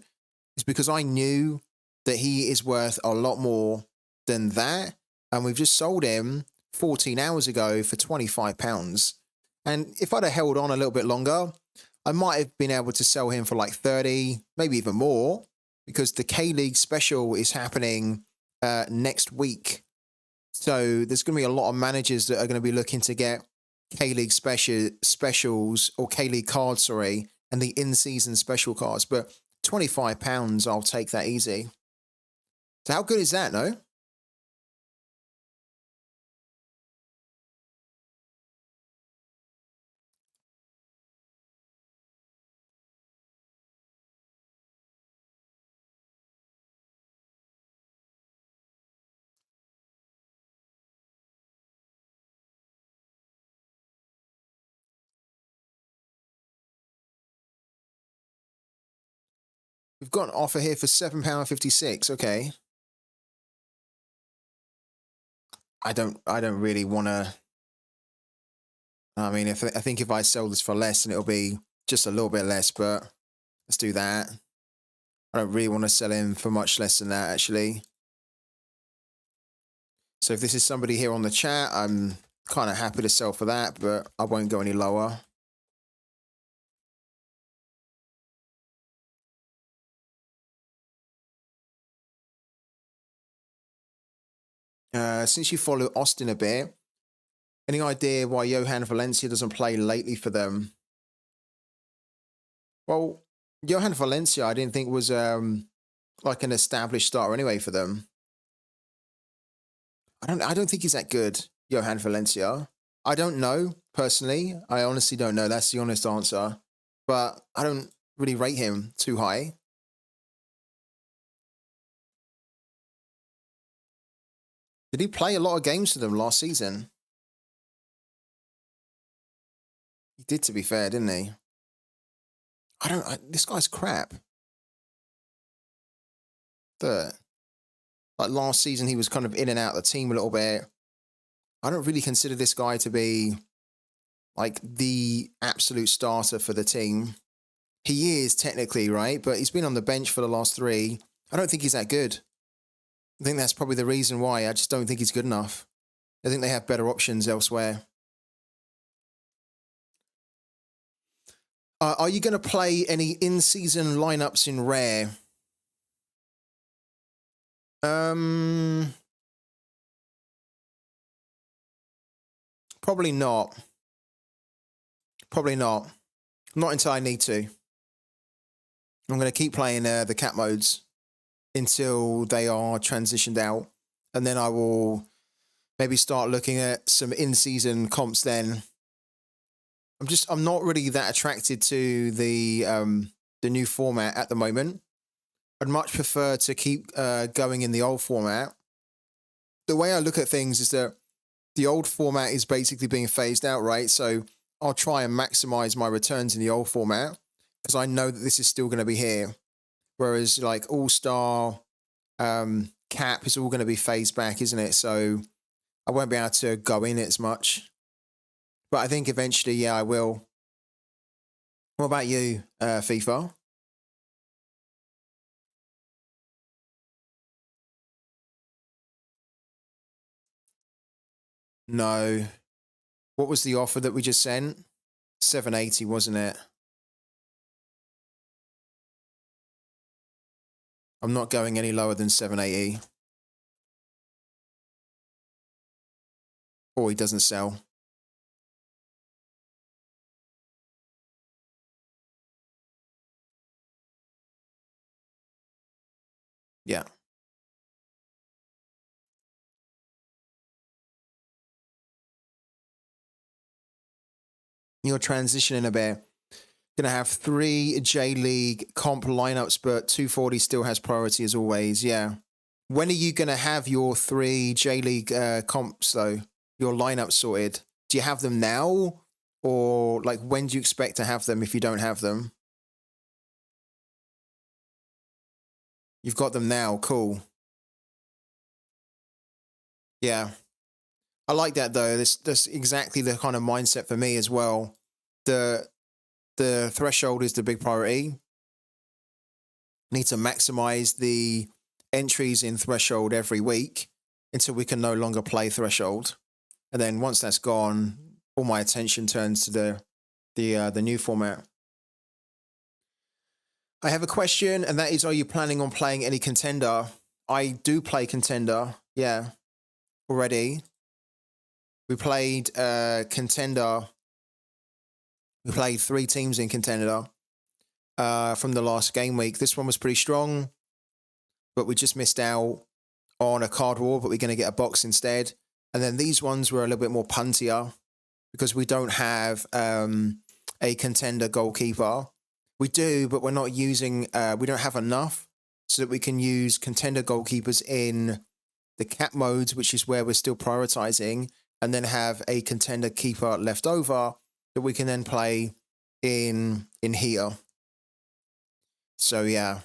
Is because I knew that he is worth a lot more than that. And we've just sold him 14 hours ago for £25. And if I'd have held on a little bit longer, I might have been able to sell him for like 30, maybe even more, because the K-League special is happening next week. So there's going to be a lot of managers that are going to be looking to get K-League specials or K-League cards, and the in-season special cards. But £25, I'll take that easy. So how good is that, no? We've got an offer here for £7.56. Okay. I don't really want to. I mean, I think if I sell this for less, then it'll be just a little bit less. But let's do that. I don't really want to sell him for much less than that, actually. So if this is somebody here on the chat, I'm kind of happy to sell for that, but I won't go any lower. Since you follow Austin a bit, any idea why Johan Valencia doesn't play lately for them? Well, Johan Valencia, I didn't think was like an established starter anyway for them. I don't think he's that good, Johan Valencia. I don't know personally. I honestly don't know. That's the honest answer. But I don't really rate him too high. Did he play a lot of games for them last season? He did, to be fair, didn't he? This guy's crap. Like last season, he was kind of in and out of the team a little bit. I don't really consider this guy to be like the absolute starter for the team. He is technically, right? But he's been on the bench for the last 3. I don't think he's that good. I think that's probably the reason why. I just don't think he's good enough. I think they have better options elsewhere. Are you going to play any in-season lineups in Rare? Probably not. Probably not. Not until I need to. I'm going to keep playing the cat modes until they are transitioned out. And then I will maybe start looking at some in-season comps then. I'm not really that attracted to the new format at the moment. I'd much prefer to keep going in the old format. The way I look at things is that the old format is basically being phased out, right? So I'll try and maximize my returns in the old format because I know that this is still going to be here. Whereas like All-Star, Cap is all going to be phased back, isn't it? So I won't be able to go in it as much. But I think eventually, yeah, I will. What about you, FIFA? No. What was the offer that we just sent? 780, wasn't it? I'm not going any lower than 780. Or he doesn't sell. Yeah. You're transitioning a bit. Gonna have 3 J League comp lineups, but 240 still has priority as always. Yeah. When are you gonna have your 3 J League comps though? Your lineup sorted? Do you have them now, or like when do you expect to have them if you don't have them? You've got them now. Cool. Yeah. I like that though. That's exactly the kind of mindset for me as well. The threshold is the big priority. Need to maximize the entries in threshold every week until we can no longer play threshold. And then once that's gone, all my attention turns to the new format. I have a question, and that is, are you planning on playing any contender? I do play contender, yeah, already. We played contender. We played 3 teams in contender from the last game week. This one was pretty strong, but we just missed out on a card war, but we're going to get a box instead. And then these ones were a little bit more puntier because we don't have a contender goalkeeper. We do, but we're not using, we don't have enough so that we can use contender goalkeepers in the cap modes, which is where we're still prioritizing, and then have a contender keeper left over that we can then play in here. So yeah,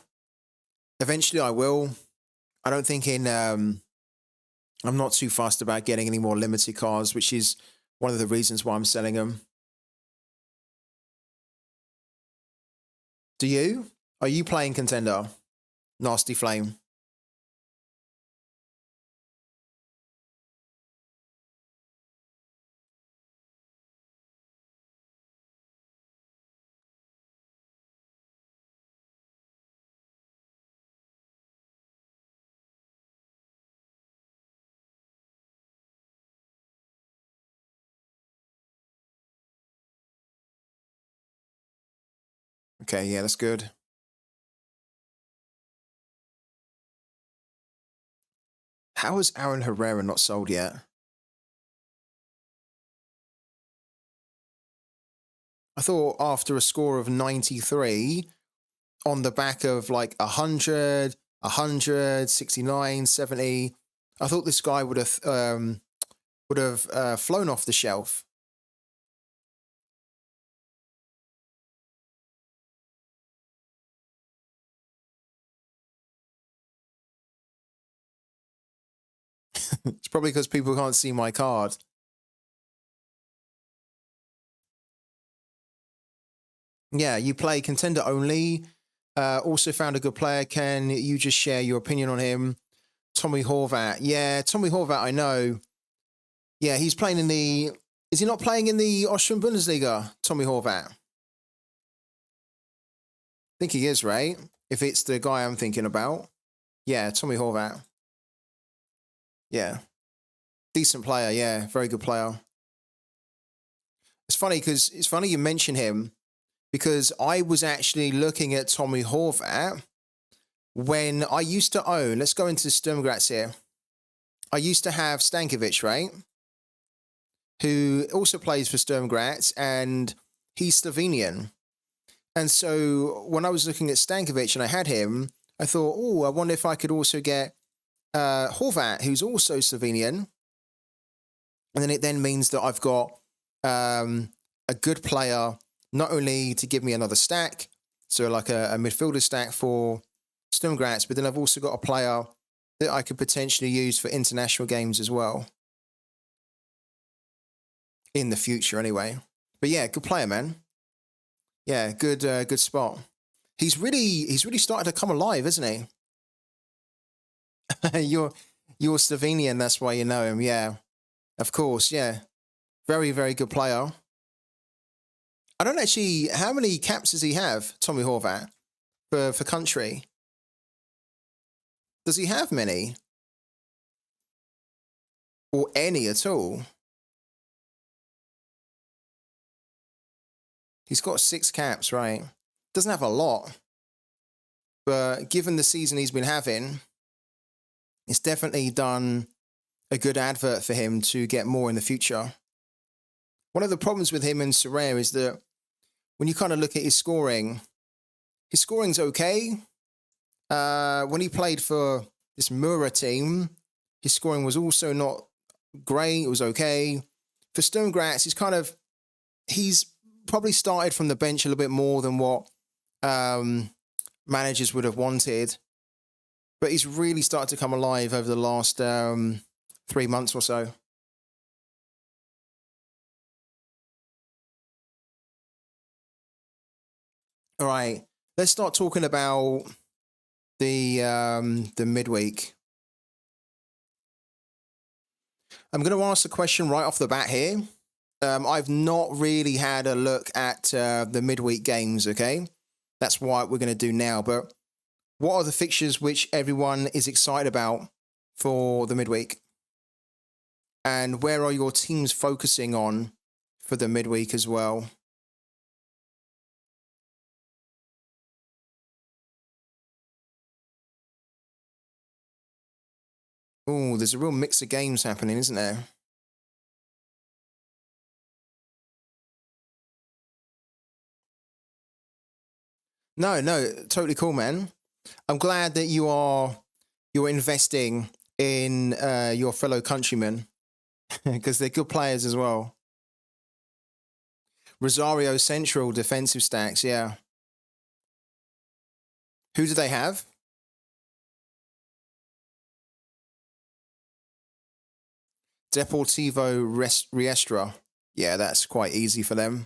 eventually I will. I don't think I'm not too fussed about getting any more limited cards, which is one of the reasons why I'm selling them. Do you? Are you playing contender? Nasty Flame. Okay, yeah, that's good. How is Aaron Herrera not sold yet? I thought after a score of 93 on the back of like 100, 100, 69, 70, I thought this guy would have flown off the shelf. It's probably because people can't see my card. Yeah, you play contender only. Also found a good player. Can you just share your opinion on him? Tommy Horvat. Yeah, Tommy Horvat, I know. Yeah, he's playing in the... Is he not playing in the Austrian Bundesliga, Tommy Horvat? think he is, right? If it's the guy I'm thinking about. Yeah, Tommy Horvat. Yeah. Decent player, yeah. Very good player. It's funny you mention him because I was actually looking at Tommy Horvat when I used to own, let's go into Sturm Graz here. I used to have Stankovic, right? Who also plays for Sturm Graz, and he's Slovenian. And so when I was looking at Stankovic and I had him, I thought, oh, I wonder if I could also get Horvat, who's also Slovenian. And then it then means that I've got a good player, not only to give me another stack, so like a midfielder stack for Sturm Graz, but then I've also got a player that I could potentially use for international games as well. In the future, anyway. But yeah, good player, man. Yeah, good spot. He's really started to come alive, isn't he? you're Slovenian, that's why you know him. Yeah, of course. Yeah, very very good player. I don't actually. How many caps does he have, Tommy Horvat, for country? Does he have many, or any at all? He's got 6 caps, right? Doesn't have a lot, but given the season he's been having, it's definitely done a good advert for him to get more in the future. One of the problems with him and Sorare is that when you kind of look at his scoring's okay. When he played for this Mura team, his scoring was also not great. It was okay. For Sturm Graz, he's probably started from the bench a little bit more than what managers would have wanted. But he's really started to come alive over the last 3 months or so. All right, let's start talking about the midweek. I'm going to ask the question right off the bat here. I've not really had a look at the midweek games, okay? That's what we're going to do now. But what are the fixtures which everyone is excited about for the midweek? And where are your teams focusing on for the midweek as well? Oh, there's a real mix of games happening, isn't there? No, totally cool, man. I'm glad that you're investing in your fellow countrymen because they're good players as well. Rosario Central defensive stacks, yeah. Who do they have? Deportivo Riestra. Yeah, that's quite easy for them.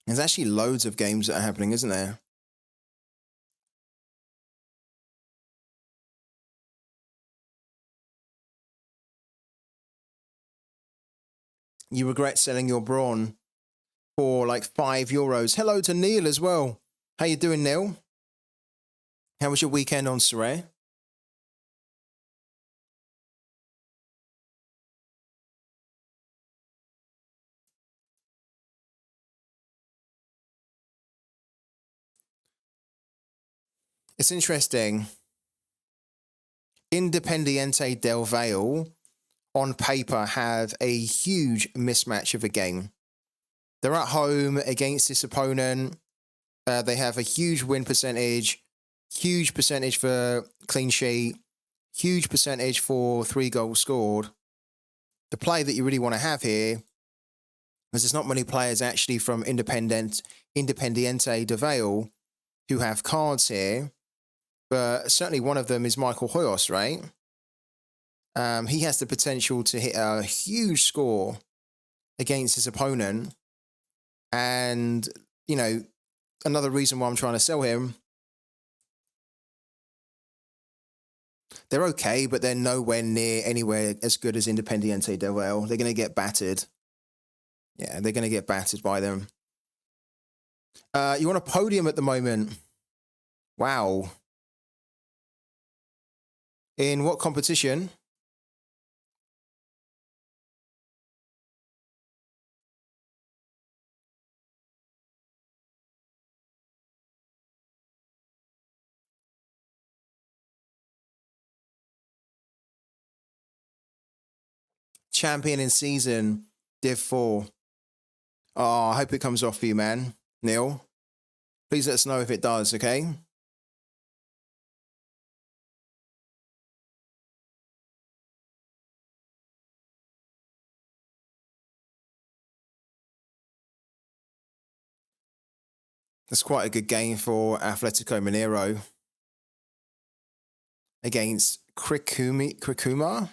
There's actually loads of games that are happening, isn't there? You regret selling your brawn for like €5. Hello to Neil as well. How you doing, Neil? How was your weekend on Sorare? It's interesting. Independiente del Valle, on paper, have a huge mismatch of a game. They're at home against this opponent. They have a huge win percentage, huge percentage for clean sheet, huge percentage for 3 goals scored. The play that you really want to have here, because there's not many players actually from Independiente del Valle who have cards here, but certainly one of them is Michael Hoyos, right? He has the potential to hit a huge score against his opponent. And, another reason why I'm trying to sell him, They're okay, but they're nowhere near anywhere as good as Independiente del Valle. They're going to get battered. Yeah, they're going to get battered by them. You want a podium at the moment? Wow. In what competition? Champion in season, Div 4. Oh, I hope it comes off for you, man. Neil, please let us know if it does, okay? That's quite a good game for Atletico Mineiro against Krikuma.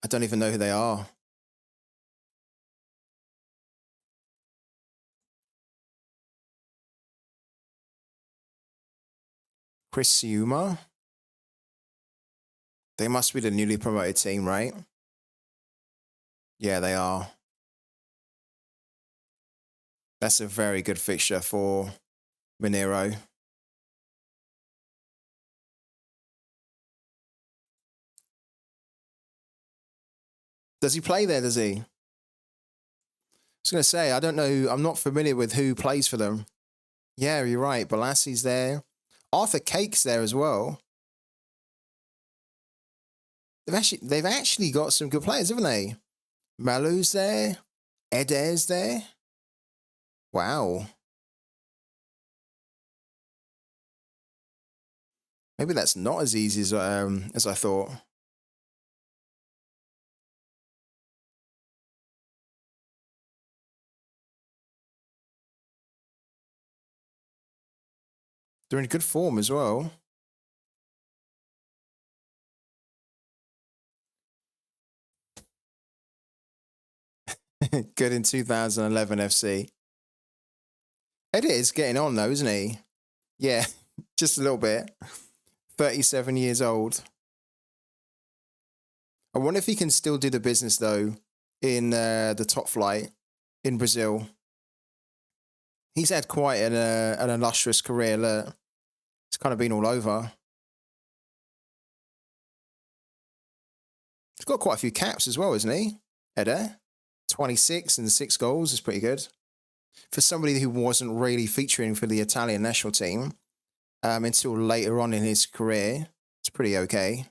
I don't even know who they are. Criciúma? They must be the newly promoted team, right? Yeah, they are. That's a very good fixture for Mineiro. Does he play there, does he? I was going to say, I don't know. I'm not familiar with who plays for them. Yeah, you're right. Bolassi's there. Arthur Cake's there as well. They've actually got some good players, haven't they? Malu's there. Eder's there. Wow. Maybe that's not as easy as I thought. They're in good form as well. Good in 2011 FC. Eder is getting on though, isn't he? Yeah, just a little bit. 37 years old. I wonder if he can still do the business though in the top flight in Brazil. He's had quite an illustrious career. Look, it's kind of been all over. He's got quite a few caps as well, isn't he? Eder, 26 and 6 goals is pretty good for somebody who wasn't really featuring for the Italian national team until later on in his career. It's pretty okay.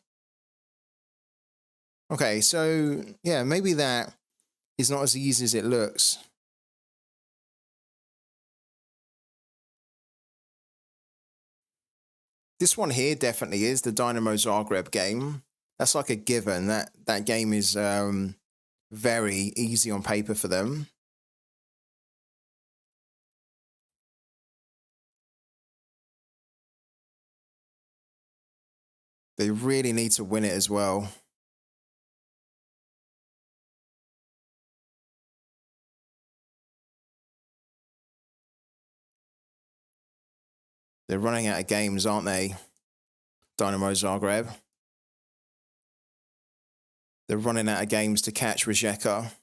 Okay, so yeah, maybe that is not as easy as it looks. This one here definitely is the Dynamo Zagreb game. That's like a given. That game is very easy on paper for them. They really need to win it as well. They're running out of games, aren't they? Dynamo Zagreb. They're running out of games to catch Rijeka.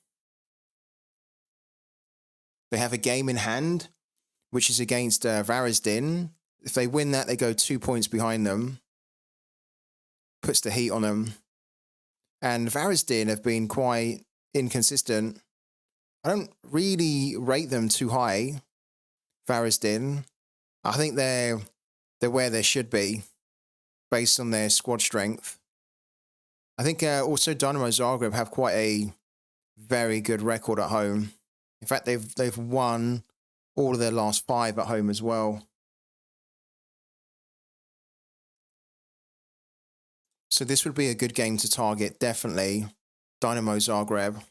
They have a game in hand, which is against Varazdin. If they win that, they go 2 points behind them. Puts the heat on them. And Varazdin have been quite inconsistent. I don't really rate them too high, Varazdin. I think they're where they should be based on their squad strength. I think also Dynamo Zagreb have quite a very good record at home. In fact, they've won all of their last 5 at home as well. So this would be a good game to target, definitely. Dynamo Zagreb.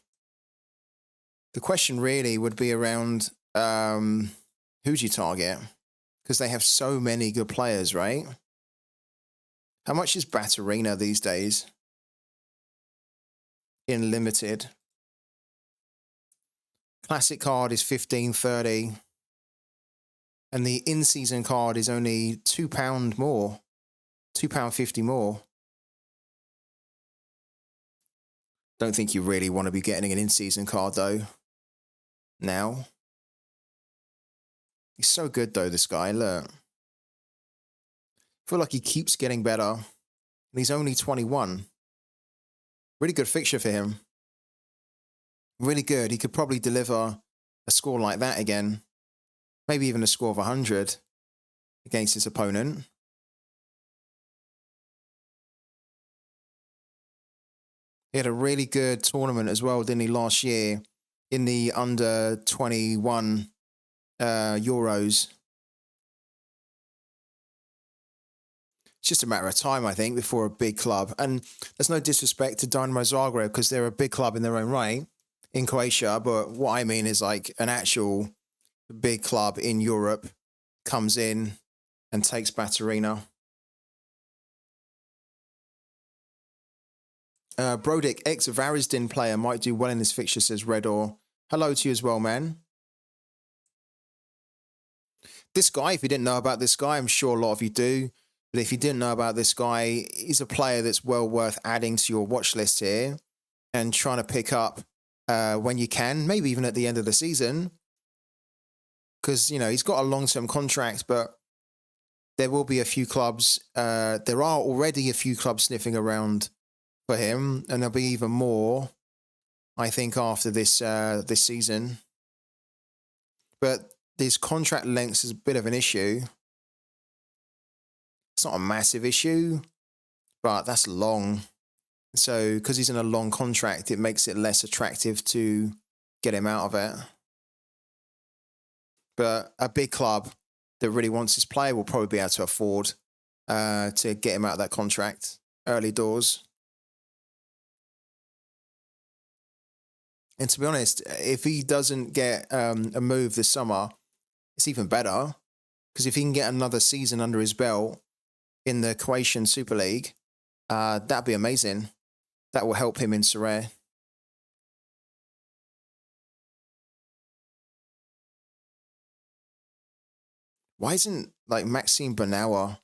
The question really would be around who do you target? Because they have so many good players, right? How much is Batarina these days? In limited. Classic card is $15.30. And the in-season card is only £2 more. £2.50 more. Don't think you really want to be getting an in-season card, though, now. He's so good, though, this guy. Look. I feel like he keeps getting better. And he's only 21. Really good fixture for him. Really good. He could probably deliver a score like that again. Maybe even a score of 100 against his opponent. He had a really good tournament as well, didn't he, last year in the under 21 Euros. It's just a matter of time, I think, before a big club. And there's no disrespect to Dynamo Zagreb because they're a big club in their own right in Croatia. But what I mean is like an actual big club in Europe comes in and takes Baturina. Brodick, ex-Varisdin player, might do well in this fixture, says Redor. Hello to you as well, man. This guy, if you didn't know about this guy, I'm sure a lot of you do. But if you didn't know about this guy, he's a player that's well worth adding to your watch list here and trying to pick up when you can, maybe even at the end of the season. Because, you know, he's got a long-term contract, but there will be a few clubs. There are already a few clubs sniffing around for him, and there'll be even more, I think, after this season. But this contract length is a bit of an issue. It's not a massive issue, but that's long. So because he's in a long contract, it makes it less attractive to get him out of it. But a big club that really wants his player will probably be able to afford to get him out of that contract early doors. And to be honest, if he doesn't get a move this summer, it's even better. Because if he can get another season under his belt in the Croatian Super League, that'd be amazing. That will help him in Sorare. Why isn't like Maxime Bernauer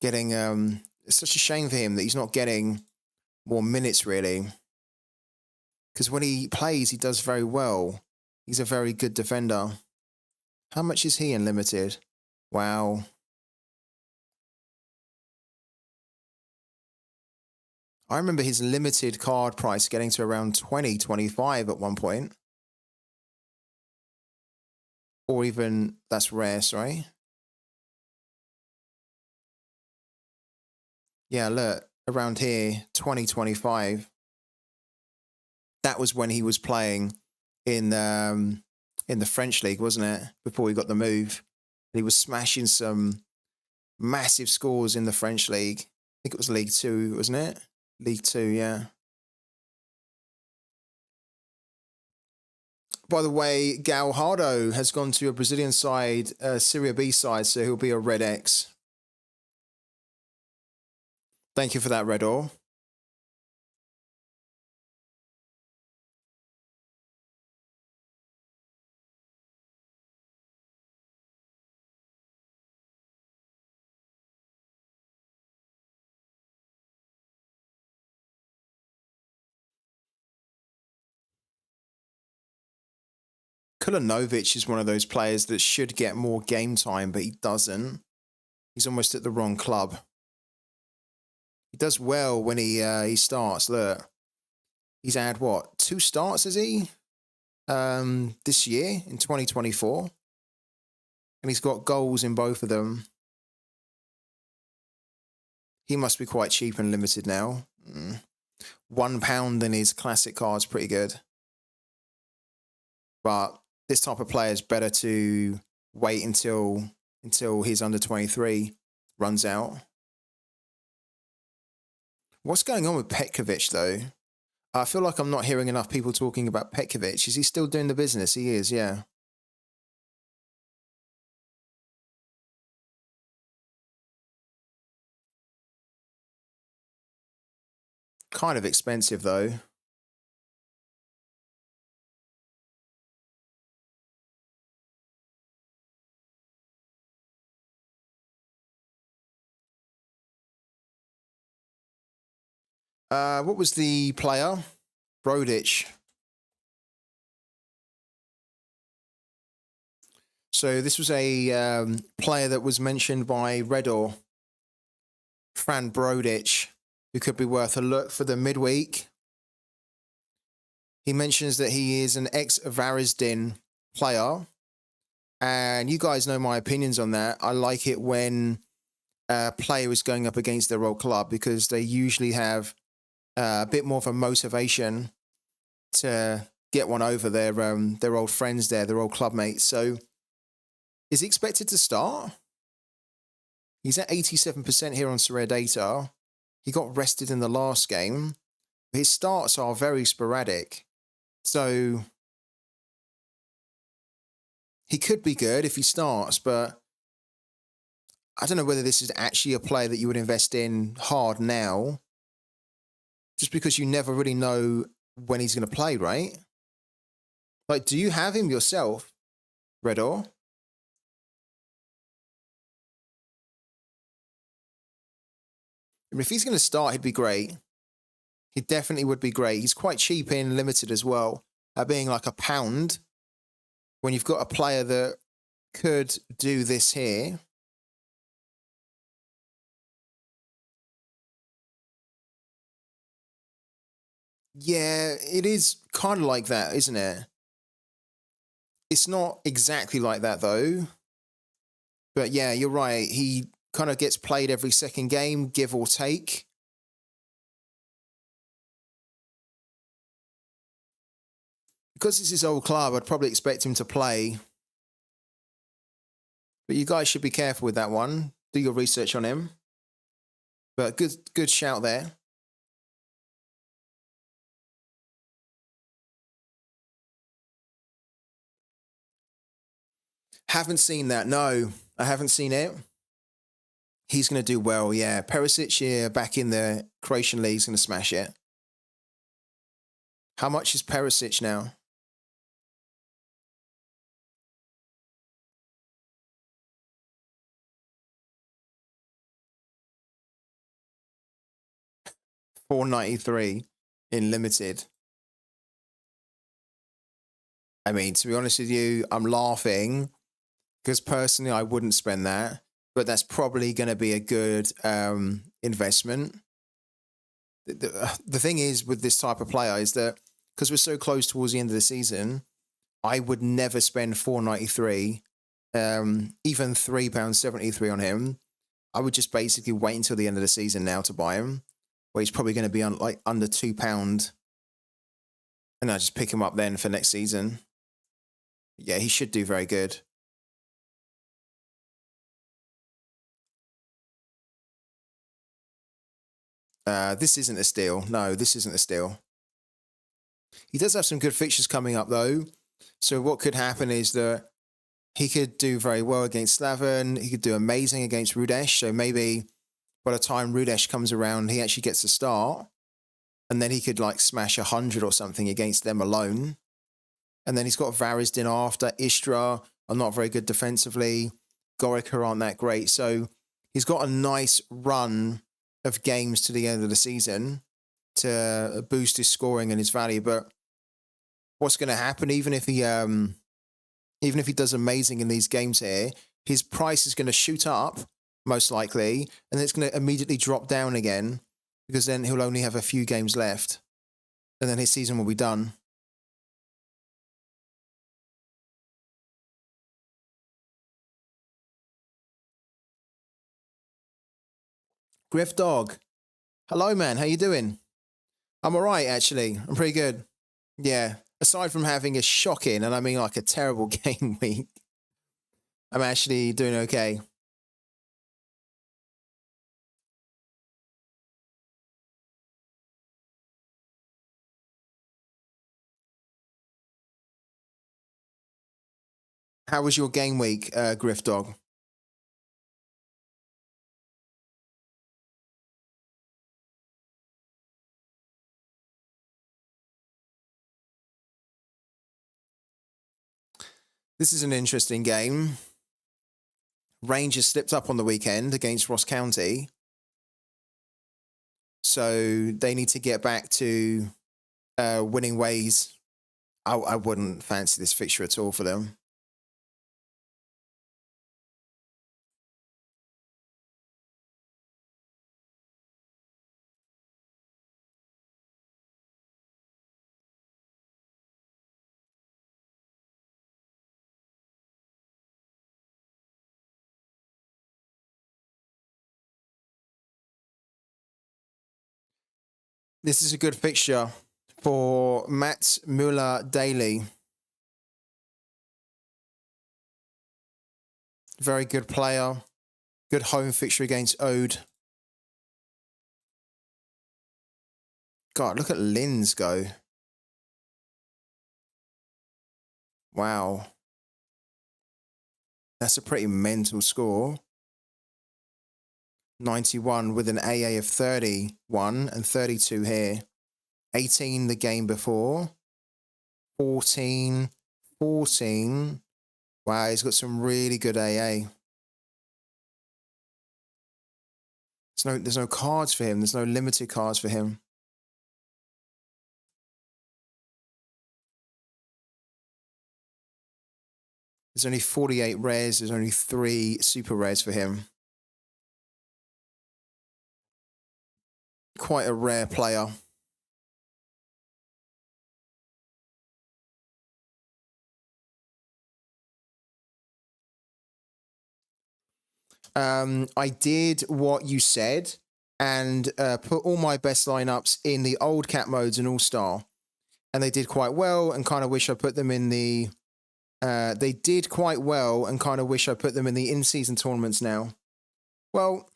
getting... it's such a shame for him that he's not getting more minutes, really. Because when he plays, he does very well. He's a very good defender. How much is he in limited? Wow. I remember his limited card price getting to around 20, 25 at one point. Or even, that's rare, sorry. Yeah, look, around here, 20, 25. That was when he was playing in the French league, wasn't it? Before he got the move. And he was smashing some massive scores in the French league. I think it was League 2, wasn't it? League 2, yeah. By the way, Galhardo has gone to a Brazilian side, Serie B side, so he'll be a Red X. Thank you for that, Redor. Kulinovic is one of those players that should get more game time, but he doesn't. He's almost at the wrong club. He does well when he starts. Look, he's had what, 2 starts, is he? This year in 2024, and he's got goals in both of them. He must be quite cheap and limited now. £1 in his classic card is pretty good, but this type of player is better to wait until his under 23 runs out. What's going on with Petkovic, though? I feel like I'm not hearing enough people talking about Petkovic. Is he still doing the business? He is, yeah. Kind of expensive, though. What was the player? Brodich. So this was a player that was mentioned by Redor, Fran Brodich, who could be worth a look for the midweek. He mentions that he is an ex-Varisdin player. And you guys know my opinions on that. I like it when a player is going up against their old club because they usually have a bit more of a motivation to get one over their old friends there, their old club mates. So is he expected to start? He's at 87% here on Sorare data. He got rested in the last game. His starts are very sporadic. So he could be good if he starts, but I don't know whether this is actually a player that you would invest in hard now, just because you never really know when he's going to play, right? Like, do you have him yourself, Redor? I mean, if he's going to start, he'd be great. He definitely would be great. He's quite cheap in limited as well, at being like £1. When you've got a player that could do this here. Yeah, it is kind of like that, isn't it? It's not exactly like that, though. But yeah, you're right. He kind of gets played every second game, give or take. Because it's his old club, I'd probably expect him to play. But you guys should be careful with that one. Do your research on him. But good shout there. Haven't seen that. No, I haven't seen it. He's going to do well, yeah. Perisic here back in the Croatian League is going to smash it. How much is Perisic now? $4.93 in limited. I mean, to be honest with you, I'm laughing because personally I wouldn't spend that, but that's probably going to be a good investment. The thing is with this type of player is that because we're so close towards the end of the season, I would never spend $4.93, even £3.73 on him. I would just basically wait until the end of the season now to buy him, where he's probably going to be on like under £2, and I just pick him up then for next season. Yeah, he should do very good. This isn't a steal. No, this isn't a steal. He does have some good fixtures coming up, though. So what could happen is that he could do very well against Slaven. He could do amazing against Rudesh. So maybe by the time Rudesh comes around, he actually gets a start. And then he could like smash 100 or something against them alone. And then he's got Varisdin after. Istra are not very good defensively. Gorica aren't that great. So he's got a nice run of games to the end of the season to boost his scoring and his value. But what's going to happen, even if he does amazing in these games here, his price is going to shoot up, most likely, and it's going to immediately drop down again because then he'll only have a few games left and then his season will be done. Griff Dog. Hello, man. How you doing? I'm all right, actually. I'm pretty good. Yeah. Aside from having a shocking, and I mean like a terrible game week, I'm actually doing okay. How was your game week, Griff Dog? This is an interesting game. Rangers slipped up on the weekend against Ross County. So they need to get back to winning ways. I wouldn't fancy this fixture at all for them. This is a good fixture for Matt Muller Daly. Very good player. Good home fixture against Ode. God, look at Linz go. Wow. That's a pretty mental score. 91 with an AA of 31 and 32 here. 18 the game before. 14. Wow, he's got some really good AA. There's no cards for him. There's no limited cards for him. There's only 48 rares. There's only 3 super rares for him. Quite a rare player. I did what you said and put all my best lineups in the old cat modes and all-star. And they did quite well and kind of wish I put them in the... they did quite well and kind of wish I put them in the in-season tournaments now. Well,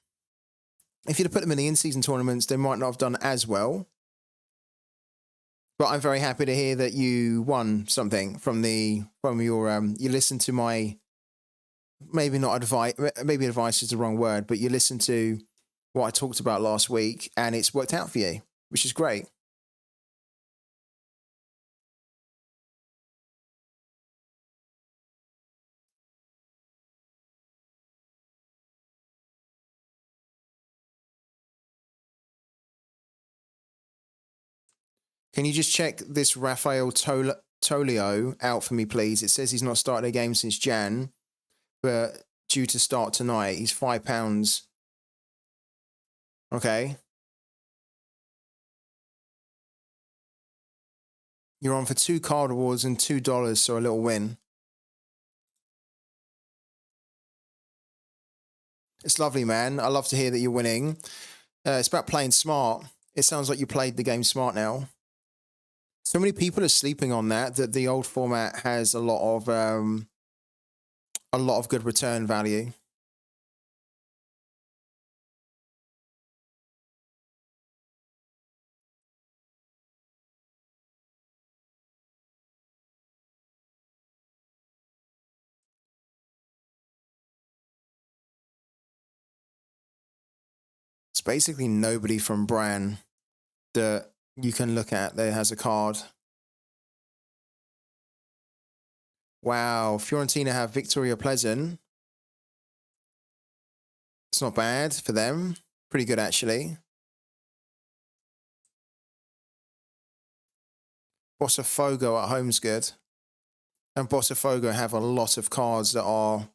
if you'd have put them in the in-season tournaments, they might not have done as well. But I'm very happy to hear that you won something from your you listened to my... Maybe not advice, maybe advice is the wrong word, but you listened to what I talked about last week and it's worked out for you, which is great. Can you just check this Rafael Tolio out for me, please? It says he's not started a game since Jan, but due to start tonight, he's £5. Okay. You're on for 2 card awards and $2, so a little win. It's lovely, man. I love to hear that you're winning. It's about playing smart. It sounds like you played the game smart now. So many people are sleeping on that the old format has a lot of good return value. It's basically nobody from Bran that you can look at that has a card. Wow, Fiorentina have Victoria Pleasant. It's not bad for them. Pretty good, actually. Botafogo at home's good. And Botafogo have a lot of cards that are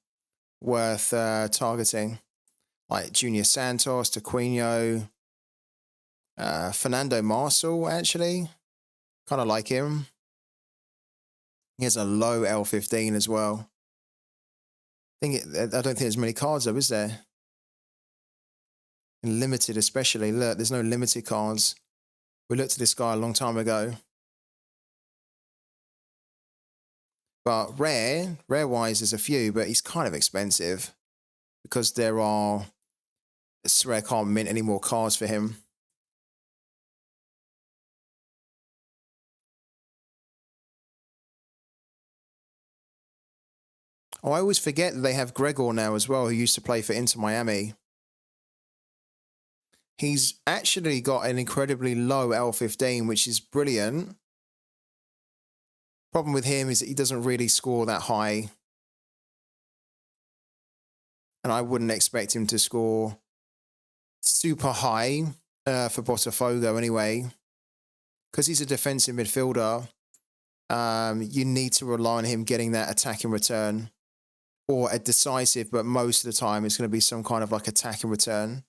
worth targeting. Like Junior Santos, Taquinho, Fernando Marcel, actually. Kind of like him. He has a low L15 as well. I don't think there's many cards though, is there? And limited especially. Look, there's no limited cards. We looked at this guy a long time ago. But rare-wise, there's a few, but he's kind of expensive because Sorare can't mint any more cards for him. Oh, I always forget that they have Gregor now as well, who used to play for Inter Miami. He's actually got an incredibly low L15, which is brilliant. Problem with him is that he doesn't really score that high. And I wouldn't expect him to score super high for Botafogo anyway. Because he's a defensive midfielder, you need to rely on him getting that attacking return, or a decisive, but most of the time it's going to be some kind of like attacking return.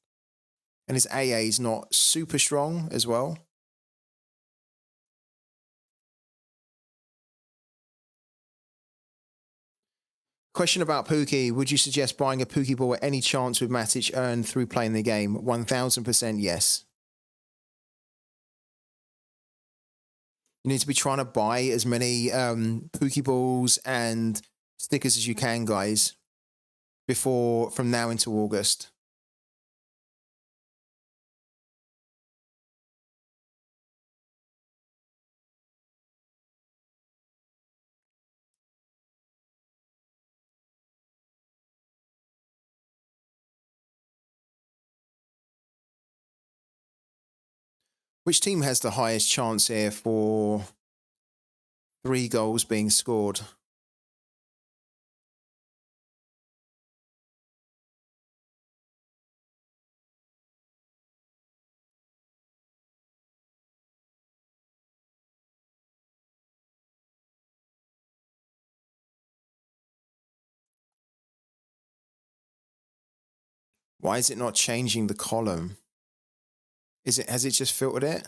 And his AA is not super strong as well. Question about Pooky. Would you suggest buying a Pooky ball at any chance with Matic earned through playing the game? 1000% yes. You need to be trying to buy as many Pooky balls and stickers as you can, guys, from now into August. Which team has the highest chance here for 3 goals being scored? Why is it not changing the column? Has it just filtered it?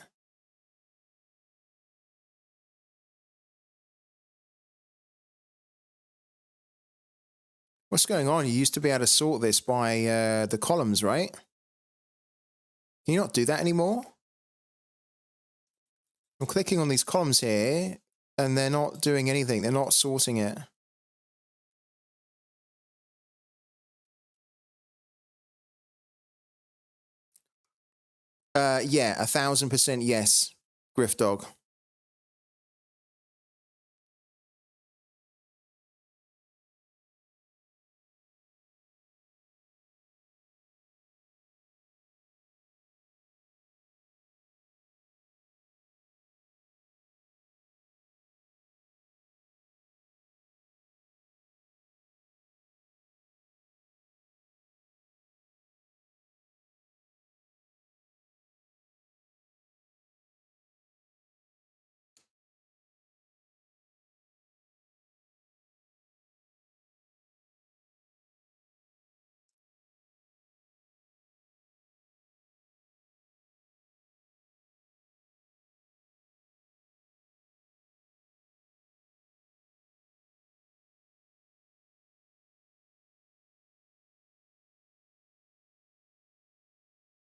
What's going on? You used to be able to sort this by the columns, right? Can you not do that anymore? I'm clicking on these columns here, and they're not doing anything. They're not sorting it. Yeah, 1000% yes, Griff Dog.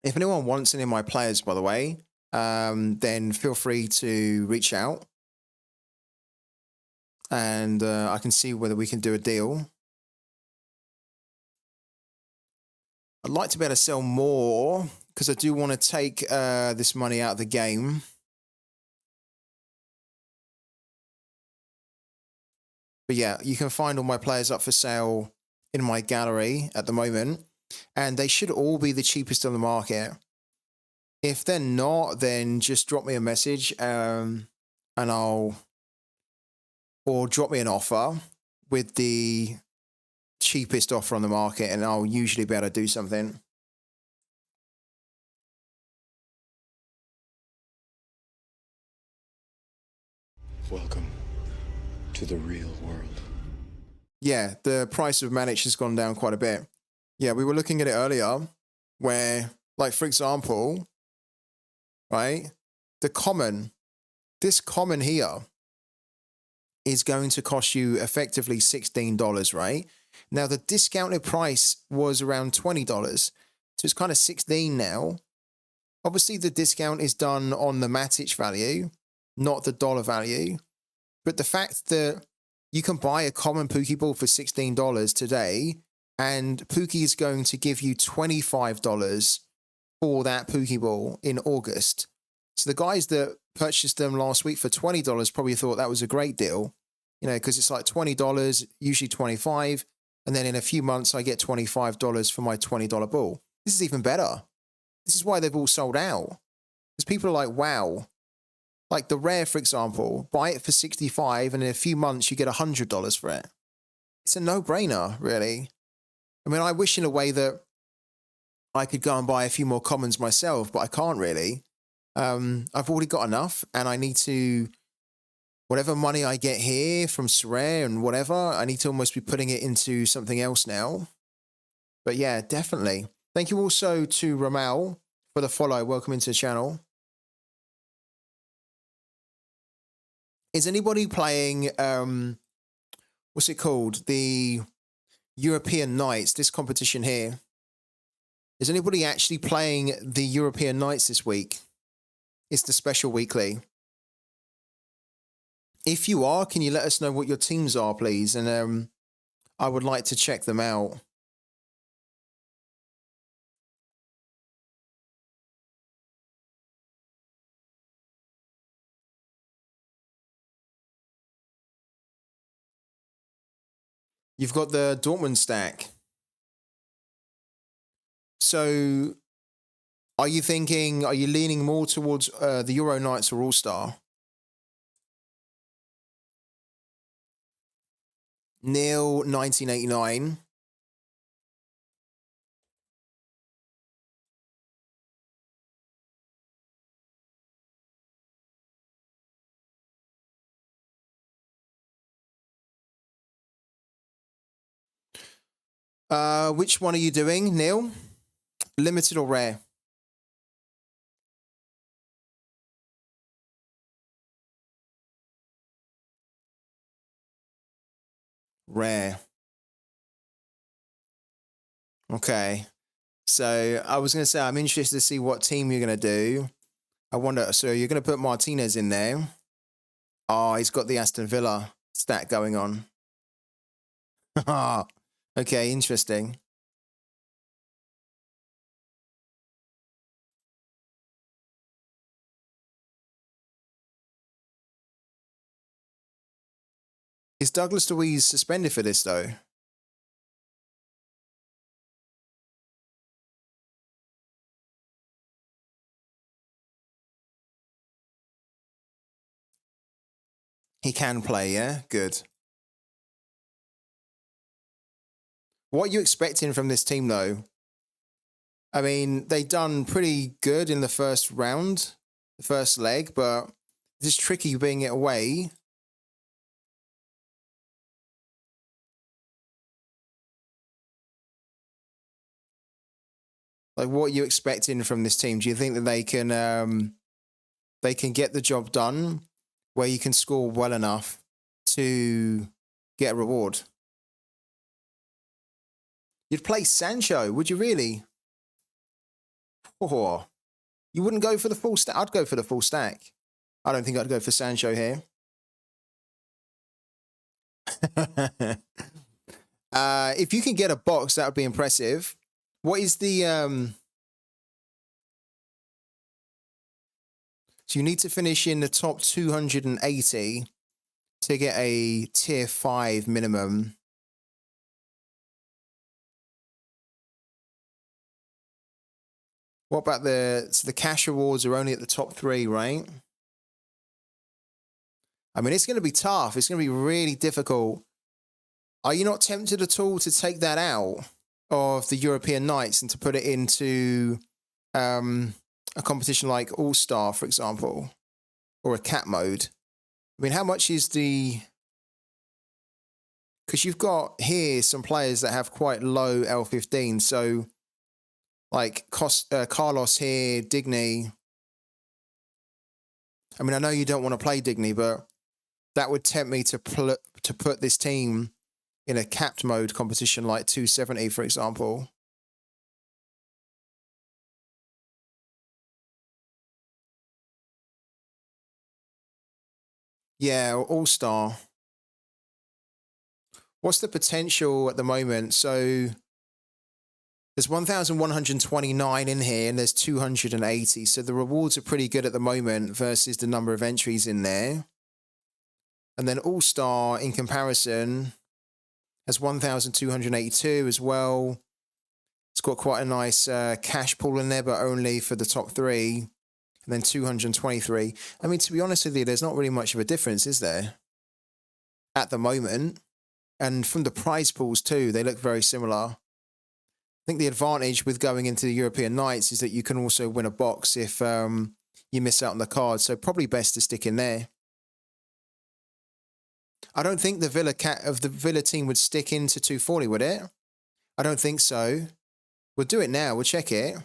If anyone wants any of my players, by the way, then feel free to reach out. And I can see whether we can do a deal. I'd like to be able to sell more, because I do want to take this money out of the game. But yeah, you can find all my players up for sale in my gallery at the moment. And they should all be the cheapest on the market. If they're not, then just drop me a message or drop me an offer with the cheapest offer on the market, and I'll usually be able to do something. Welcome to the real world. Yeah, the price of Manic has gone down quite a bit. Yeah, we were looking at it earlier where, like, for example, right, this common here is going to cost you effectively $16, right? Now, the discounted price was around $20, so it's kind of $16 now. Obviously, the discount is done on the Matic value, not the dollar value. But the fact that you can buy a common Pooky ball for $16 today, and Pooky is going to give you $25 for that Pooky ball in August. So the guys that purchased them last week for $20 probably thought that was a great deal, you know, because it's like $20, usually $25, and then in a few months I get $25 for my $20 ball. This is even better. This is why they've all sold out. Because people are like, wow. Like the rare, for example, buy it for $65 and in a few months you get $100 for it. It's a no-brainer, really. I mean, I wish in a way that I could go and buy a few more commons myself, but I can't really. I've already got enough, and I need to, whatever money I get here from Sorare and whatever, I need to almost be putting it into something else now. But yeah, definitely. Thank you also to Ramal for the follow. Welcome into the channel. Is anybody playing, what's it called? The European Nights, this competition here. Is anybody actually playing the European Nights this week? It's the special weekly. If you are, can you let us know what your teams are, please? And I would like to check them out. You've got the Dortmund stack. So are you leaning more towards the Euro Nights or All-Star? Neil, 1989. Which one are you doing, Neil? Limited or rare? Rare. Okay. So I was going to say, I'm interested to see what team you're going to do. I wonder, so you're going to put Martinez in there. Oh, he's got the Aston Villa stat going on. Okay, interesting. Is Douglas Luiz suspended for this, though? He can play, yeah? Good. What are you expecting from this team, though? I mean, they done pretty good in the first round, the first leg, but it's tricky being it away. Like, what are you expecting from this team? Do you think that they can get the job done where you can score well enough to get a reward? You'd play Sancho, would you really? Oh, you wouldn't go for the full stack? I'd go for the full stack. I don't think I'd go for Sancho here. If you can get a box, that would be impressive. What is the... So you need to finish in the top 280 to get a tier 5 minimum. What about so the cash rewards are only at the top 3, right? I mean, it's going to be tough. It's going to be really difficult. Are you not tempted at all to take that out of the European Nights and to put it into a competition like All-Star, for example, or a cap mode? I mean, how much is the... Because you've got here some players that have quite low L15, so like Carlos here, Digny. I mean, I know you don't want to play Digny, but that would tempt me to put this team in a capped mode competition like 270, for example. Yeah, All-Star. What's the potential at the moment? So there's 1,129 in here and there's 280. So the rewards are pretty good at the moment versus the number of entries in there. And then All-Star in comparison has 1,282 as well. It's got quite a nice cash pool in there, but only for the top 3. And then 223. I mean, to be honest with you, there's not really much of a difference, is there? At the moment. And from the prize pools too, they look very similar. think the advantage with going into the European Nights is that you can also win a box if you miss out on the card. So probably best to stick in there. I don't think the Villa team would stick into 240, would it? I don't think so. We'll do it now. We'll check it.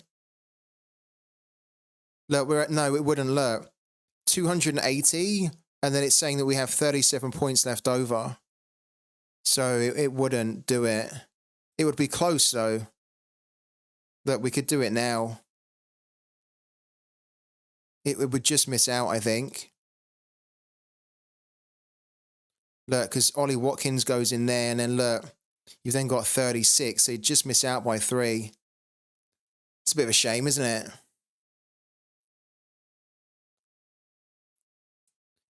Look, no, it wouldn't. Look, 280, and then it's saying that we have 37 points left over. So it wouldn't do it. It would be close though. Look, we could do it now. It would just miss out, I think. Look, because Ollie Watkins goes in there, and then look, you've then got 36, so you just miss out by 3. It's a bit of a shame, isn't it?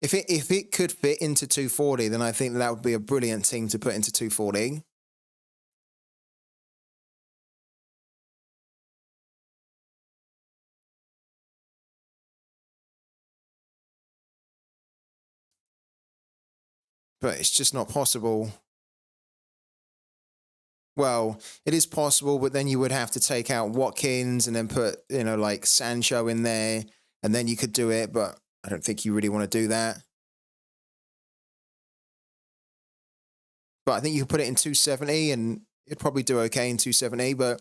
If it could fit into 240, then I think that would be a brilliant team to put into 240. But it's just not possible. Well, it is possible, but then you would have to take out Watkins and then put, like Sancho in there, and then you could do it, but I don't think you really want to do that. But I think you could put it in 270, and it'd probably do okay in 270, but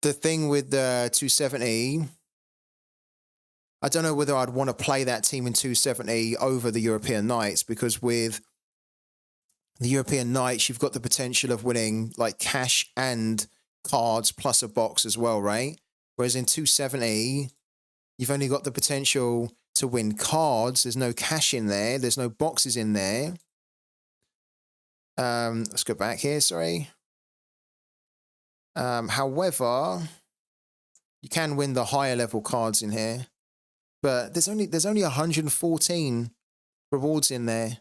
the thing with the 270, I don't know whether I'd want to play that team in 270 over the European Nights, because with the European Nights, you've got the potential of winning like cash and cards plus a box as well, right? Whereas in 270, you've only got the potential to win cards. There's no cash in there. There's no boxes in there. Let's go back here, sorry. However, you can win the higher level cards in here. But there's only 114 rewards in there.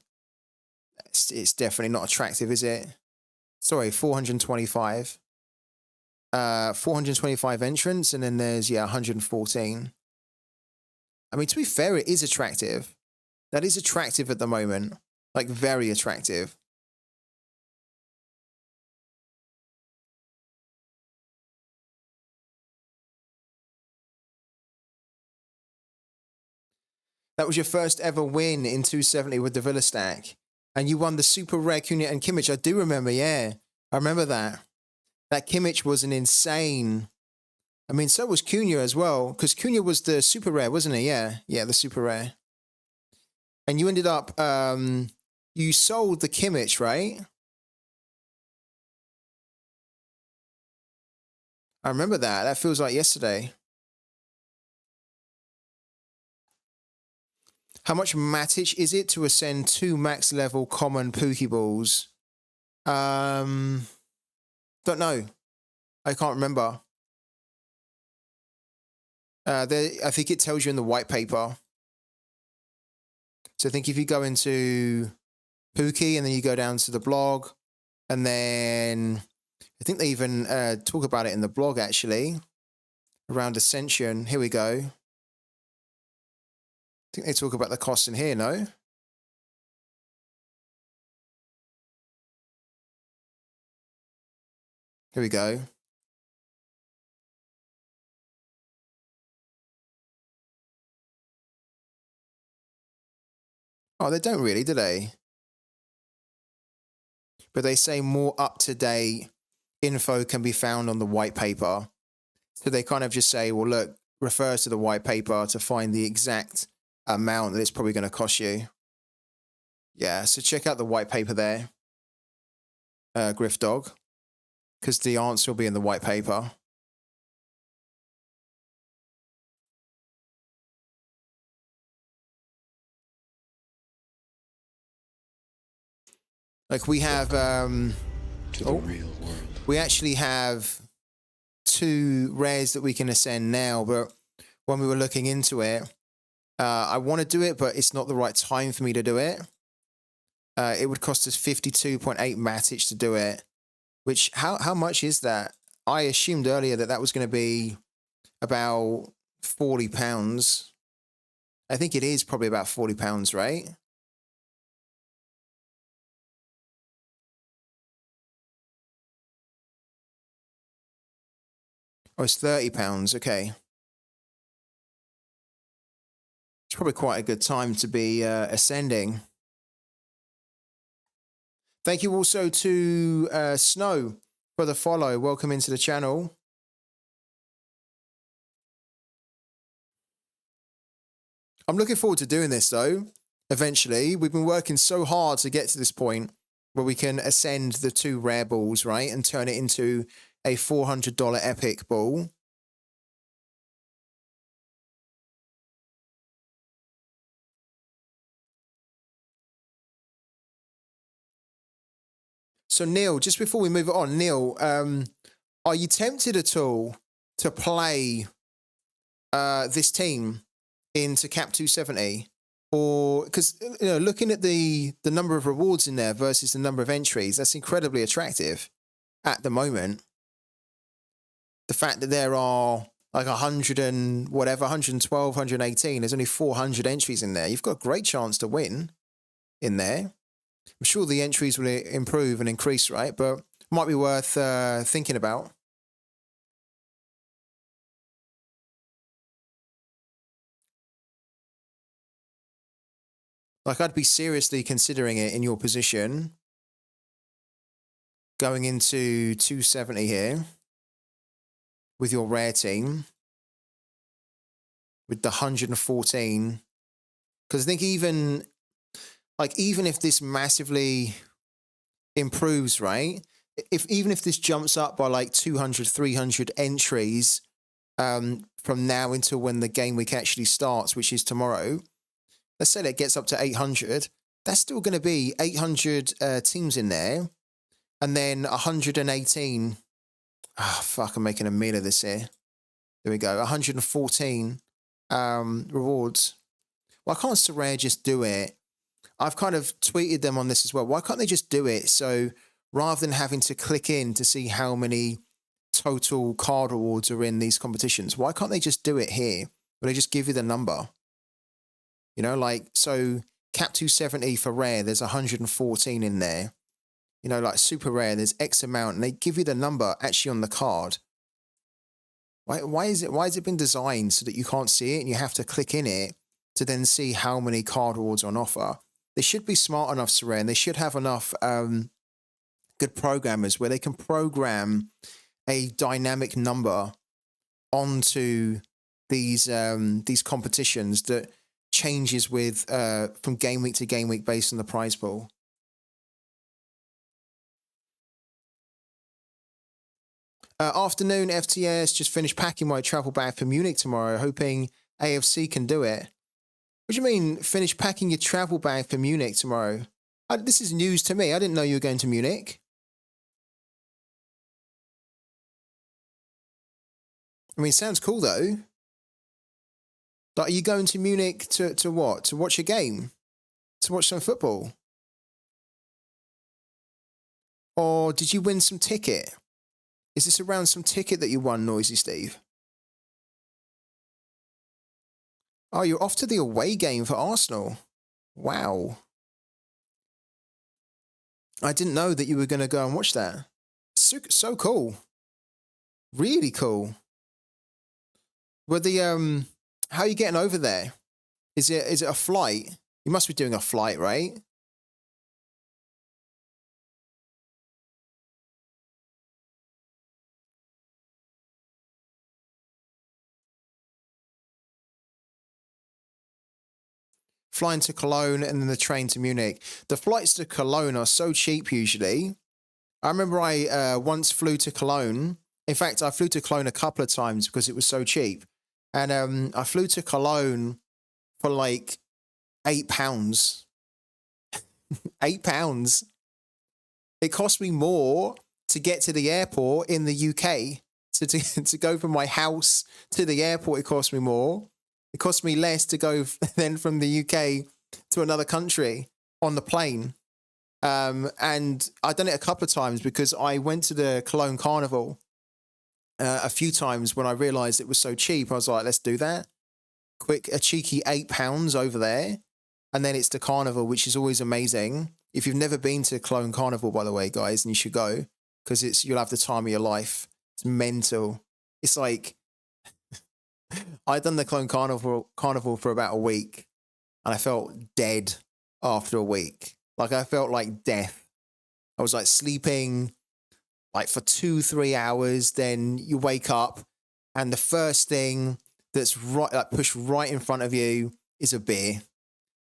It's definitely not attractive, is it? Sorry, 425. 425 entrants, and then there's 114. I mean, to be fair, it is attractive. That is attractive at the moment. Like, very attractive. That was your first ever win in 270 with the Villa stack. And you won the super rare Cunha and Kimmich. I do remember, yeah. I remember that. That Kimmich was an insane... I mean, so was Cunha as well, because Cunha was the super rare, wasn't he? Yeah, the super rare. And you ended up... you sold the Kimmich, right? I remember that. That feels like yesterday. How much Matic is it to ascend 2 max level common Pooky balls? Don't know. I can't remember. I think it tells you in the white paper. So I think if you go into Pooky and then you go down to the blog, and then I think they even talk about it in the blog actually, around Ascension. Here we go. I think they talk about the cost in here, no? Here we go. Oh, they don't really, do they? But they say more up-to-date info can be found on the white paper. So they kind of just say, well, look, refer to the white paper to find the exact amount that it's probably going to cost you. Yeah, so check out the white paper there, Griff Dog, because the answer will be in the white paper. Like we have, to the real world. We actually have 2 rares that we can ascend now, but when we were looking into it, I want to do it, but it's not the right time for me to do it. It would cost us 52.8 Matic to do it, which, how much is that? I assumed earlier that was going to be about £40. I think it is probably about £40, right? Oh, it's £30. Okay. It's probably quite a good time to be ascending. Thank you also to Snow for the follow. Welcome into the channel. I'm looking forward to doing this, though, eventually. We've been working so hard to get to this point where we can ascend the 2 rare balls, right, and turn it into a $400 epic ball. So, Neil, just before we move on, Neil, are you tempted at all to play this team into Cap 270? Or because looking at the number of rewards in there versus the number of entries, that's incredibly attractive at the moment. The fact that there are like 100 and whatever, 112, 118, there's only 400 entries in there. You've got a great chance to win in there. I'm sure the entries will improve and increase, right? But might be worth thinking about. Like, I'd be seriously considering it in your position. Going into 270 here with your rare team. With the 114. Because I think even if this massively improves, right? Even if this jumps up by like 200, 300 entries from now until when the game week actually starts, which is tomorrow, let's say that it gets up to 800, that's still going to be 800 teams in there. And then 118. Oh, fuck, I'm making a meal of this here. There we go. 114 rewards. Why can't Sorare just do it? I've kind of tweeted them on this as well. Why can't they just do it? So rather than having to click in to see how many total card rewards are in these competitions, why can't they just do it here? Where they just give you the number? You know, like, so Cap 270 for rare, there's 114 in there. You know, like super rare, there's X amount, and they give you the number actually on the card. Why has it been designed so that you can't see it and you have to click in it to then see how many card rewards are on offer? They should be smart enough, Sorare, and they should have enough good programmers where they can program a dynamic number onto these competitions that changes with from game week to game week based on the prize pool. Afternoon, FTS. Just finished packing my travel bag for Munich tomorrow, hoping AFC can do it. What do you mean, finish packing your travel bag for Munich tomorrow? This is news to me. I didn't know you were going to Munich. I mean, sounds cool, though. Like, are you going to Munich to what? To watch a game? To watch some football? Or did you win some ticket? Is this around some ticket that you won, Noisy Steve? Oh, you're off to the away game for Arsenal. Wow. I didn't know that you were going to go and watch that. So cool. Really cool. Well, how are you getting over there? Is it a flight? You must be doing a flight, right? Flying to Cologne and then the train to Munich. The flights to Cologne are so cheap usually. I remember I once flew to Cologne. In fact, I flew to Cologne a couple of times because it was so cheap. And I flew to Cologne for like £8. £8. It cost me more to get to the airport in the UK. So to go from my house to the airport, it cost me more. It cost me less to go then from the UK to another country on the plane. And I've done it a couple of times because I went to the Cologne Carnival a few times when I realized it was so cheap. I was like, let's do that. A cheeky £8 over there. And then it's the Carnival, which is always amazing. If you've never been to Cologne Carnival, by the way, guys, and you should go because you'll have the time of your life. It's mental. it's like I'd done the Clone Carnival for about a week, and I felt dead after a week. Like I felt like death. I was like sleeping like for 2-3 hours. Then you wake up, and the first thing that's right, like pushed right in front of you, is a beer.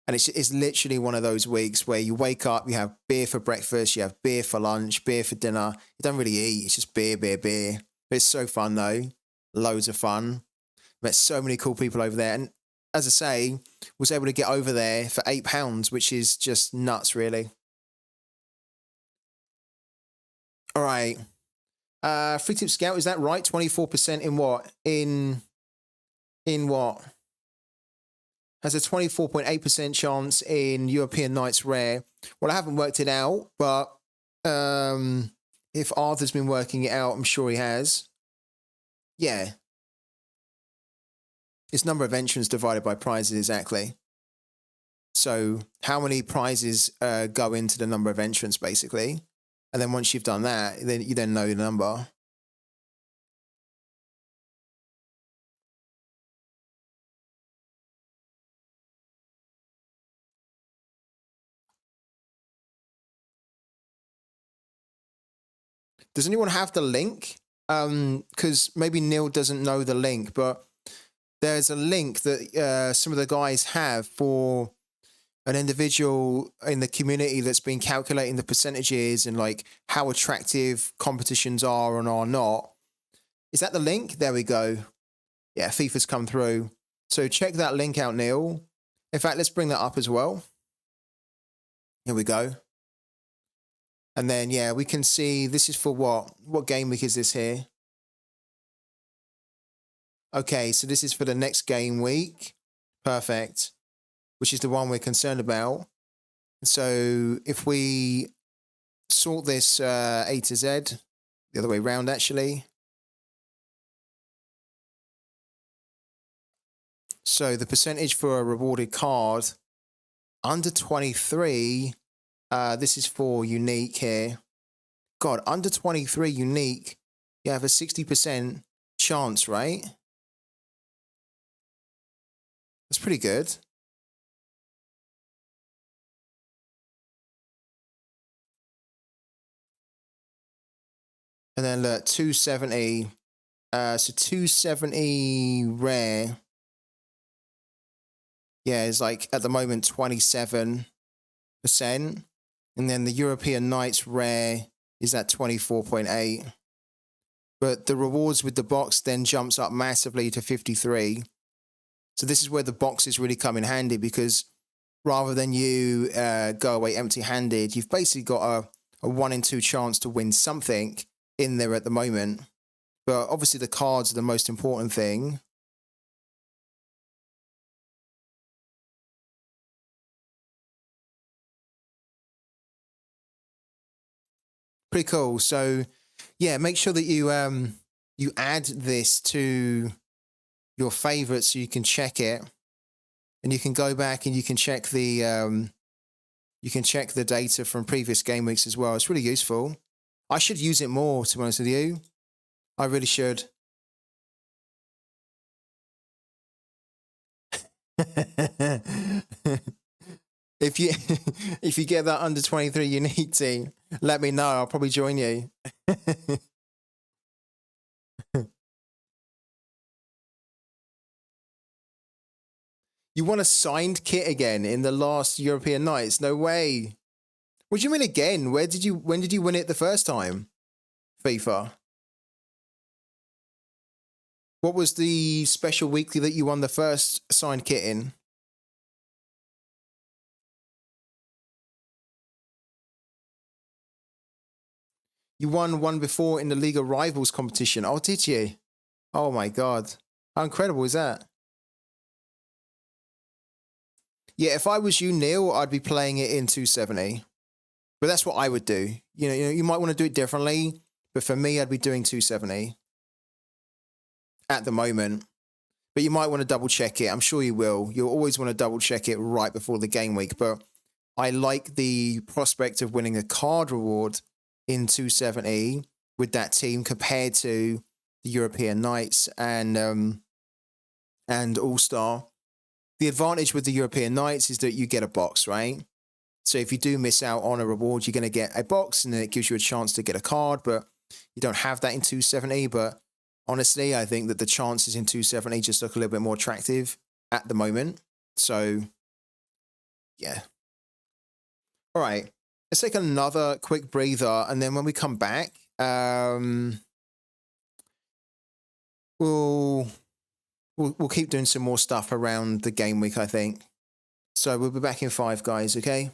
And it's literally one of those weeks where you wake up, you have beer for breakfast, you have beer for lunch, beer for dinner. You don't really eat. It's just beer, beer, beer. But it's so fun though. Loads of fun. Met so many cool people over there. And as I say, was able to get over there for £8, which is just nuts, really. All right. Free Tip Scout, is that right? 24% in what? In what? Has a 24.8% chance in European Nights Rare. Well, I haven't worked it out, but if Arthur's been working it out, I'm sure he has. Yeah. It's number of entrants divided by prizes, exactly. So how many prizes go into the number of entrants, basically. And then once you've done that, then you then know the number. Does anyone have the link? Because maybe Neil doesn't know the link, but there's a link that some of the guys have for an individual in the community that's been calculating the percentages and like how attractive competitions are and are not. Is that the link? There we go. Yeah, FIFA's come through. So check that link out, Neil. In fact, let's bring that up as well. Here we go. And then, yeah, we can see this is for what? What game week is this here? Okay, so this is for the next game week. Perfect. Which is the one we're concerned about. So if we sort this A to Z, the other way around actually. So the percentage for a rewarded card, under 23, this is for unique here. God, under 23 unique, you have a 60% chance, right? That's pretty good. And then look, 270. So 270 rare. Yeah, it's like at the moment 27%. And then the European Nights rare is at 24.8. But the rewards with the box then jumps up massively to 53. So this is where the boxes really come in handy, because rather than you go away empty-handed, you've basically got a 1 in 2 chance to win something in there at the moment. But obviously the cards are the most important thing. Pretty cool. So yeah, make sure that you add this to your favorites so you can check it, and you can go back and you can check the data from previous game weeks as well. It's really useful. I should use it more, to be honest with you. I really should. If you get that under 23 unique team, let me know. I'll probably join you. You want a signed kit again in the last European Nights? No way. What do you mean again? When did you win it the first time? FIFA. What was the special weekly that you won the first signed kit in? You won one before in the League of Rivals competition. Oh, did you? Oh my God. How incredible is that? Yeah, if I was you, Neil, I'd be playing it in 270. But that's what I would do. You know, you might want to do it differently, but for me, I'd be doing 270 at the moment. But you might want to double check it. I'm sure you will. You'll always want to double check it right before the game week. But I like the prospect of winning a card reward in 270 with that team compared to the European Nights and All-Star. The advantage with the European Nights is that you get a box, right? So if you do miss out on a reward, you're going to get a box, and then it gives you a chance to get a card, but you don't have that in 270. But honestly, I think that the chances in 270 just look a little bit more attractive at the moment. So, yeah. All right. Let's take another quick breather, and then when we come back, we'll keep doing some more stuff around the game week, I think. So we'll be back in 5, guys, okay?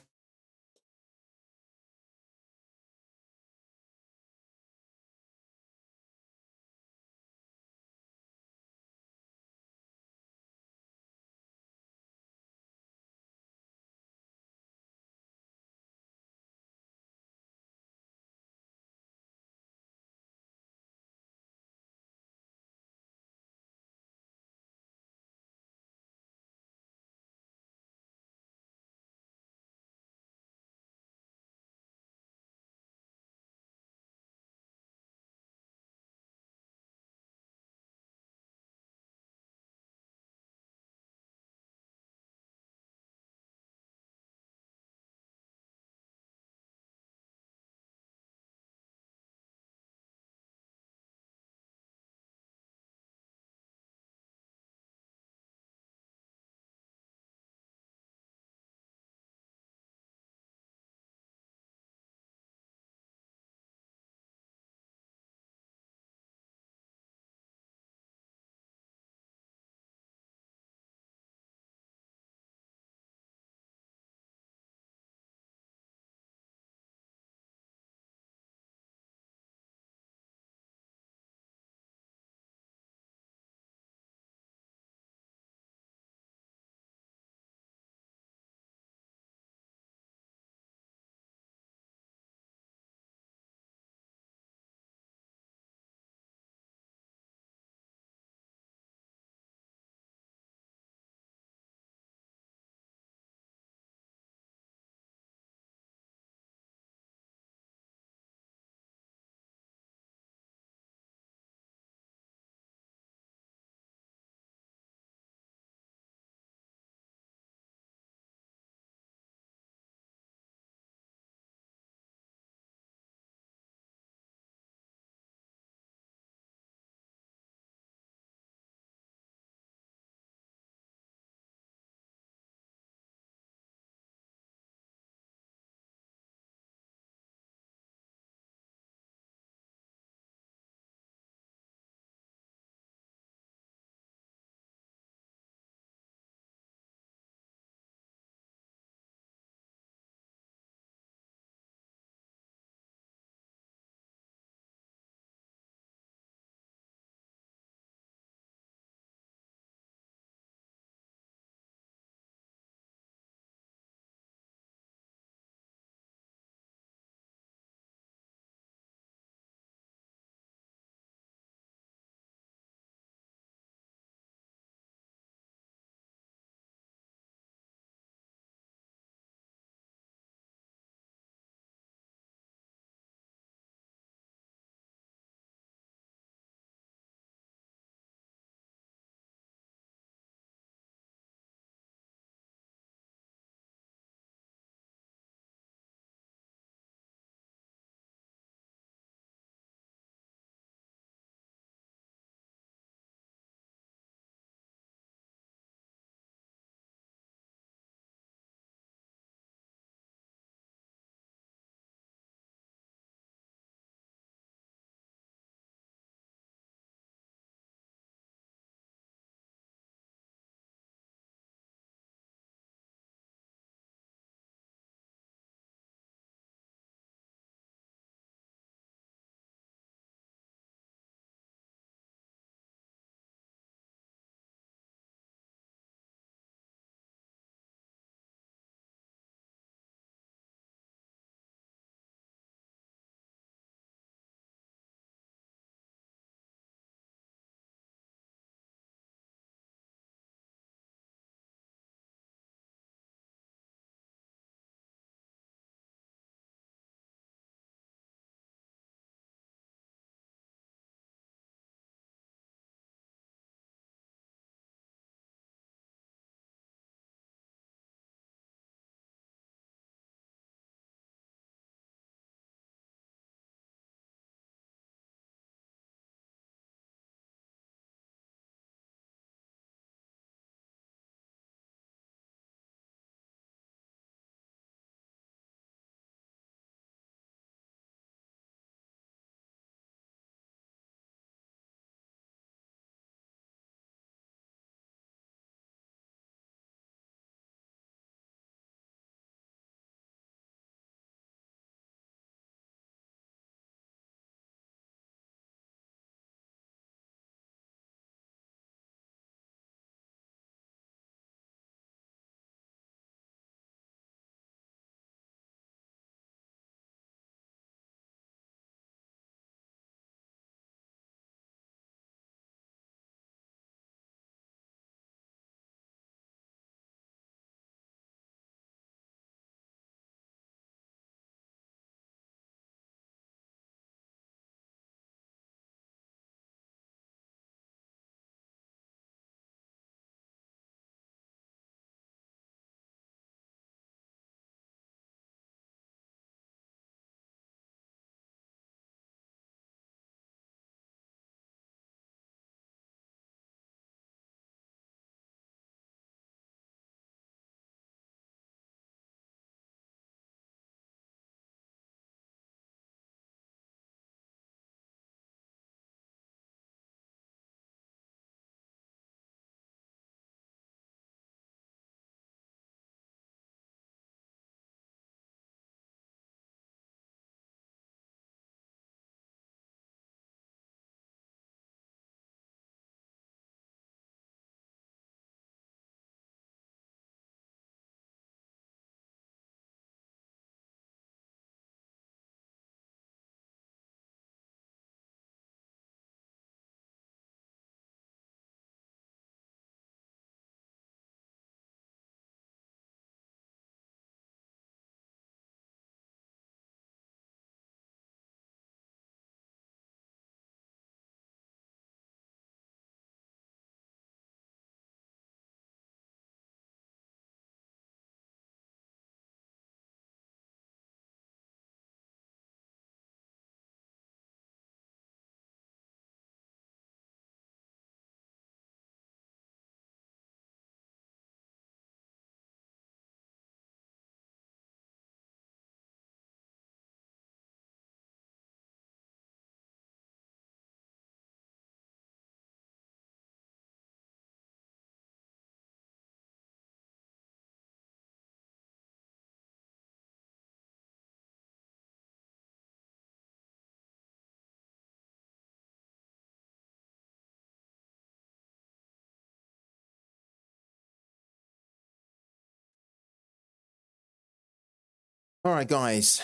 All right, guys.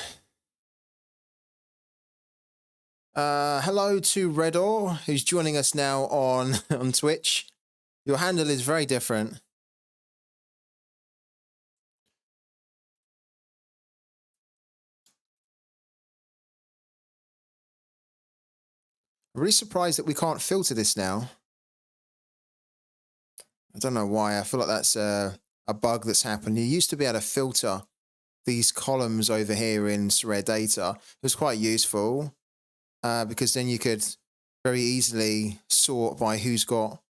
Hello to Redor, who's joining us now on on Twitch. Your handle is very different. I'm really surprised that we can't filter this now. I don't know why. I feel like that's a bug that's happened. You used to be able to filter these columns over here in SorareData. It was quite useful because then you could very easily sort by who's got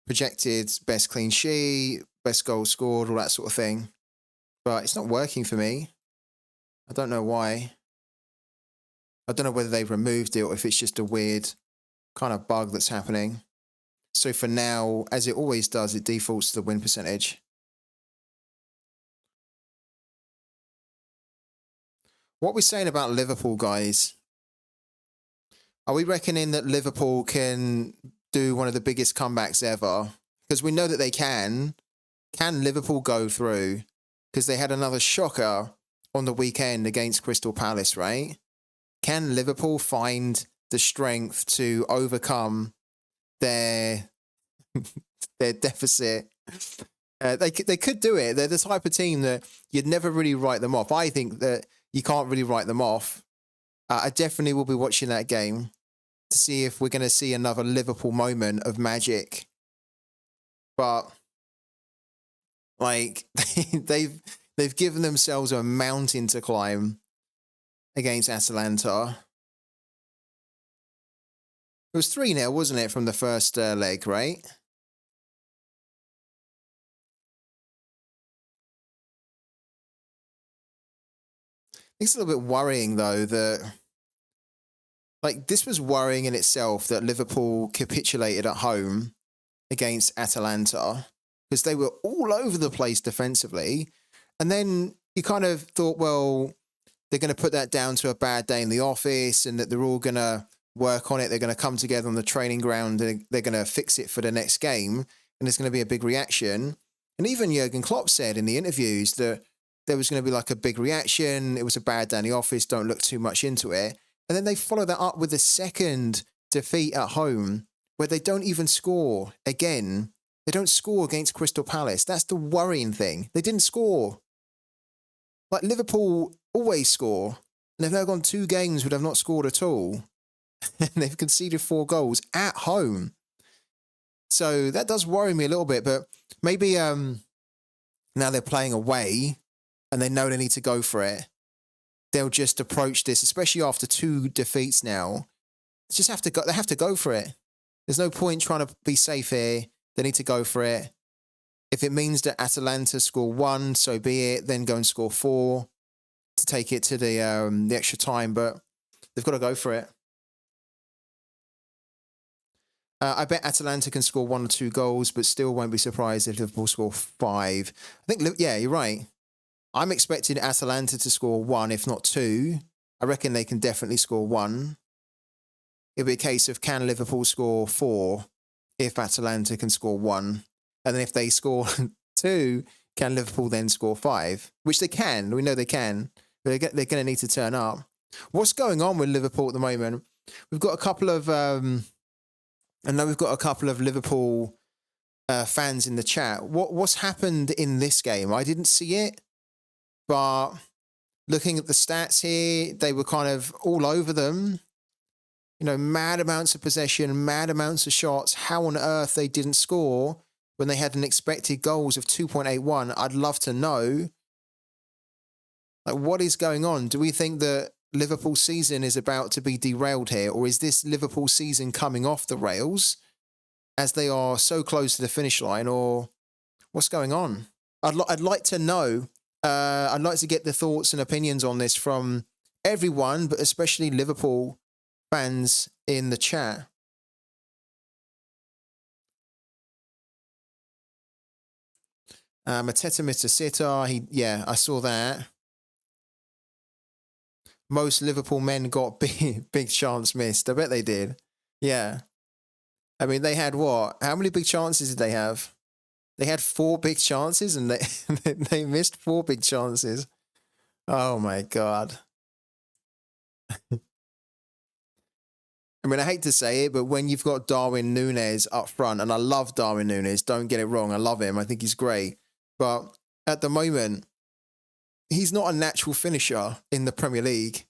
projected best clean sheet, best goal scored, all that sort of thing. But it's not working for me. I don't know why. I don't know whether they've removed it or if it's just a weird kind of bug that's happening. So for now, as it always does, it defaults to the win percentage. What we're saying about Liverpool, guys, are we reckoning that Liverpool can do one of the biggest comebacks ever? Because we know that they can. Can Liverpool go through? Because they had another shocker on the weekend against Crystal Palace, right? Can Liverpool find the strength to overcome their deficit? They could do it. They're the type of team that you'd never really write them off. I think that you can't really write them off. I definitely will be watching that game to see if we're going to see another Liverpool moment of magic. But like they've given themselves a mountain to climb against Atalanta. It was 3-0, wasn't it, from the first leg, right? It's a little bit worrying, though, that like this was worrying in itself that Liverpool capitulated at home against Atalanta because they were all over the place defensively. And then you kind of thought, well, they're going to put that down to a bad day in the office and that they're all going to work on it. They're going to come together on the training ground and they're going to fix it for the next game. And there's going to be a big reaction. And even Jurgen Klopp said in the interviews that there was going to be like a big reaction. It was a bad day in the office. Don't look too much into it. And then they follow that up with a second defeat at home where they don't even score again. They don't score against Crystal Palace. That's the worrying thing. They didn't score. Like Liverpool always score. And they've now gone 2 games where they've not scored at all. And they've conceded 4 goals at home. So that does worry me a little bit. But maybe now they're playing away and they know they need to go for it. They'll just approach this, especially after 2 defeats now. They just have to go. They have to go for it. There's no point trying to be safe here. They need to go for it. If it means that Atalanta score 1, so be it. Then go and score 4 to take it to the extra time. But they've got to go for it. I bet Atalanta can score 1 or 2 goals, but still won't be surprised if Liverpool score 5. I think, yeah, you're right. I'm expecting Atalanta to score 1, if not 2. I reckon they can definitely score 1. It'll be a case of can Liverpool score 4 if Atalanta can score 1. And then if they score 2, can Liverpool then score 5? Which they can. We know they can. But they're going to need to turn up. What's going on with Liverpool at the moment? We've got a couple of... I know we've got a couple of Liverpool fans in the chat. What's happened in this game? I didn't see it. But looking at the stats here, they were kind of all over them. You know, mad amounts of possession, mad amounts of shots. How on earth they didn't score when they had an expected goals of 2.81? I'd love to know. Like, what is going on? Do we think that Liverpool season is about to be derailed here? Or is this Liverpool season coming off the rails as they are so close to the finish line? Or what's going on? I'd like to know. I'd like to get the thoughts and opinions on this from everyone, but especially Liverpool fans in the chat. Mateta Mr. Sitar, yeah, I saw that. Most Liverpool men got big chance missed. I bet they did. Yeah. I mean, they had what? How many big chances did they have? They had 4 big chances and they missed 4 big chances. Oh my God. I mean, I hate to say it, but when you've got Darwin Núñez up front, and I love Darwin Núñez, don't get it wrong, I love him, I think he's great. But at the moment, he's not a natural finisher in the Premier League.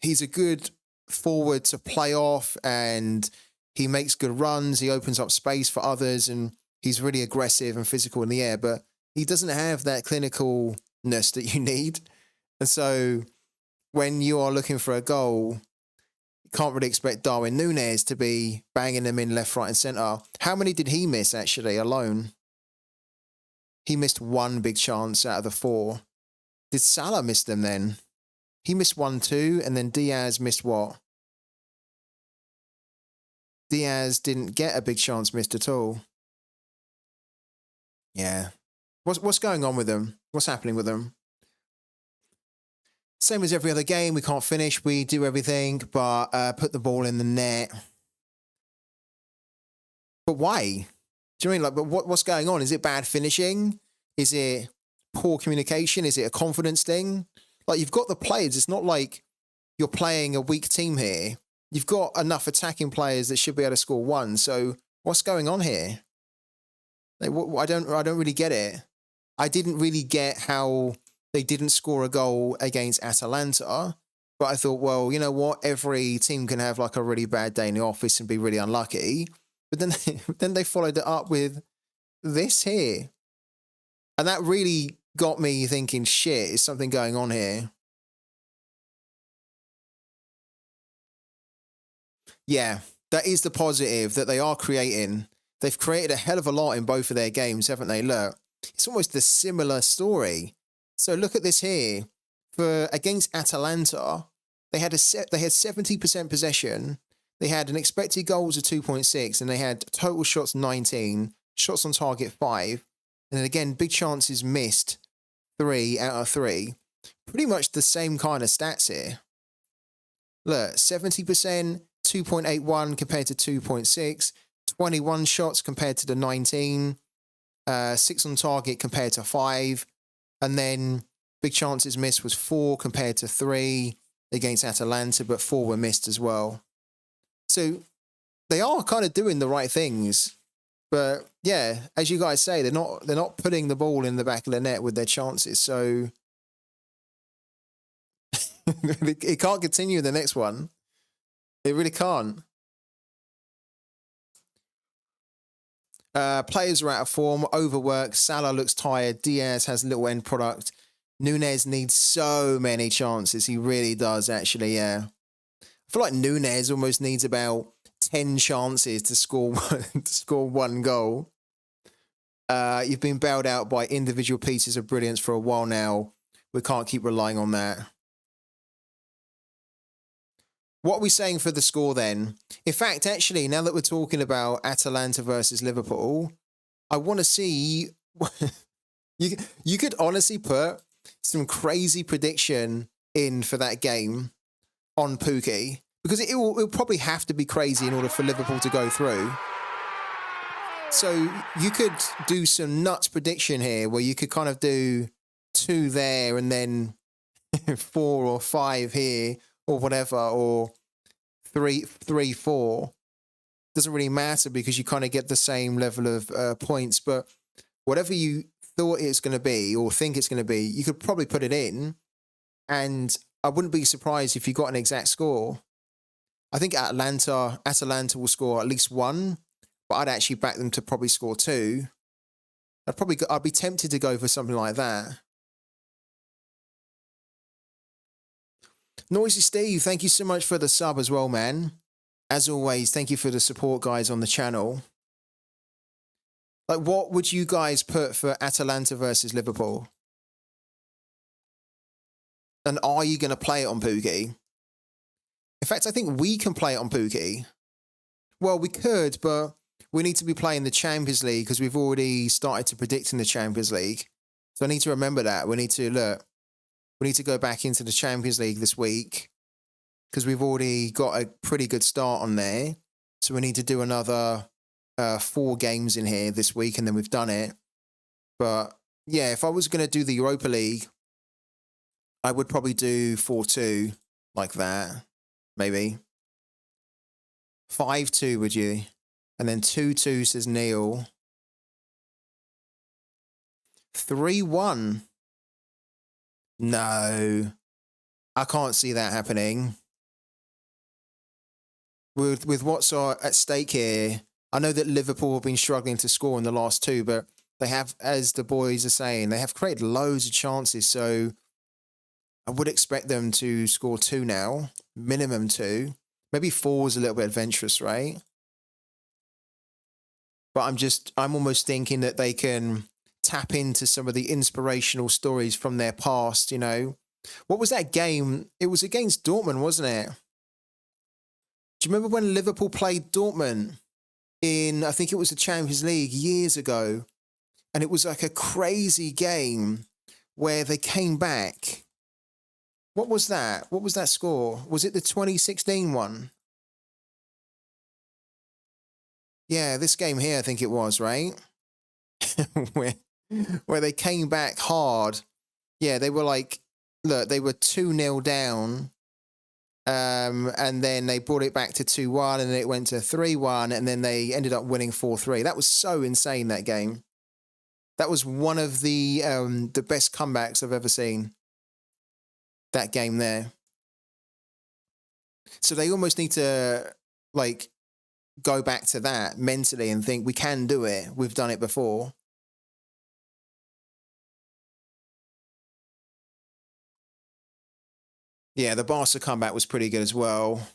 He's a good forward to play off, and he makes good runs, he opens up space for others, and he's really aggressive and physical in the air, but he doesn't have that clinicalness that you need. And so when you are looking for a goal, you can't really expect Darwin Núñez to be banging them in left, right, and centre. How many did he miss, actually, alone? He missed one big chance out of the 4. Did Salah miss them then? He missed 1 too, and then Diaz missed what? Diaz didn't get a big chance missed at all. Yeah. What's going on with them? What's happening with them? Same as every other game. We can't finish. We do everything but put the ball in the net. But why? Do you know what I mean? Like, but what's going on? Is it bad finishing? Is it poor communication? Is it a confidence thing? Like, you've got the players. It's not like you're playing a weak team here. You've got enough attacking players that should be able to score 1. So what's going on here? Like, I don't really get it. I didn't really get how they didn't score a goal against Atalanta, but I thought, well, you know what? Every team can have like a really bad day in the office and be really unlucky. But then they followed it up with this here. And that really got me thinking, shit, is something going on here? Yeah, that is the positive, that they are creating. They've created a hell of a lot in both of their games, haven't they? Look, it's almost a similar story. So look at this here. For against Atalanta, they had 70% possession. They had an expected goals of 2.6, and they had total shots 19, shots on target 5, and then again big chances missed 3 out of 3. Pretty much the same kind of stats here. Look, 70%, 2.81 compared to 2.6, 21 shots compared to the 19, 6 on target compared to 5, and then big chances missed was 4 compared to 3 against Atalanta, but 4 were missed as well. So they are kind of doing the right things, but yeah, as you guys say, they're not putting the ball in the back of the net with their chances. So it can't continue the next one. It really can't. Players are out of form, overworked. Salah looks tired. Diaz has little end product. Núñez needs so many chances. He really does, actually, yeah. I feel like Núñez almost needs about 10 chances to score one goal. You've been bailed out by individual pieces of brilliance for a while now. We can't keep relying on that. What are we saying for the score then? In fact, actually, now that we're talking about Atalanta versus Liverpool, I want to see... you could honestly put some crazy prediction in for that game on Pooky, because it'll probably have to be crazy in order for Liverpool to go through. So you could do some nuts prediction here where you could kind of do 2 there and then 4 or 5 here or whatever, or 3-4. Doesn't really matter because you kind of get the same level of points. But whatever you thought it's going to be or think it's going to be, you could probably put it in, and I wouldn't be surprised if you got an exact score. I think Atalanta will score at least 1, but I'd actually back them to probably score 2. I'd be tempted to go for something like that. Noisy Steve, thank you so much for the sub as well, man. As always, thank you for the support, guys, on the channel. Like, what would you guys put for Atalanta versus Liverpool? And are you going to play it on Pooky? In fact, I think we can play it on Pooky. Well, we could, but we need to be playing the Champions League because we've already started to predict in the Champions League. So I need to remember that. We need to go back into the Champions League this week because we've already got a pretty good start on there. So we need to do another 4 games in here this week, and then we've done it. But yeah, if I was going to do the Europa League, I would probably do 4-2 like that, maybe. 5-2, would you? And then 2-2, says Neil. 3-1. No, I can't see that happening. With what's at stake here, I know that Liverpool have been struggling to score in the last two, but they have, as the boys are saying, they have created loads of chances. So I would expect them to score 2 now, minimum 2. Maybe 4 is a little bit adventurous, right? But I'm almost thinking that they can tap into some of the inspirational stories from their past, you know. What was that game? It was against Dortmund, wasn't it? Do you remember when Liverpool played Dortmund in, I think it was the Champions League years ago? And it was like a crazy game where they came back. What was that? What was that score? Was it the 2016 one? Yeah, this game here, I think it was, right? where they came back hard. Yeah, they were like, look, they were 2-0 down. And then they brought it back to 2-1, and then it went to 3-1, and then they ended up winning 4-3. That was so insane, that game. That was one of the best comebacks I've ever seen. That game there. So they almost need to like go back to that mentally and think we can do it. We've done it before. Yeah, the Barca comeback was pretty good as well.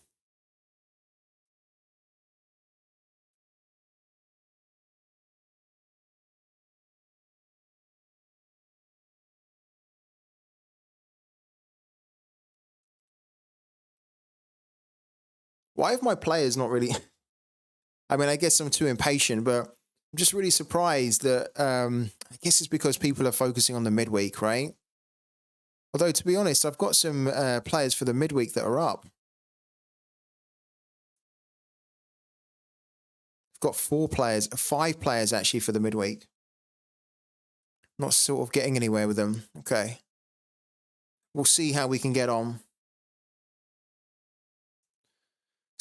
Why have my players not really... I mean, I guess I'm too impatient, but I'm just really surprised that... I guess it's because people are focusing on the midweek, right? Although, to be honest, I've got some players for the midweek that are up. I've got 5 players actually for the midweek. Not sort of getting anywhere with them. Okay. We'll see how we can get on.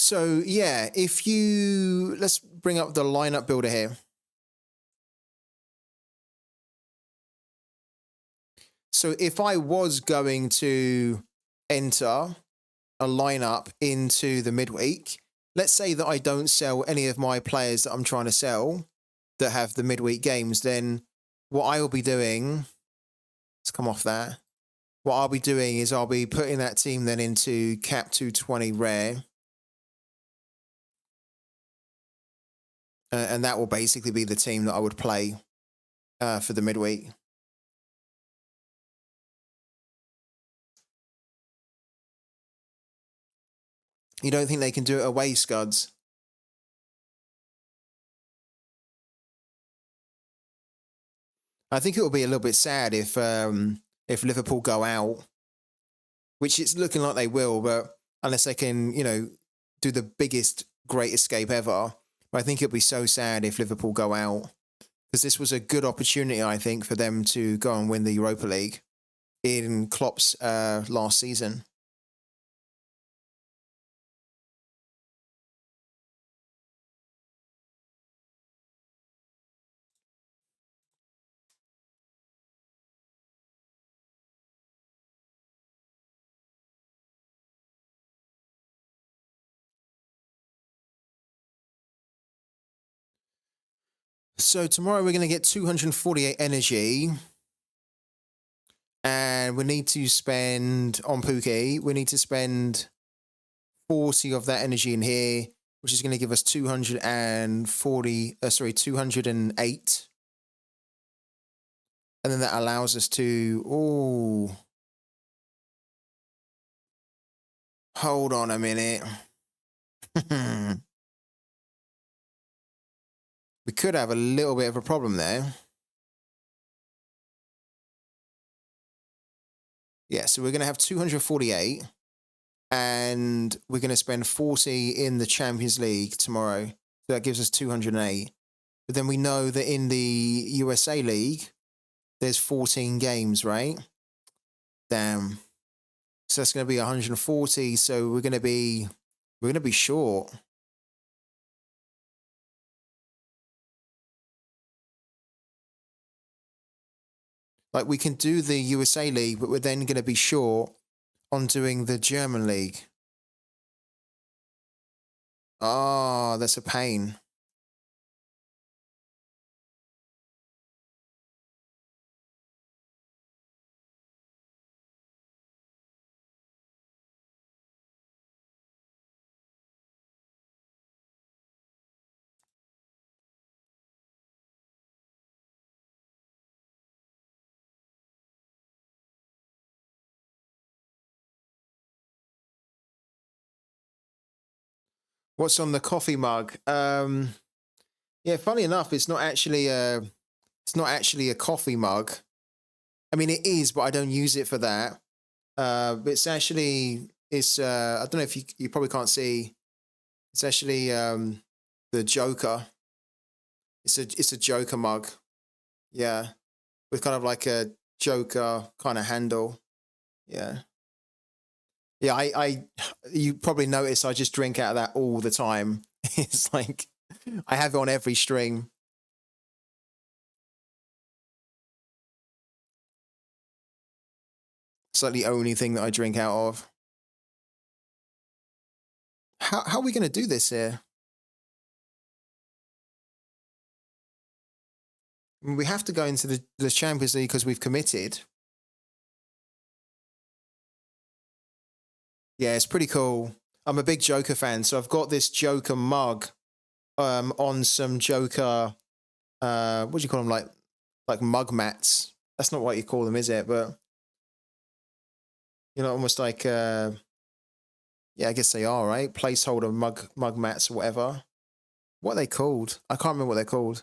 So, yeah, let's bring up the lineup builder here. So if I was going to enter a lineup into the midweek, let's say that I don't sell any of my players that I'm trying to sell that have the midweek games, then what I will be doing, let's come off that. What I'll be doing is I'll be putting that team then into cap 220 rare. And that will basically be the team that I would play for the midweek. You don't think they can do it away, Scuds? I think it will be a little bit sad if Liverpool go out, which it's looking like they will, but unless they can, you know, do the biggest great escape ever. But I think it'll be so sad if Liverpool go out, because this was a good opportunity, I think, for them to go and win the Europa League in Klopp's last season. So tomorrow we're going to get 248 energy. And we need to spend, on Pooky, we need to spend 40 of that energy in here, which is going to give us 208. And then that allows us to, hold on a minute. We could have a little bit of a problem there. Yeah, so we're going to have 248, and we're going to spend 40 in the Champions League tomorrow. So that gives us 208. But then we know that in the USA League, there's 14 games, right? Damn. So that's going to be 140. So we're going to be short. Like we can do the USA League, but we're then going to be short on doing the German League. Oh, that's a pain. What's on the coffee mug? Yeah, funny enough, it's not actually a coffee mug. I mean, it is, but I don't use it for that. But it's actually I don't know if you probably can't see. It's actually the Joker. It's a Joker mug. Yeah, with kind of like a Joker kind of handle. Yeah. Yeah, I you probably notice I just drink out of that all the time. It's like I have it on every stream. It's like the only thing that I drink out of. How are we going to do this here? I mean, we have to go into the Champions League because we've committed. Yeah, it's pretty cool. I'm a big Joker fan, so I've got this Joker mug on some Joker what do you call them, like mug mats. That's not what you call them, is it? But you know, almost like yeah, I guess they are, right? Placeholder mug mats or whatever. What are they called? I can't remember what they're called.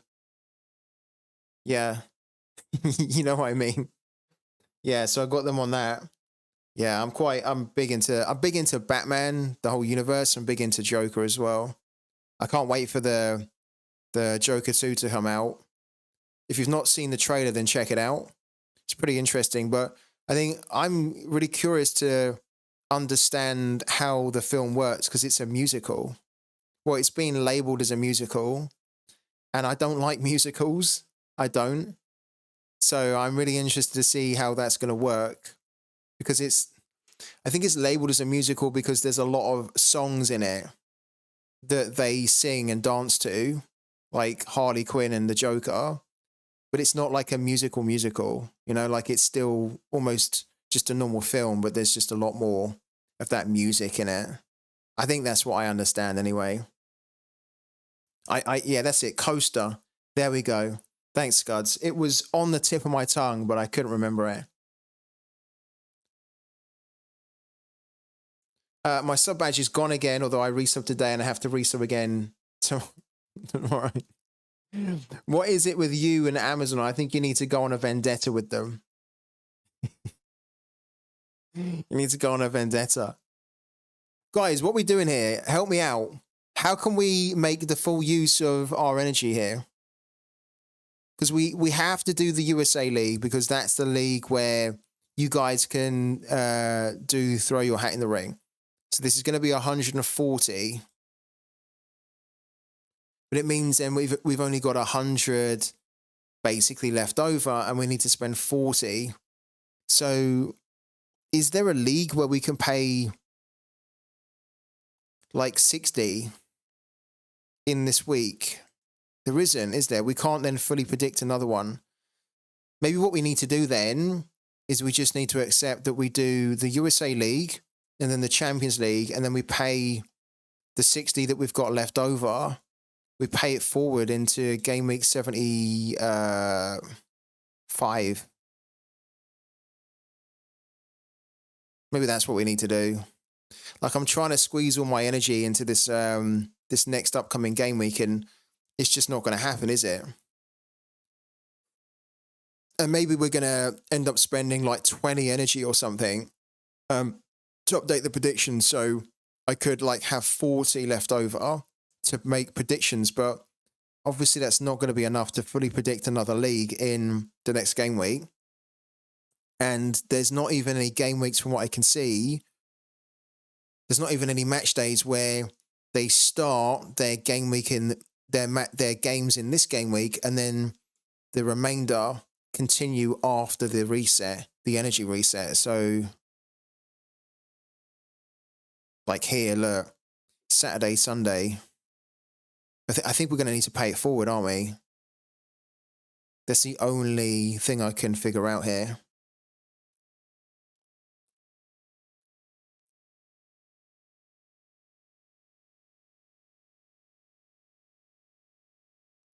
Yeah. You know what I mean? Yeah, so I got them on that. Yeah, I'm big into Batman, the whole universe. I'm big into Joker as well. I can't wait for the Joker 2 to come out. If you've not seen the trailer, then check it out. It's pretty interesting, but I think I'm really curious to understand how the film works because it's a musical. Well, it's been labeled as a musical, and I don't like musicals. I don't. So I'm really interested to see how that's going to work because I think it's labeled as a musical because there's a lot of songs in it that they sing and dance to, like Harley Quinn and the Joker, but it's not like a musical, like it's still almost just a normal film, but there's just a lot more of that music in it. I think that's what I understand anyway. Yeah, that's it. Coaster. There we go. Thanks, Scuds. It was on the tip of my tongue, but I couldn't remember it. My sub badge is gone again, although I resub today and I have to resub again tomorrow. What is it with you and Amazon? I think you need to go on a vendetta with them. You need to go on a vendetta. Guys, what are we doing here? Help me out. How can we make the full use of our energy here? Because we have to do the USA League because that's the league where you guys can throw your hat in the ring. So this is going to be 140. But it means then we've only got 100 basically left over and we need to spend 40. So is there a league where we can pay like 60 in this week? There isn't, is there? We can't then fully predict another one. Maybe what we need to do then is we just need to accept that we do the USA League and then the Champions League, and then we pay the 60 that we've got left over. We pay it forward into game week 75. Maybe that's what we need to do. Like I'm trying to squeeze all my energy into this this next upcoming game week, and it's just not going to happen, is it? And maybe we're going to end up spending like 20 energy or something to update the predictions. So I could like have 40 left over to make predictions, but obviously that's not going to be enough to fully predict another league in the next game week. And there's not even any game weeks from what I can see. There's not even any match days where they start their game week in their games in this game week, and then the remainder continue after the reset, the energy reset. So, like here, look, Saturday, Sunday. I think we're going to need to pay it forward, aren't we? That's the only thing I can figure out here.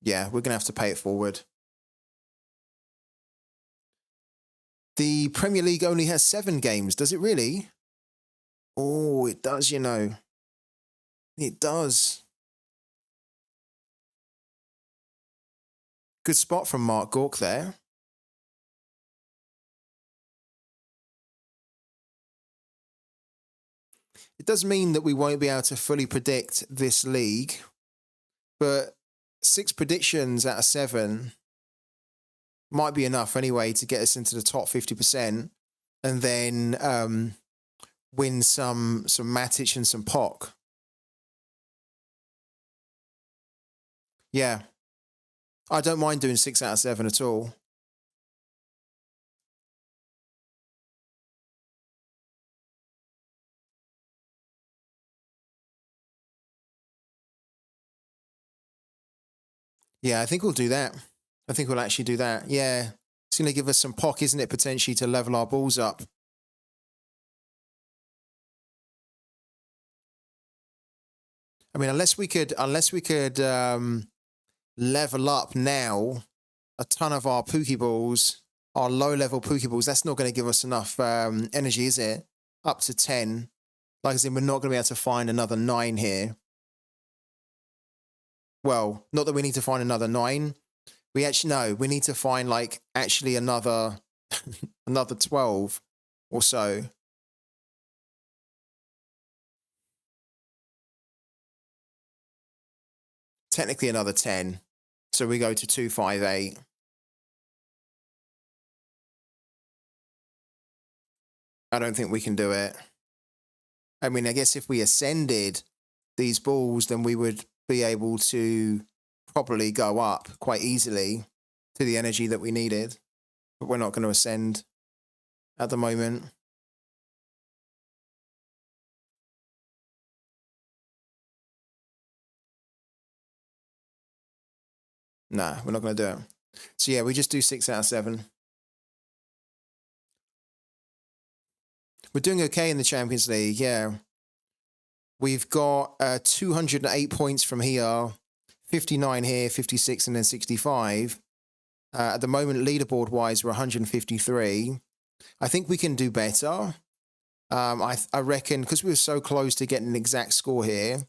Yeah, we're going to have to pay it forward. The Premier League only has 7 games. Does it really? Oh, it does, you know. It does. Good spot from Mark Gork there. It does mean that we won't be able to fully predict this league, but 6 predictions out of 7 might be enough anyway to get us into the top 50%, and then win some Matic and some Pock. Yeah. I don't mind doing 6 out of 7 at all. Yeah, I think we'll do that. I think we'll actually do that. Yeah. It's going to give us some Pock, isn't it, potentially, to level our balls up. I mean, unless we could level up now a ton of our Pokeballs, our low-level Pokeballs, that's not going to give us enough energy, is it? Up to 10. Like I said, we're not going to be able to find another 9 here. Well, not that we need to find another 9. We need to find like actually another 12 or so. Technically another 10. So we go to 258. I don't think we can do it. I mean, I guess if we ascended these balls, then we would be able to probably go up quite easily to the energy that we needed. But we're not going to ascend at the moment. Nah, we're not going to do it. So yeah, we just do 6 out of 7. We're doing okay in the Champions League, yeah. We've got 208 points from here, 59 here, 56, and then 65. At the moment, leaderboard-wise, we're 153. I think we can do better. I reckon, because we were so close to getting an exact score here,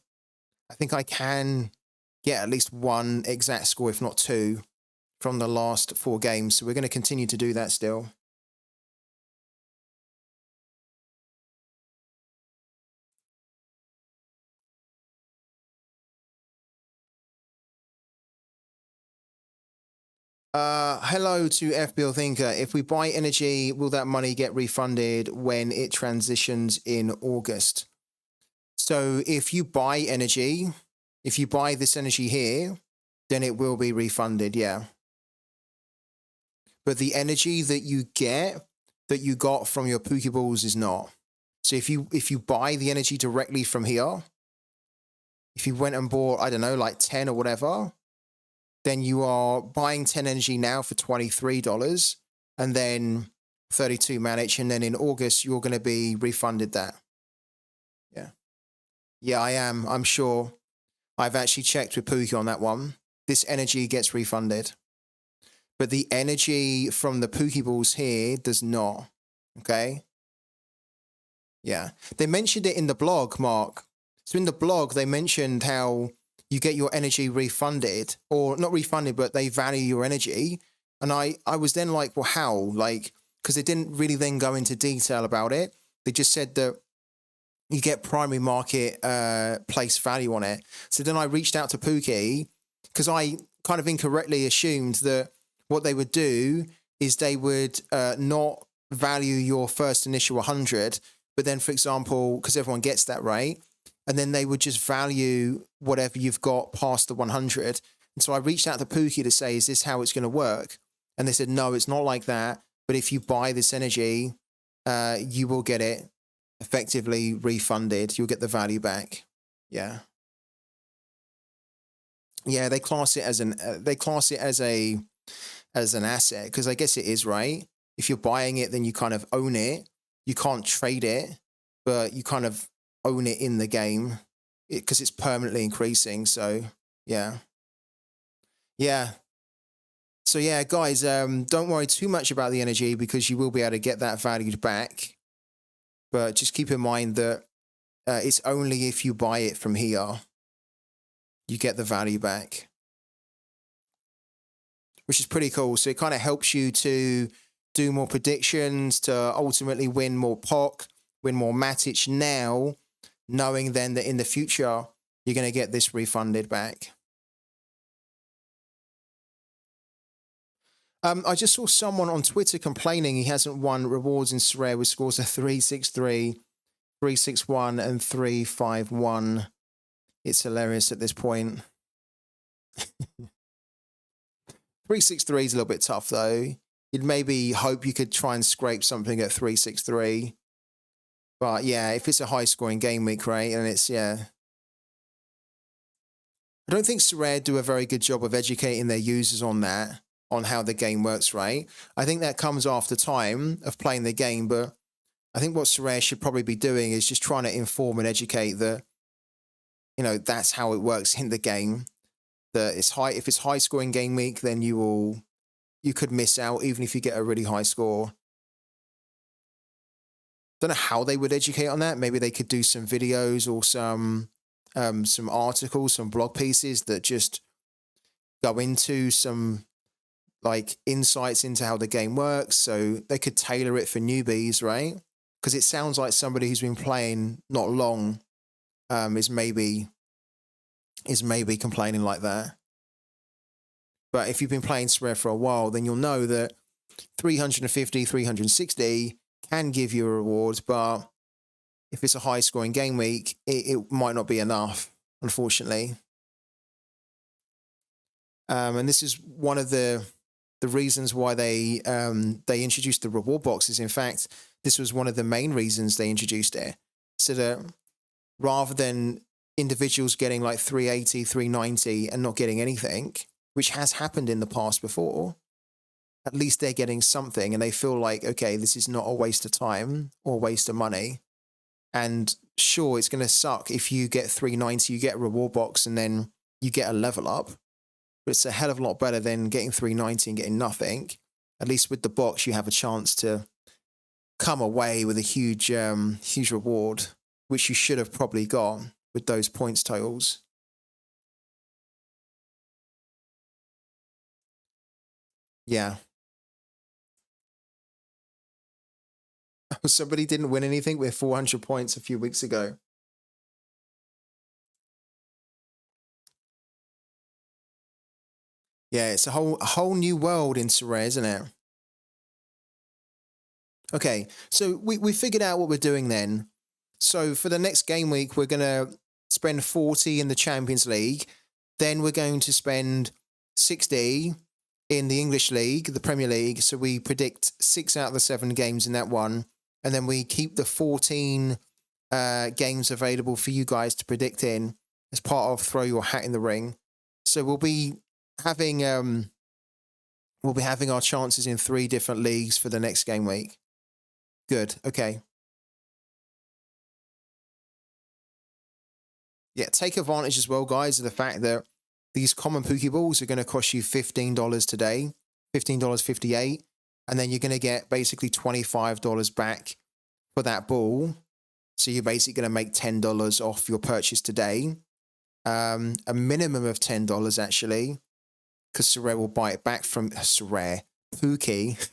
I think I can get at least 1 exact score, if not 2, from the last 4 games. So we're going to continue to do that still. Hello to FBL Thinker. If we buy energy, will that money get refunded when it transitions in August? So if you buy energy, if you buy this energy here, then it will be refunded, yeah. But the energy that you got from your Pokeballs is not. So if you buy the energy directly from here, if you went and bought, I don't know, like 10 or whatever, then you are buying 10 energy now for $23 and then 32 Manage. And then in August, you're going to be refunded that. Yeah. Yeah, I am. I'm sure. I've actually checked with Pooky on that one. This energy gets refunded. But the energy from the Pokeballs here does not. Okay? Yeah. They mentioned it in the blog, Mark. So in the blog, they mentioned how you get your energy refunded, or not refunded, but they value your energy. And I was then like, well, how? Like, because they didn't really then go into detail about it. They just said that you get primary market place value on it. So then I reached out to Pooky because I kind of incorrectly assumed that what they would do is they would not value your first initial 100, but then, for example, because everyone gets that, right? And then they would just value whatever you've got past the 100. And so I reached out to Pooky to say, is this how it's going to work? And they said, no, it's not like that. But if you buy this energy, you will get it effectively refunded. You'll get the value back. Yeah. Yeah, they class it as an asset, because I guess it is, right? If you're buying it, then you kind of own it. You can't trade it, but you kind of own it in the game because it's permanently increasing. So yeah. So yeah, guys, don't worry too much about the energy, because you will be able to get that valued back. But just keep in mind that it's only if you buy it from here you get the value back, which is pretty cool. So it kind of helps you to do more predictions, to ultimately win more POC, win more Matic now, knowing then that in the future you're going to get this refunded back. I just saw someone on Twitter complaining he hasn't won rewards in Sorare with scores of 363, 361, and 351. It's hilarious at this point. 363 is a little bit tough, though. You'd maybe hope you could try and scrape something at 363. But yeah, if it's a high-scoring game week, right, and it's, yeah. I don't think Sorare do a very good job of educating their users on that, on how the game works, right? I think that comes after time of playing the game, but I think what Sorare should probably be doing is just trying to inform and educate that, you know, that's how it works in the game. That it's high, if it's high scoring game week, then you could miss out even if you get a really high score. Don't know how they would educate on that. Maybe they could do some videos or some articles, some blog pieces that just go into some like insights into how the game works, so they could tailor it for newbies, right? Because it sounds like somebody who's been playing not long is maybe complaining like that. But if you've been playing Sorare for a while, then you'll know that 350, 360 can give you a reward, but if it's a high scoring game week, it might not be enough, unfortunately. And this is one of the reasons why they introduced the reward boxes. In fact, this was one of the main reasons they introduced it, so that rather than individuals getting like 380, 390 and not getting anything, which has happened in the past before, at least they're getting something and they feel like, okay, this is not a waste of time or a waste of money. And sure, it's going to suck if you get 390, you get a reward box and then you get a level up, but it's a hell of a lot better than getting 390 and getting nothing. At least with the box, you have a chance to come away with a huge reward, which you should have probably got with those points totals. Yeah. Somebody didn't win anything with 400 points a few weeks ago. Yeah, it's a whole new world in Sorare, isn't it? Okay, so we figured out what we're doing then. So for the next game week, we're going to spend 40 in the Champions League. Then we're going to spend 60 in the English League, the Premier League. So we predict 6 out of the 7 games in that one. And then we keep the 14 games available for you guys to predict in as part of Throw Your Hat in the Ring. So we'll be having our chances in 3 different leagues for the next game week. Good. Okay. Yeah, take advantage as well, guys, of the fact that these common Pokeballs are going to cost you $15 today, $15.58, and then you're going to get basically $25 back for that ball. So you're basically going to make $10 off your purchase today. A minimum of $10, actually, because Sorare will buy it back from Sorare. Pooky.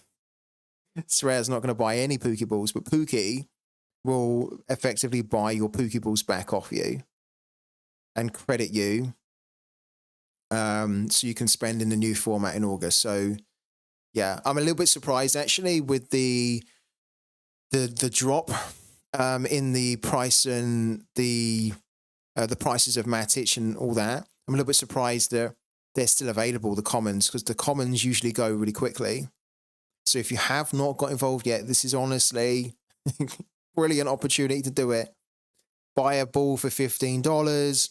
Sorare's not going to buy any Pokeballs, but Pooky will effectively buy your Pokeballs back off you and credit you, so you can spend in the new format in August. So yeah, I'm a little bit surprised actually with the the drop in the price and the prices of Matic and all that. I'm a little bit surprised that they're still available, the commons, because the commons usually go really quickly. So if you have not got involved yet, this is honestly brilliant opportunity to do it. Buy a ball for $15,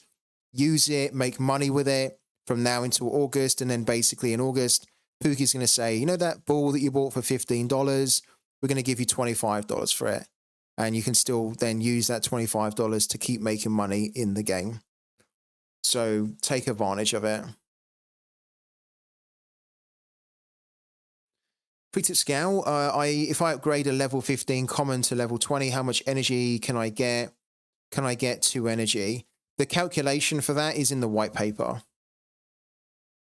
use it, make money with it from now until August. And then basically in August, Pooky's going to say, you know, that ball that you bought for $15, we're going to give you $25 for it. And you can still then use that $25 to keep making money in the game. So take advantage of it. Pre-tip scale, if I upgrade a level 15 common to level 20, how much energy can I get? Can I get 2 energy? The calculation for that is in the white paper.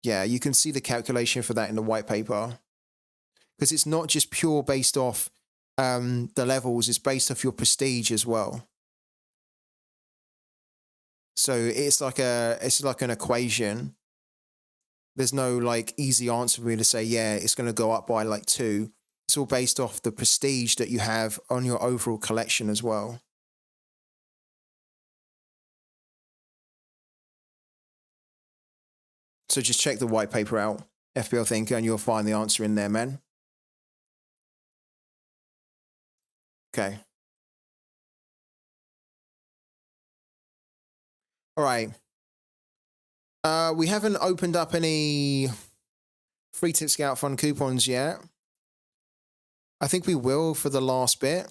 Yeah, you can see the calculation for that in the white paper. Because it's not just pure based off the levels, it's based off your prestige as well. So it's like an equation. There's no like easy answer for me to say, yeah, it's going to go up by like 2. It's all based off the prestige that you have on your overall collection as well. So just check the white paper out, FPL Thinker, and you'll find the answer in there, man. Okay. All right. We haven't opened up any free tip scout fund coupons yet. I think we will for the last bit.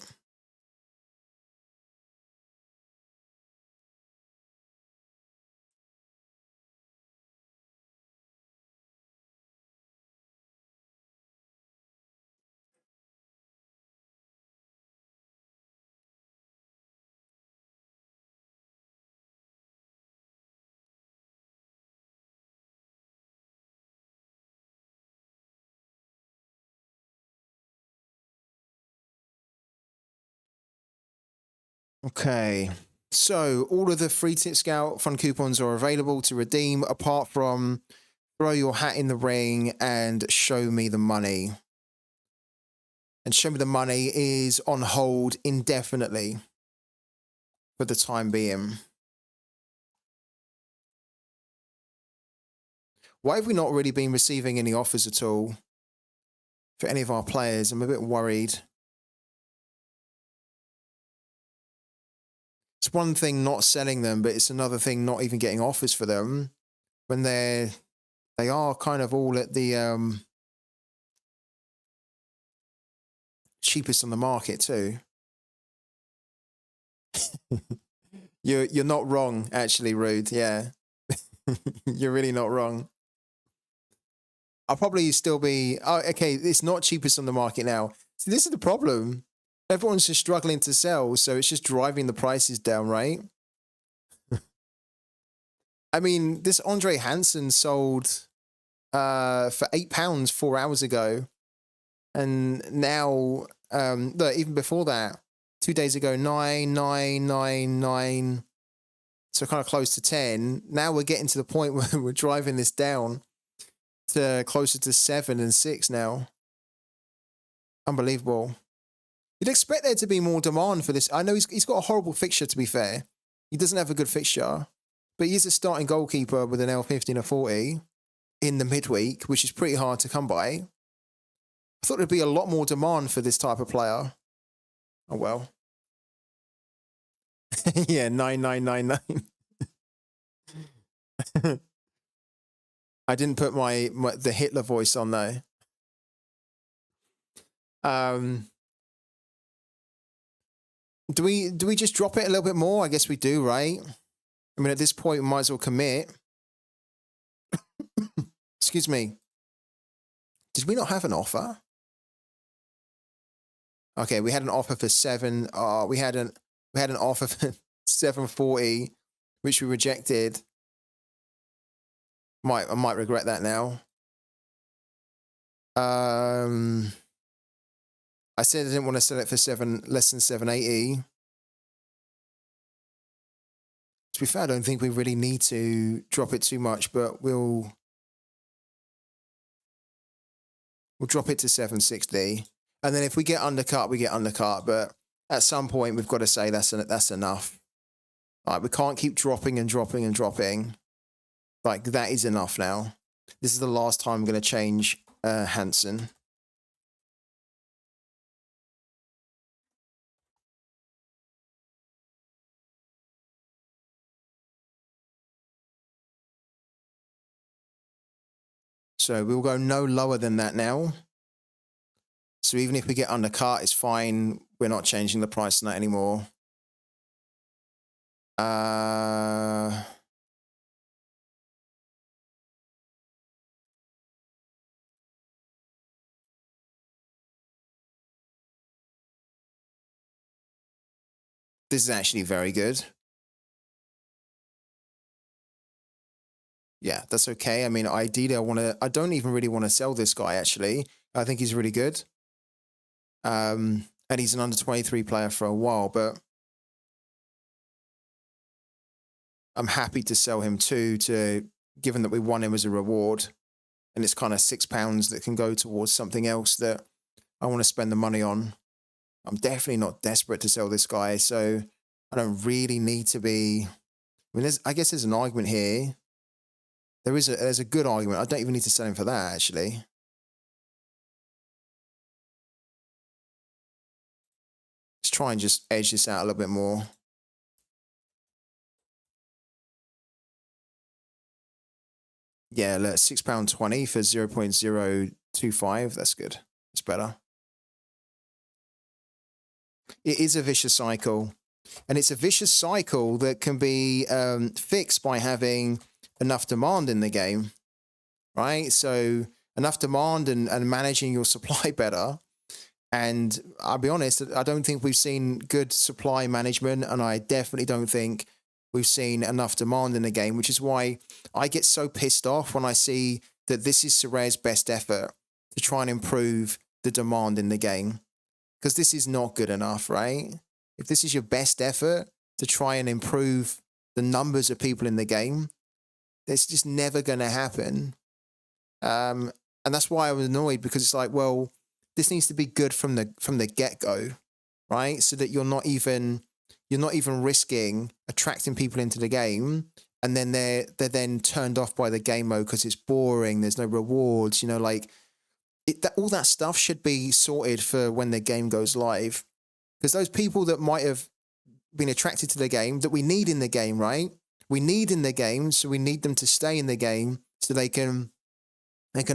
Okay, so all of the free tip scout fund coupons are available to redeem apart from throw your hat in the ring and show me the money. And show me the money is on hold indefinitely for the time being. Why have we not really been receiving any offers at all for any of our players? I'm a bit worried. It's one thing not selling them, but it's another thing not even getting offers for them when they are kind of all at the cheapest on the market too. You're not wrong, actually, Rude. Yeah, you're really not wrong. I'll probably still be. Oh, okay. It's not cheapest on the market now. So this is the problem. Everyone's just struggling to sell, so it's just driving the prices down, right? I mean, this Andre Hansen sold for £8 4 hours ago, and now, look, even before that, 2 days ago, 9,999, so kind of close to 10. Now we're getting to the point where we're driving this down to closer to 7 and 6 now. Unbelievable. You'd expect there to be more demand for this. I know he's got a horrible fixture, to be fair. He doesn't have a good fixture, but he is a starting goalkeeper with an L50 and a 40 in the midweek, which is pretty hard to come by. I thought there'd be a lot more demand for this type of player. Oh, well. Yeah, 9999. I didn't put the Hitler voice on though. Do we just drop it a little bit more? I guess we do, right? I mean, at this point, we might as well commit. Excuse me. Did we not have an offer? Okay, we had an offer for 7. We had an offer for 740, which we rejected. I might regret that now. I said I didn't want to sell it for less than 780. To be fair, I don't think we really need to drop it too much, but we'll drop it to 760. And then if we get undercut, we get undercut. But at some point, we've got to say that's enough. All right, we can't keep dropping and dropping and dropping. Like, that is enough now. This is the last time I'm going to change Hansen. So we'll go no lower than that now. So even if we get undercut, it's fine. We're not changing the price on that anymore. This is actually very good. Yeah, that's okay. I mean, ideally, I don't even really want to sell this guy, actually. I think he's really good. And he's an under 23 player for a while, but I'm happy to sell him too, given that we won him as a reward. And it's kind of £6 that can go towards something else that I want to spend the money on. I'm definitely not desperate to sell this guy, so I don't really need to be. I mean, I guess there's an argument here. There's a good argument. I don't even need to sell him for that, actually. Let's try and just edge this out a little bit more. Yeah, look, £6.20 for 0.025. That's good. That's better. It is a vicious cycle. And it's a vicious cycle that can be fixed by having enough demand in the game, right? So enough demand and managing your supply better. And I'll be honest, I don't think we've seen good supply management, and I definitely don't think we've seen enough demand in the game, which is why I get so pissed off when I see that this is Sorare's best effort to try and improve the demand in the game. Because this is not good enough, right? If this is your best effort to try and improve the numbers of people in the game, that's just never going to happen. And that's why I was annoyed, because it's like, well, this needs to be good from the get-go, right? So that you're not even risking attracting people into the game, and then they're then turned off by the game mode because it's boring. There's no rewards, like all that stuff should be sorted for when the game goes live. Because those people that might have been attracted to the game, that we need in the game, right? We need in the game, so we need them to stay in the game so they can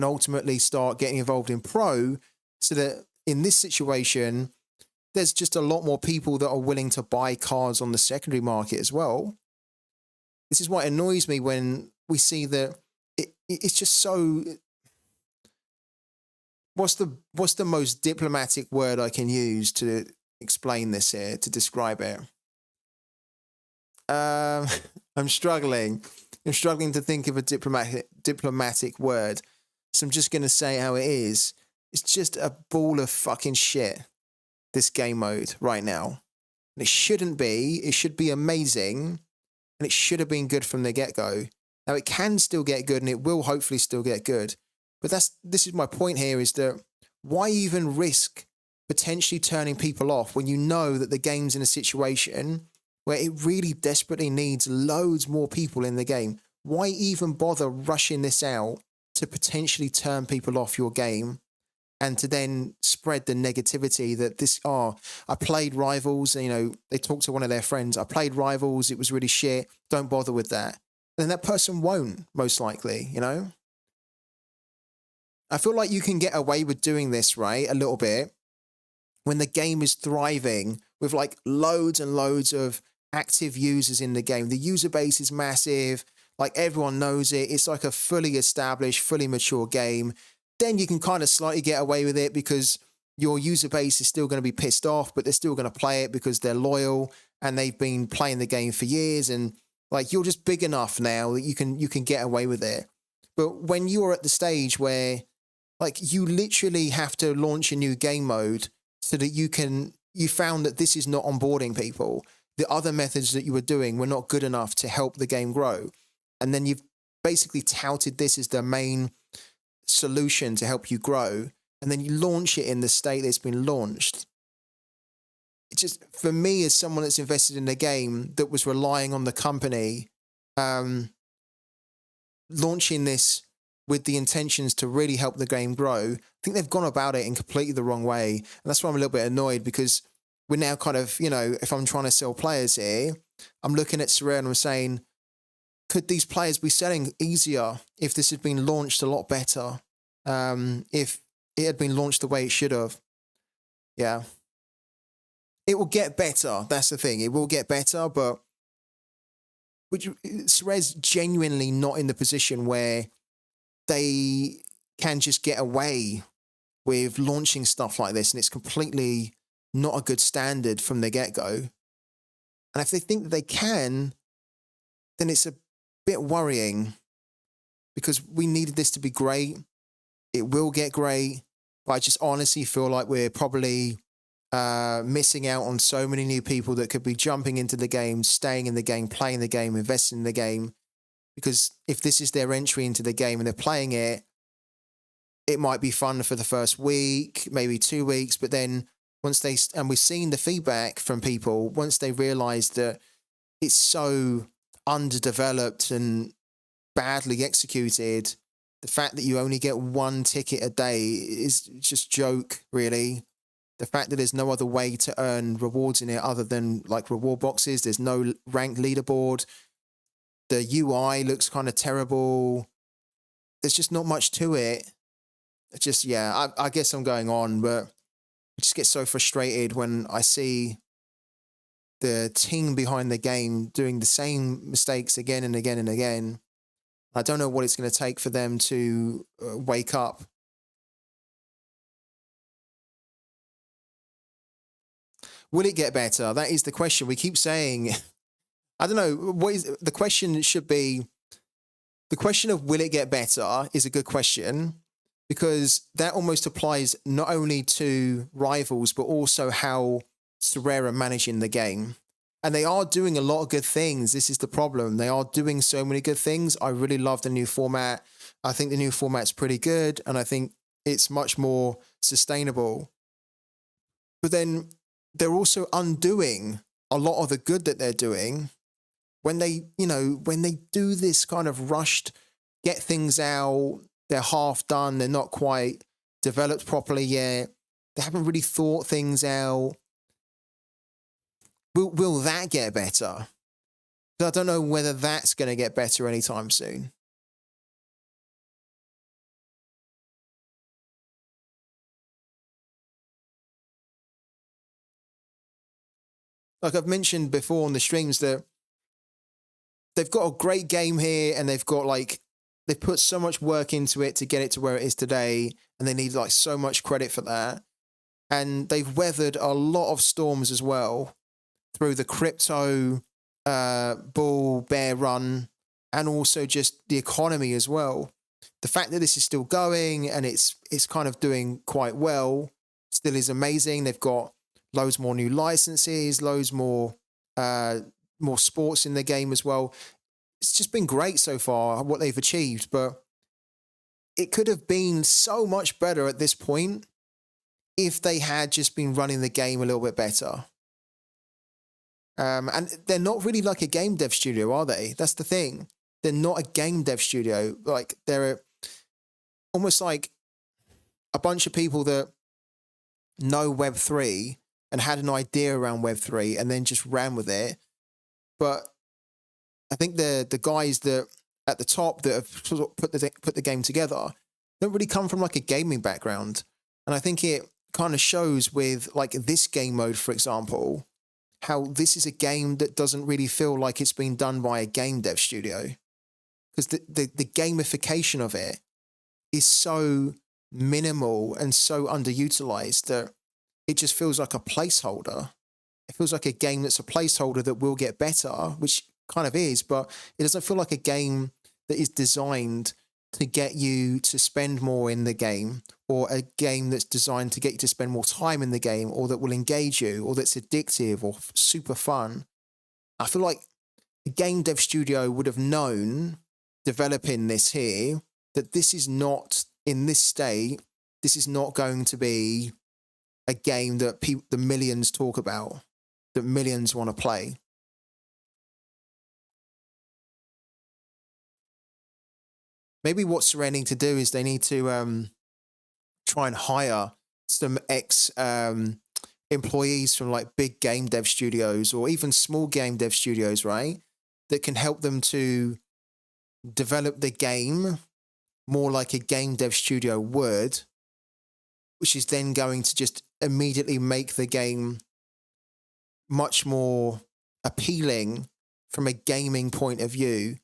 ultimately start getting involved in pro, so that in this situation, there's just a lot more people that are willing to buy cards on the secondary market as well. This is what annoys me when we see that it's just so. What's the most diplomatic word I can use to explain this here, to describe it? I'm struggling to think of a diplomatic word. So I'm just going to say how it is. It's just a ball of fucking shit, this game mode right now. And it shouldn't be. It should be amazing. And it should have been good from the get-go. Now, it can still get good, and it will hopefully still get good. But this is my point here, is that why even risk potentially turning people off when you know that the game's in a situation where it really desperately needs loads more people in the game? Why even bother rushing this out to potentially turn people off your game and to then spread the negativity that I played Rivals, they talked to one of their friends, I played Rivals, it was really shit, don't bother with that. Then that person won't, most likely, I feel like you can get away with doing this, right, a little bit, when the game is thriving with like loads and loads of active users in the game. The user base is massive, like everyone knows it. It's like a fully established, fully mature game. Then you can kind of slightly get away with it because your user base is still going to be pissed off, but they're still going to play it because they're loyal and they've been playing the game for years. And like, you're just big enough now that you can get away with it. But when you're at the stage where like you literally have to launch a new game mode so that you found that this is not onboarding people. The other methods that you were doing were not good enough to help the game grow. And then you've basically touted this as the main solution to help you grow. and then you launch it in the state that it's been launched. It just, for me, as someone that's invested in the game that was relying on the company, launching this with the intentions to really help the game grow, I think they've gone about it in completely the wrong way. And that's why I'm a little bit annoyed, because we're now kind of, if I'm trying to sell players here, I'm looking at Sorare and I'm saying, could these players be selling easier if this had been launched a lot better? If it had been launched the way it should have. Yeah. It will get better. That's the thing. It will get better, but Sorare's genuinely not in the position where they can just get away with launching stuff like this, and it's completely not a good standard from the get-go. And if they think that they can, then it's a bit worrying, because we needed this to be great. It will get great, but I just honestly feel like we're probably missing out on so many new people that could be jumping into the game, staying in the game, playing the game, investing in the game. Because if this is their entry into the game and they're playing it, it might be fun for the first week, maybe 2 weeks, but then once and we've seen the feedback from people, once they realize that it's so underdeveloped and badly executed, the fact that you only get 1 ticket a day is just joke, really. The fact that there's no other way to earn rewards in it other than like reward boxes. There's no ranked leaderboard. The UI looks kind of terrible. There's just not much to it. It's just, yeah, I guess I'm going on, but I just get so frustrated when I see the team behind the game doing the same mistakes again and again and again. I don't know what it's going to take for them to wake up. Will it get better? That is the question. We keep saying, I don't know, what is the question should be. The question of will it get better is a good question, because that almost applies not only to rivals, but also how Sorare are managing the game. And they are doing a lot of good things. This is the problem. They are doing so many good things. I really love the new format. I think the new format's pretty good, and I think it's much more sustainable. But then they're also undoing a lot of the good that they're doing when they, when they do this kind of rushed, get things out, they're half done, they're not quite developed properly yet, they haven't really thought things out. Will that get better? I don't know whether that's going to get better anytime soon. Like I've mentioned before on the streams, that they've got a great game here, and they've put so much work into it to get it to where it is today, and they need like so much credit for that. And they've weathered a lot of storms as well, through the crypto bull bear run, and also just the economy as well. The fact that this is still going and it's kind of doing quite well still is amazing. They've got loads more new licenses, loads more sports in the game as well. It's just been great so far, what they've achieved, but it could have been so much better at this point if they had just been running the game a little bit better. And they're not really like a game dev studio, are they? That's the thing. They're not a game dev studio. Like, they're almost like a bunch of people that know Web3 and had an idea around Web3 and then just ran with it. But I think the guys that at the top that have sort of put the game together don't really come from like a gaming background. And I think it kind of shows with like this game mode, for example, how this is a game that doesn't really feel like it's been done by a game dev studio, because the gamification of it is so minimal and so underutilized that it just feels like a placeholder. It feels like a game that's a placeholder that will get better, which kind of is, but it doesn't feel like a game that is designed to get you to spend more in the game, or a game that's designed to get you to spend more time in the game, or that will engage you, or that's addictive or super fun. I feel like a game dev studio would have known, developing this here, that this is not, in this state, this is not going to be a game that the millions talk about, that millions want to play. Maybe what Sorare need to do is they need to try and hire some employees from like big game dev studios or even small game dev studios, right? That can help them to develop the game more like a game dev studio would, which is then going to just immediately make the game much more appealing from a gaming point of view.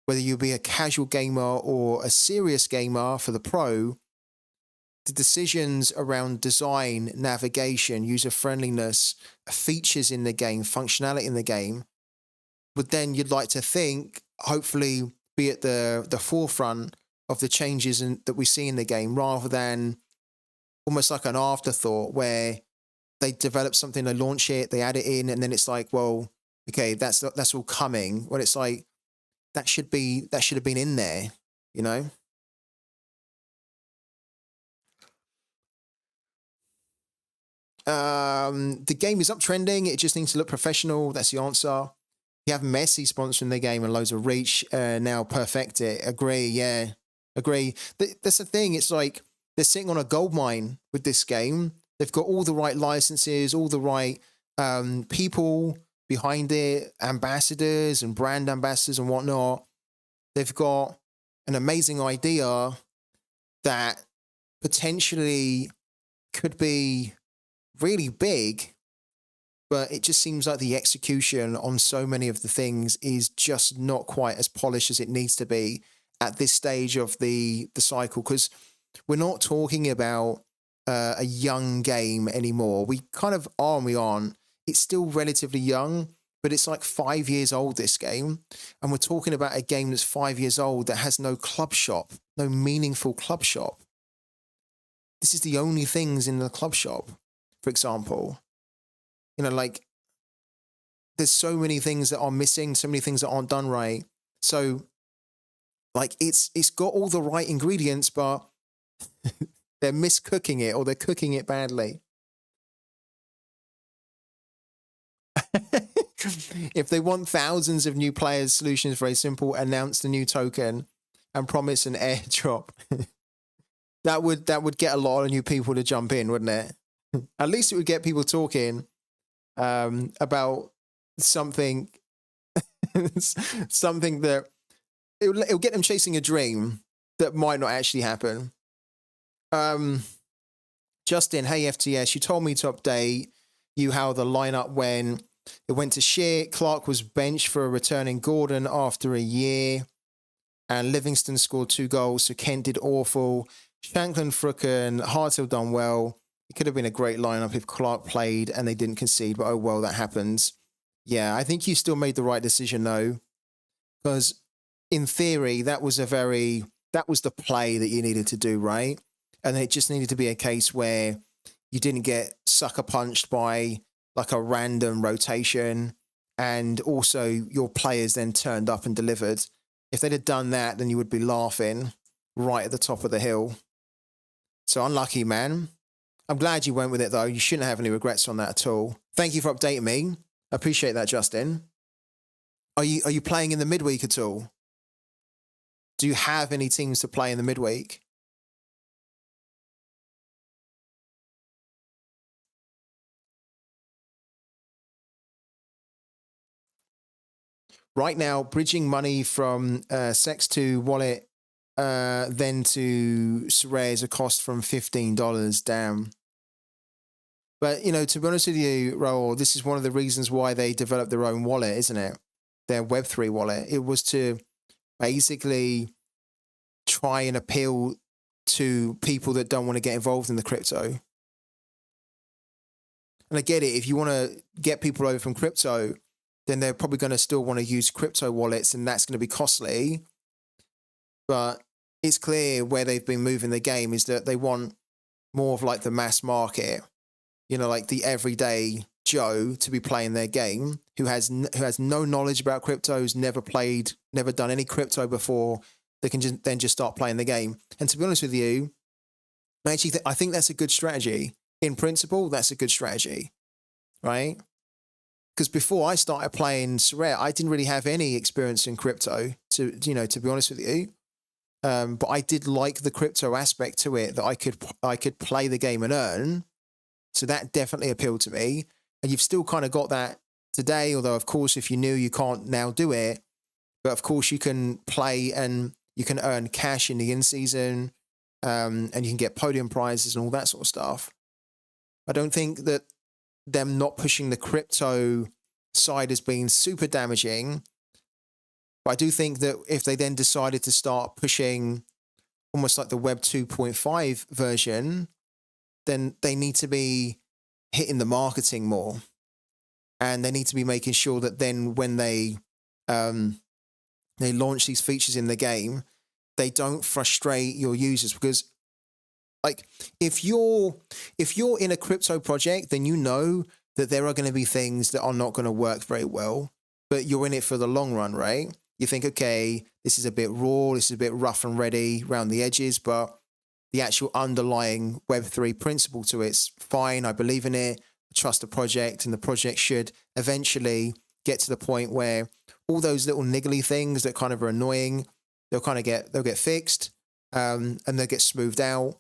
Whether you be a casual gamer or a serious gamer for the pro, the decisions around design, navigation, user friendliness, features in the game, functionality in the game, would then, you'd like to think, hopefully be at the forefront of the changes that we see in the game, rather than almost like an afterthought where they develop something, they launch it, they add it in, and then it's like, well, okay, that's all coming. Well, it's like, that should have been in there, you know? The game is uptrending. It just needs to look professional. That's the answer. You have Messi sponsoring the game and loads of reach. Now perfect it. Agree. Yeah, agree. That's the thing. It's like they're sitting on a gold mine with this game. They've got all the right licenses, all the right people behind it, ambassadors and brand ambassadors and whatnot. They've got an amazing idea that potentially could be really big, but it just seems like the execution on so many of the things is just not quite as polished as it needs to be at this stage of the cycle, because we're not talking about a young game anymore. We kind of are and we aren't. It's still relatively young, but it's like 5 years old, this game. And we're talking about a game that's 5 years old that has no club shop, no meaningful club shop. This is the only things in the club shop, for example. You know, like, there's so many things that are missing, so many things that aren't done right. So, like, it's got all the right ingredients, but they're miscooking it, or they're cooking it badly. If they want thousands of new players, solutions very simple: announce the new token and promise an airdrop. that would get a lot of new people to jump in, wouldn't it? At least it would get people talking about something something that it'll get them chasing a dream that might not actually happen. Justin, hey FTS, you told me to update you how the lineup went. It went to shit. Clark was benched for a returning Gordon after a year, and Livingston scored 2 goals, so Kent did awful. Shanklin, Frooken, Harthill done well. It could have been a great lineup if Clark played and they didn't concede, but oh well, that happens. Yeah, I think you still made the right decision though, because in theory, that was the play that you needed to do, right? And it just needed to be a case where you didn't get sucker punched by like a random rotation, and also your players then turned up and delivered. If they'd have done that, then you would be laughing right at the top of the hill. So unlucky, man. I'm glad you went with it though. You shouldn't have any regrets on that at all. Thank you for updating me. I appreciate that, Justin. Are you playing in the midweek at all? Do you have any teams to play in the midweek? Right now, bridging money from Sex to wallet, then to Sorare is a cost from $15. Damn. But, you know, to be honest with you, Raul, this is one of the reasons why they developed their own wallet, isn't it? Their Web3 wallet. It was to basically try and appeal to people that don't want to get involved in the crypto. And I get it. If you want to get people over from crypto, then they're probably going to still want to use crypto wallets, and that's going to be costly. But it's clear where they've been moving the game is that they want more of like the mass market, you know, like the everyday Joe to be playing their game, who has no knowledge about crypto, who's never played, never done any crypto before. They can just start playing the game. And to be honest with you, I think that's a good strategy. In principle, that's a good strategy, right? Because before I started playing Sorare, I didn't really have any experience in crypto, to be honest with you. But I did like the crypto aspect to it, that I could play the game and earn. So that definitely appealed to me. And you've still kind of got that today, although of course, if you knew, you can't now do it. But of course, you can play and you can earn cash in the in-season, and you can get podium prizes and all that sort of stuff. I don't think that them not pushing the crypto side as being super damaging. But I do think that if they then decided to start pushing almost like the Web 2.5 version, then they need to be hitting the marketing more. And they need to be making sure that then when they launch these features in the game, they don't frustrate your users. Because like if you're in a crypto project, then you know that there are going to be things that are not going to work very well, but you're in it for the long run, right? You think, okay, this is a bit raw, this is a bit rough and ready around the edges, but the actual underlying Web3 principle to it's fine. I believe in it. I trust the project, and the project should eventually get to the point where all those little niggly things that kind of are annoying, they'll get fixed, and they'll get smoothed out.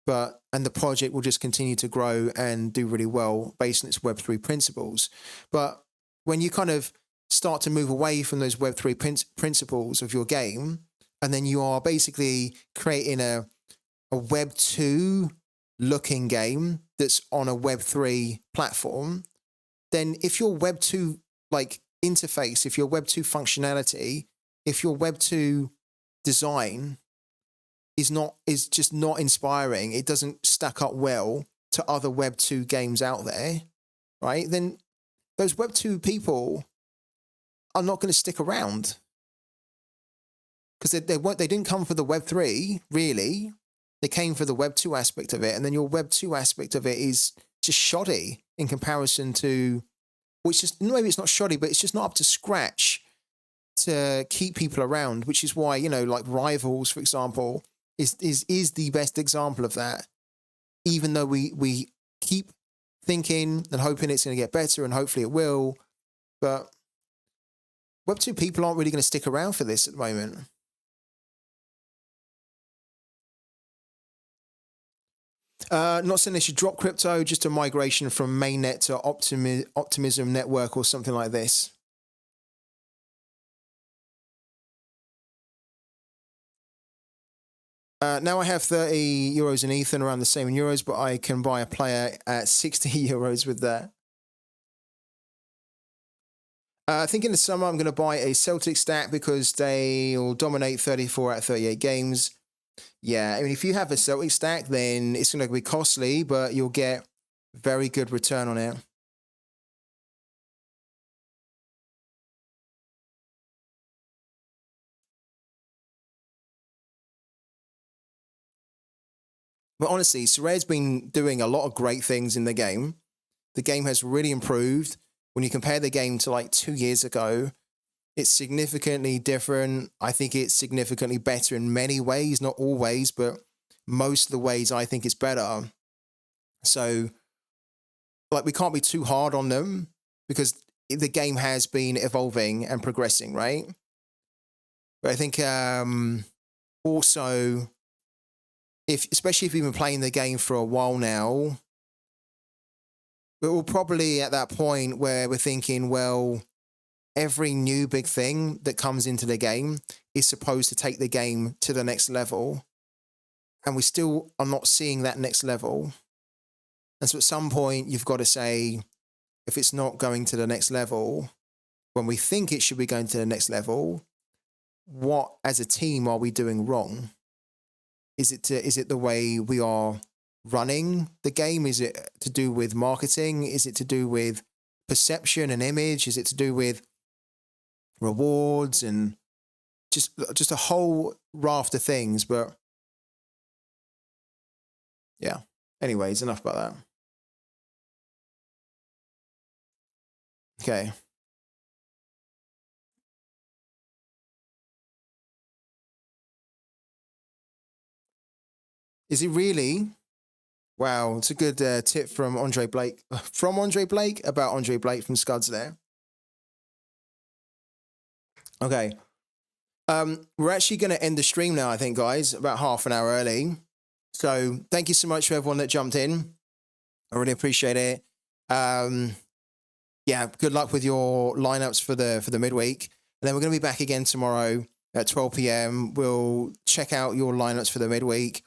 And the project will just continue to grow and do really well based on its Web3 principles. But when you kind of start to move away from those Web3 principles of your game, and then you are basically creating a Web 2 looking game that's on a Web3 platform, then if your Web 2 like interface, if your Web 2 functionality, if your Web 2 design is just not inspiring, it doesn't stack up well to other Web 2 games out there, right? Then those Web 2 people are not going to stick around, because they didn't come for the Web 3, really. They came for the Web 2 aspect of it, and then your Web 2 aspect of it is just shoddy in comparison to, which is, maybe it's not shoddy, but it's just not up to scratch to keep people around, which is why, like Rivals, for example, is the best example of that. Even though we keep thinking and hoping it's going to get better, and hopefully it will, but Web 2 people aren't really going to stick around for this at the moment. Not saying they should drop crypto, just a migration from mainnet to Optimism network or something like this. Now I have 30 euros in Ether, around the same in euros, but I can buy a player at 60 euros with that. I think in the summer I'm going to buy a Celtic stack because they will dominate 34 out of 38 games. Yeah, I mean, if you have a Celtic stack, then it's going to be costly, but you'll get very good return on it. But honestly, Sorare's been doing a lot of great things in the game. The game has really improved. When you compare the game to like 2 years ago, it's significantly different. I think it's significantly better in many ways, not always, but most of the ways I think it's better. So, like, we can't be too hard on them because the game has been evolving and progressing, right? But I think also, especially if you've been playing the game for a while now, we're probably at that point where we're thinking, well, every new big thing that comes into the game is supposed to take the game to the next level. And we still are not seeing that next level. And so at some point, you've got to say, if it's not going to the next level, when we think it should be going to the next level, what as a team are we doing wrong? Is it the way we are running the game? Is it to do with marketing? Is it to do with perception and image? Is it to do with rewards and just a whole raft of things? But yeah, anyways, enough about that. Okay. Is it really? Wow, it's a good tip from Andre Blake. From Andre Blake about Andre Blake from Scuds there. Okay. We're actually going to end the stream now, I think, guys, about half an hour early. So thank you so much for everyone that jumped in. I really appreciate it. Yeah, good luck with your lineups for the midweek. And then we're going to be back again tomorrow at 12 p.m. We'll check out your lineups for the midweek.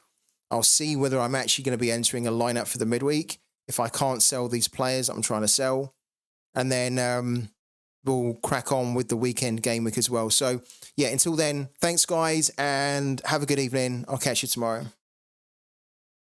I'll see whether I'm actually going to be entering a lineup for the midweek. If I can't sell these players I'm trying to sell. And then we'll crack on with the weekend game week as well. So, yeah, until then, thanks, guys, and have a good evening. I'll catch you tomorrow.